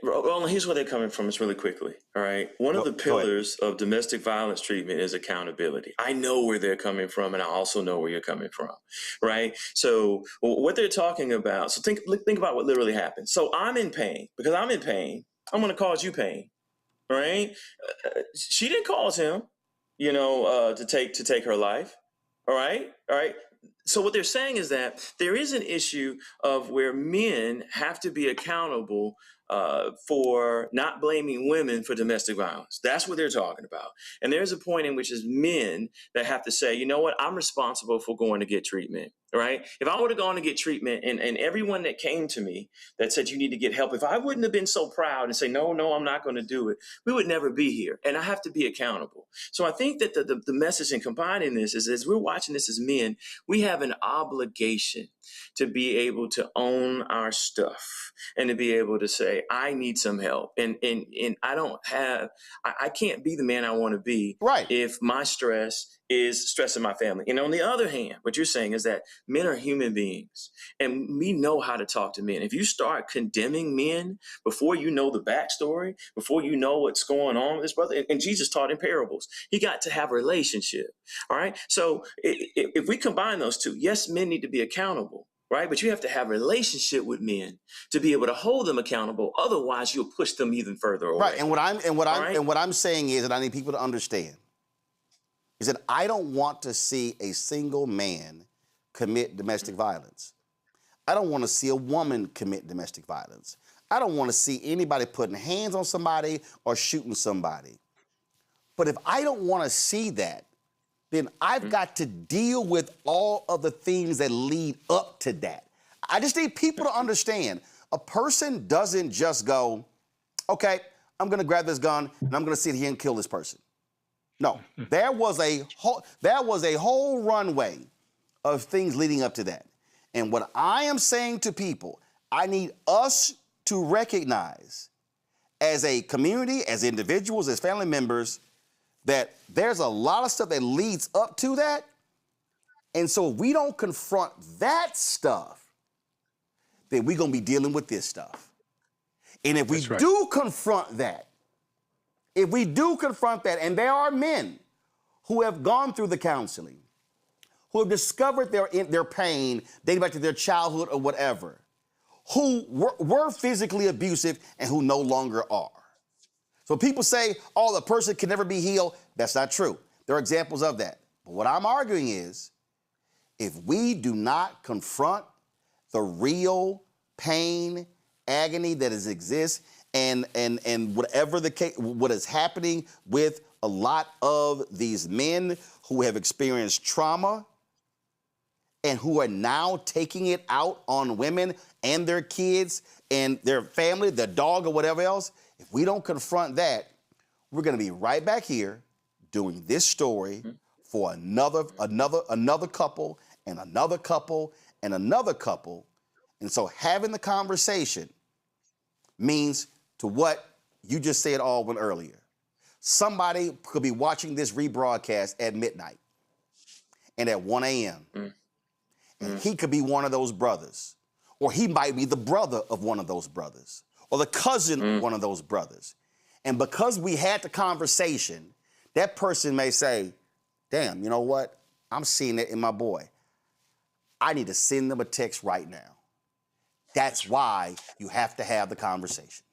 Well, here's where they're coming from. It's really quickly. All right. One of the pillars of domestic violence treatment is accountability. I know where they're coming from, and I also know where you're coming from. Right. So what they're talking about. So think about what literally happened. So I'm in pain. Because I'm in pain, I'm going to cause you pain. Right. She didn't cause him, to take her life. All right. All right. So what they're saying is that there is an issue of where men have to be accountable for not blaming women for domestic violence. That's what they're talking about. And there's a point in which is men that have to say, you know what, I'm responsible for going to get treatment, right? If I would have gone to get treatment and everyone that came to me that said you need to get help, if I wouldn't have been so proud and say, no, I'm not going to do it, we would never be here. And I have to be accountable. So I think that the message in combining this is, as we're watching this as men, we have an obligation to be able to own our stuff and to be able to say, I need some help. And I don't have, I can't be the man I want to be if my stress is stressing my family. And on the other hand, what you're saying is that men are human beings and we know how to talk to men. If you start condemning men before you know the backstory, before you know what's going on with this brother, and Jesus taught in parables, he got to have a relationship. All right. So if we combine those two, yes, men need to be accountable. Right. But you have to have a relationship with men to be able to hold them accountable. Otherwise, you'll push them even further away. Right. And what I'm saying is, and I need people to understand, is that I don't want to see a single man commit domestic violence. I don't want to see a woman commit domestic violence. I don't want to see anybody putting hands on somebody or shooting somebody. But if I don't want to see that, then I've got to deal with all of the things that lead up to that. I just need people to understand, a person doesn't just go, okay, I'm gonna grab this gun and I'm gonna sit here and kill this person. No, there was a whole runway of things leading up to that. And what I am saying to people, I need us to recognize as a community, as individuals, as family members, that there's a lot of stuff that leads up to that. And so if we don't confront that stuff, then we're gonna be dealing with this stuff. And if we do confront that, and there are men who have gone through the counseling, who have discovered their pain dating back to their childhood or whatever, who were physically abusive and who no longer are. So people say, oh, the person can never be healed. That's not true. There are examples of that. But what I'm arguing is, if we do not confront the real pain, agony that exists, and whatever the case, what is happening with a lot of these men who have experienced trauma and who are now taking it out on women and their kids and their family, their dog or whatever else, if we don't confront that, we're going to be right back here doing this story for another couple and another couple and another couple. And so having the conversation means to what you just said, Alwyn, earlier. Somebody could be watching this rebroadcast at midnight and at 1 a.m. And he could be one of those brothers. Or he might be the brother of one of those brothers. Or the cousin of one of those brothers. And because we had the conversation, that person may say, damn, you know what? I'm seeing it in my boy. I need to send them a text right now. That's why you have to have the conversation.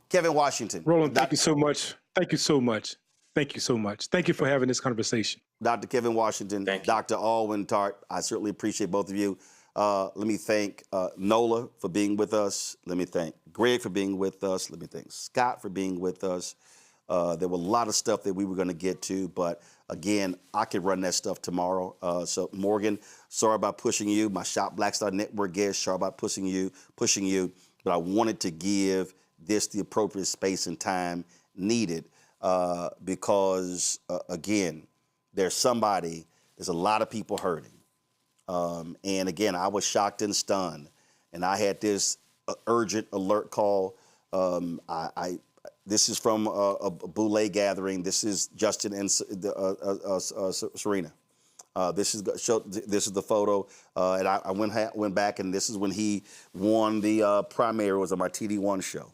Kevin Washington. Roland, thank you so much. Thank you so much. Thank you so much. Thank you for having this conversation. Dr. Kevin Washington, Dr. Alwyn Tart, I certainly appreciate both of you. Let me thank Nola for being with us. Let me thank Greg for being with us. Let me thank Scott for being with us. There were a lot of stuff that we were going to get to, but again, I could run that stuff tomorrow. So Morgan, sorry about pushing you. My Shop Black Star Network guest, sorry about pushing you. But I wanted to give this the appropriate space and time needed because, again, there's a lot of people hurting. And again, I was shocked and stunned. And I had this urgent alert call. This is from a Boulay gathering. This is Justin and Serena. This is the photo. And I went back, and this is when he won the primary. It was on my TD1 show.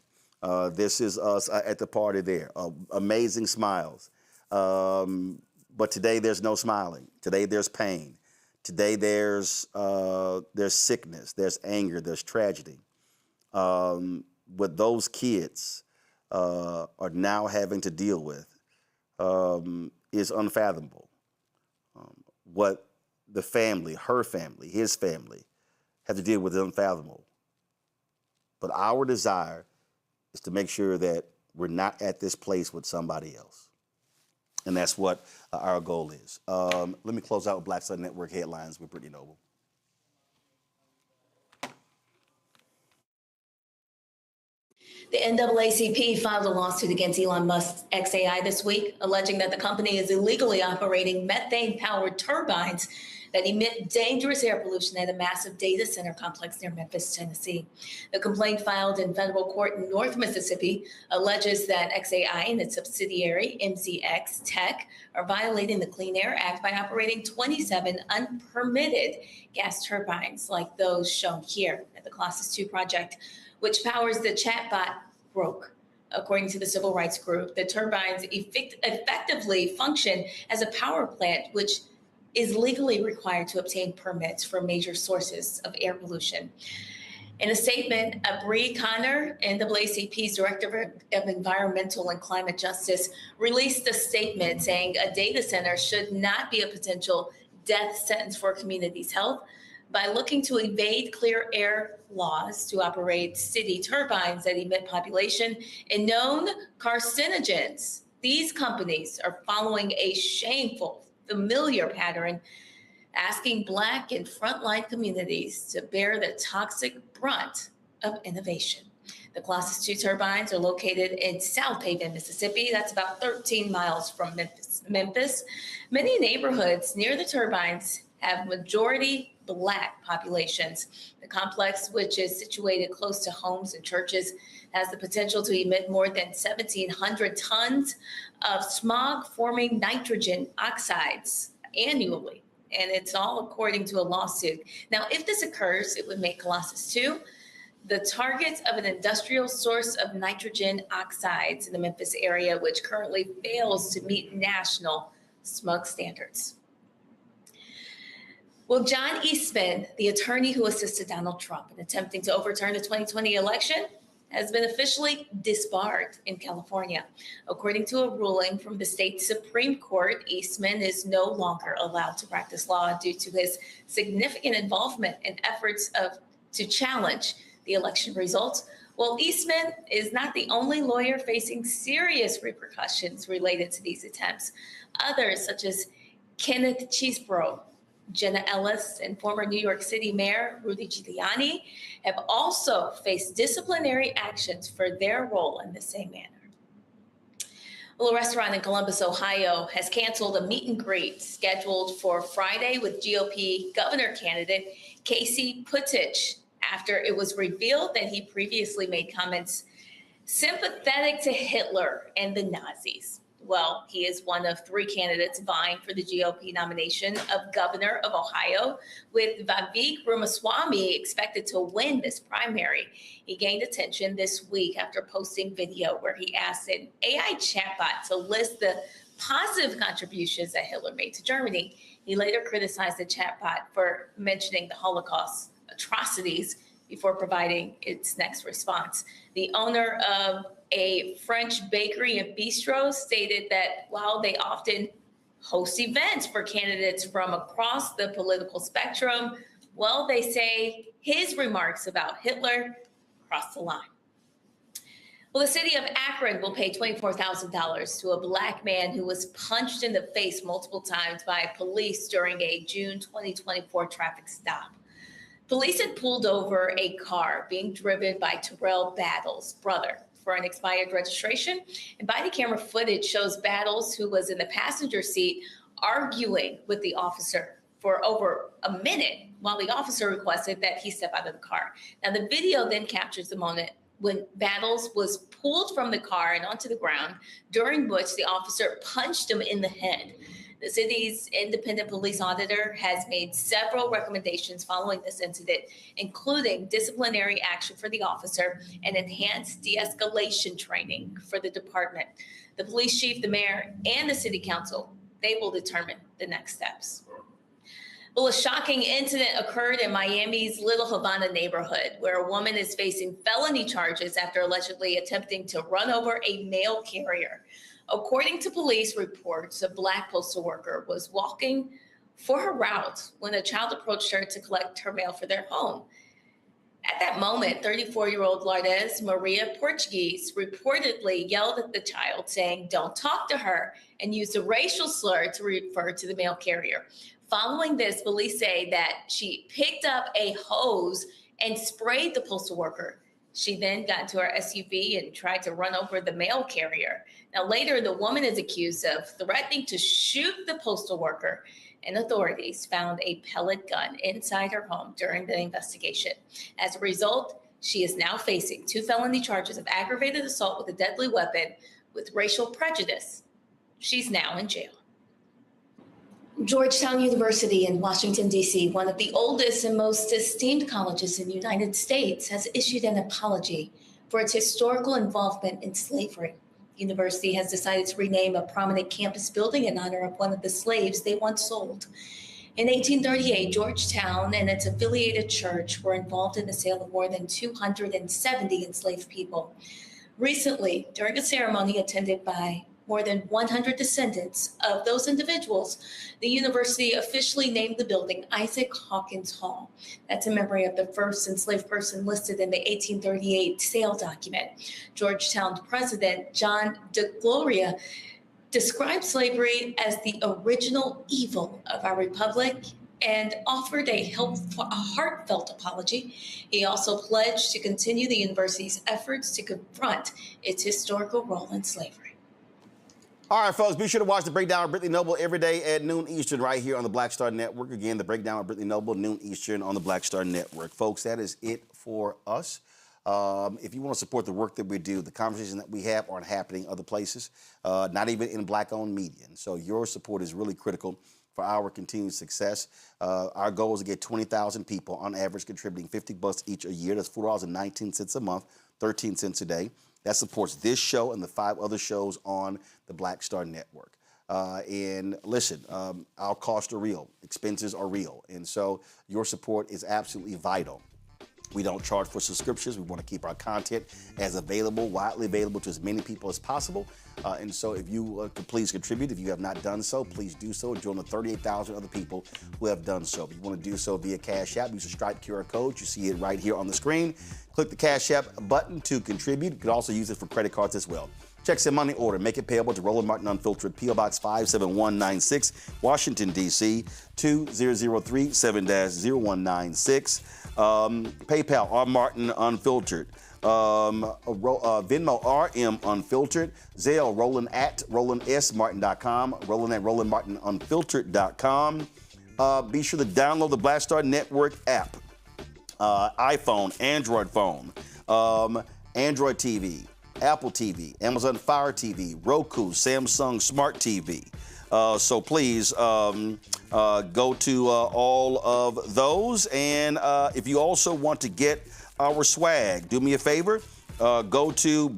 This is us at the party there. Amazing smiles. But today there's no smiling. Today there's pain. Today there's sickness, there's anger, there's tragedy. What those kids are now having to deal with is unfathomable. What the family, her family, his family, have to deal with is unfathomable. But our desire is to make sure that we're not at this place with somebody else. And that's what our goal is. Let me close out with Black Star Network headlines with Brittany Noble. The NAACP filed a lawsuit against Elon Musk's XAI this week, alleging that the company is illegally operating methane-powered turbines that emit dangerous air pollution at a massive data center complex near Memphis, Tennessee. The complaint filed in federal court in North Mississippi alleges that XAI and its subsidiary, MZX Tech, are violating the Clean Air Act by operating 27 unpermitted gas turbines like those shown here at the Colossus 2 project, which powers the chatbot Broke. According to the civil rights group, the turbines effectively function as a power plant, which is legally required to obtain permits for major sources of air pollution. In a statement, Bree Connor, NAACP's Director of Environmental and Climate Justice, released a statement saying a data center should not be a potential death sentence for a community's health by looking to evade clear air laws to operate city turbines that emit population and known carcinogens. These companies are following a shameful, familiar pattern, asking Black and frontline communities to bear the toxic brunt of innovation. The Colossus 2 turbines are located in South Haven, Mississippi. That's about 13 miles from Memphis. Many neighborhoods near the turbines have majority Black populations. The complex, which is situated close to homes and churches, has the potential to emit more than 1,700 tons of smog-forming nitrogen oxides annually. And it's all according to a lawsuit. Now, if this occurs, it would make Colossus 2 the target of an industrial source of nitrogen oxides in the Memphis area, which currently fails to meet national smog standards. Well, John Eastman, the attorney who assisted Donald Trump in attempting to overturn the 2020 election, has been officially disbarred in California. According to a ruling from the state Supreme Court, Eastman is no longer allowed to practice law due to his significant involvement in efforts to challenge the election results. Well, Eastman is not the only lawyer facing serious repercussions related to these attempts. Others, such as Kenneth Chesebro, Jenna Ellis, and former New York City Mayor Rudy Giuliani, have also faced disciplinary actions for their role in the same manner. Well, a restaurant in Columbus, Ohio, has canceled a meet and greet scheduled for Friday with GOP governor candidate Casey Buttigieg after it was revealed that he previously made comments sympathetic to Hitler and the Nazis. Well, he is one of three candidates vying for the GOP nomination of governor of Ohio, with Vivek Ramaswamy expected to win this primary. He gained attention this week after posting video where he asked an AI chatbot to list the positive contributions that Hitler made to Germany. He later criticized the chatbot for mentioning the Holocaust atrocities before providing its next response. The owner of a French bakery and bistro stated that while they often host events for candidates from across the political spectrum, well, they say his remarks about Hitler crossed the line. Well, the city of Akron will pay $24,000 to a Black man who was punched in the face multiple times by police during a June 2024 traffic stop. Police had pulled over a car being driven by Terrell Battles' brother for an expired registration, and body camera footage shows Battles, who was in the passenger seat, arguing with the officer for over a minute while the officer requested that he step out of the car. Now, the video then captures the moment when Battles was pulled from the car and onto the ground, during which the officer punched him in the head. The city's independent police auditor has made several recommendations following this incident, including disciplinary action for the officer and enhanced de-escalation training for the department. The police chief, the mayor, and the city council, they will determine the next steps. Well, a shocking incident occurred in Miami's Little Havana neighborhood, where a woman is facing felony charges after allegedly attempting to run over a mail carrier. According to police reports, a Black postal worker was walking for her route when a child approached her to collect her mail for their home. At that moment, 34-year-old Lourdes Maria Portuguese reportedly yelled at the child, saying, "Don't talk to her," and used a racial slur to refer to the mail carrier. Following this, police say that she picked up a hose and sprayed the postal worker. She then got into her SUV and tried to run over the mail carrier. Now, later, the woman is accused of threatening to shoot the postal worker and authorities found a pellet gun inside her home during the investigation. As a result, she is now facing 2 felony charges of aggravated assault with a deadly weapon with racial prejudice. She's now in jail. Georgetown University in Washington, D.C., one of the oldest and most esteemed colleges in the United States, has issued an apology for its historical involvement in slavery. The university has decided to rename a prominent campus building in honor of one of the slaves they once sold. In 1838, Georgetown and its affiliated church were involved in the sale of more than 270 enslaved people. Recently, during a ceremony attended by more than 100 descendants of those individuals, the university officially named the building Isaac Hawkins Hall. That's in memory of the first enslaved person listed in the 1838 sale document. Georgetown president John DeGloria described slavery as the original evil of our republic and offered a heartfelt apology. He also pledged to continue the university's efforts to confront its historical role in slavery. All right, folks, be sure to watch The Breakdown with Brittany Noble every day at noon Eastern right here on the Black Star Network. Again, The Breakdown with Brittany Noble, noon Eastern on the Black Star Network. Folks, that is it for us. If you want to support the work that we do, the conversations that we have aren't happening other places, not even in Black-owned media. And so your support is really critical for our continued success. Our goal is to get 20,000 people on average contributing $50 each a year. That's $4.19 a month, 13 cents a day. That supports this show and the 5 other shows on the Black Star Network. And listen, our costs are real, expenses are real, and so your support is absolutely vital. We don't charge for subscriptions. We want to keep our content as available, widely available to as many people as possible. And so if you could please contribute, if you have not done so, please do so. Join the 38,000 other people who have done so. If you want to do so via Cash App, use the Stripe QR code. You see it right here on the screen. Click the Cash App button to contribute. You could also use it for credit cards as well. Checks in money order. Make it payable to Roland Martin Unfiltered, P.O. Box 57196, Washington, D.C. 20037 7-0196. PayPal, R. Martin Unfiltered. Venmo, RM Unfiltered. Zelle, Roland at RolandSMartin.com. Roland at RolandMartinUnfiltered.com. Be sure to download the Black Star Network app. iPhone, Android phone, Android TV, Apple TV, Amazon Fire TV, Roku, Samsung Smart TV. So please go to all of those. And if you also want to get our swag, do me a favor. Go to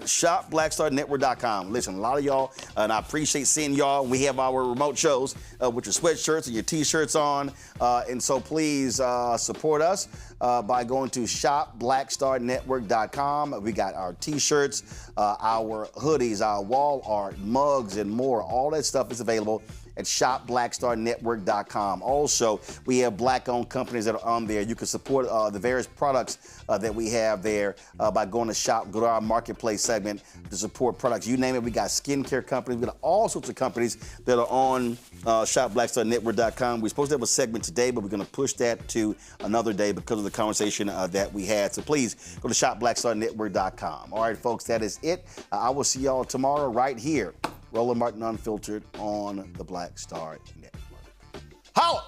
shop blackstarnetwork.com. Listen, a lot of y'all, and I appreciate seeing y'all. We have our remote shows with your sweatshirts and your t-shirts on. And so please support us by going to shop blackstarnetwork.com. We got our t-shirts, our hoodies, our wall art, mugs, and more. All that stuff is available at shopblackstarnetwork.com. Also, we have Black-owned companies that are on there. You can support the various products that we have there by going to go to our marketplace segment to support products. You name it, we got skincare companies. We got all sorts of companies that are on shopblackstarnetwork.com. We're supposed to have a segment today, but we're going to push that to another day because of the conversation that we had. So please go to shopblackstarnetwork.com. All right, folks, that is it. I will see y'all tomorrow right here. Roland Martin Unfiltered on the Black Star Network. Holla!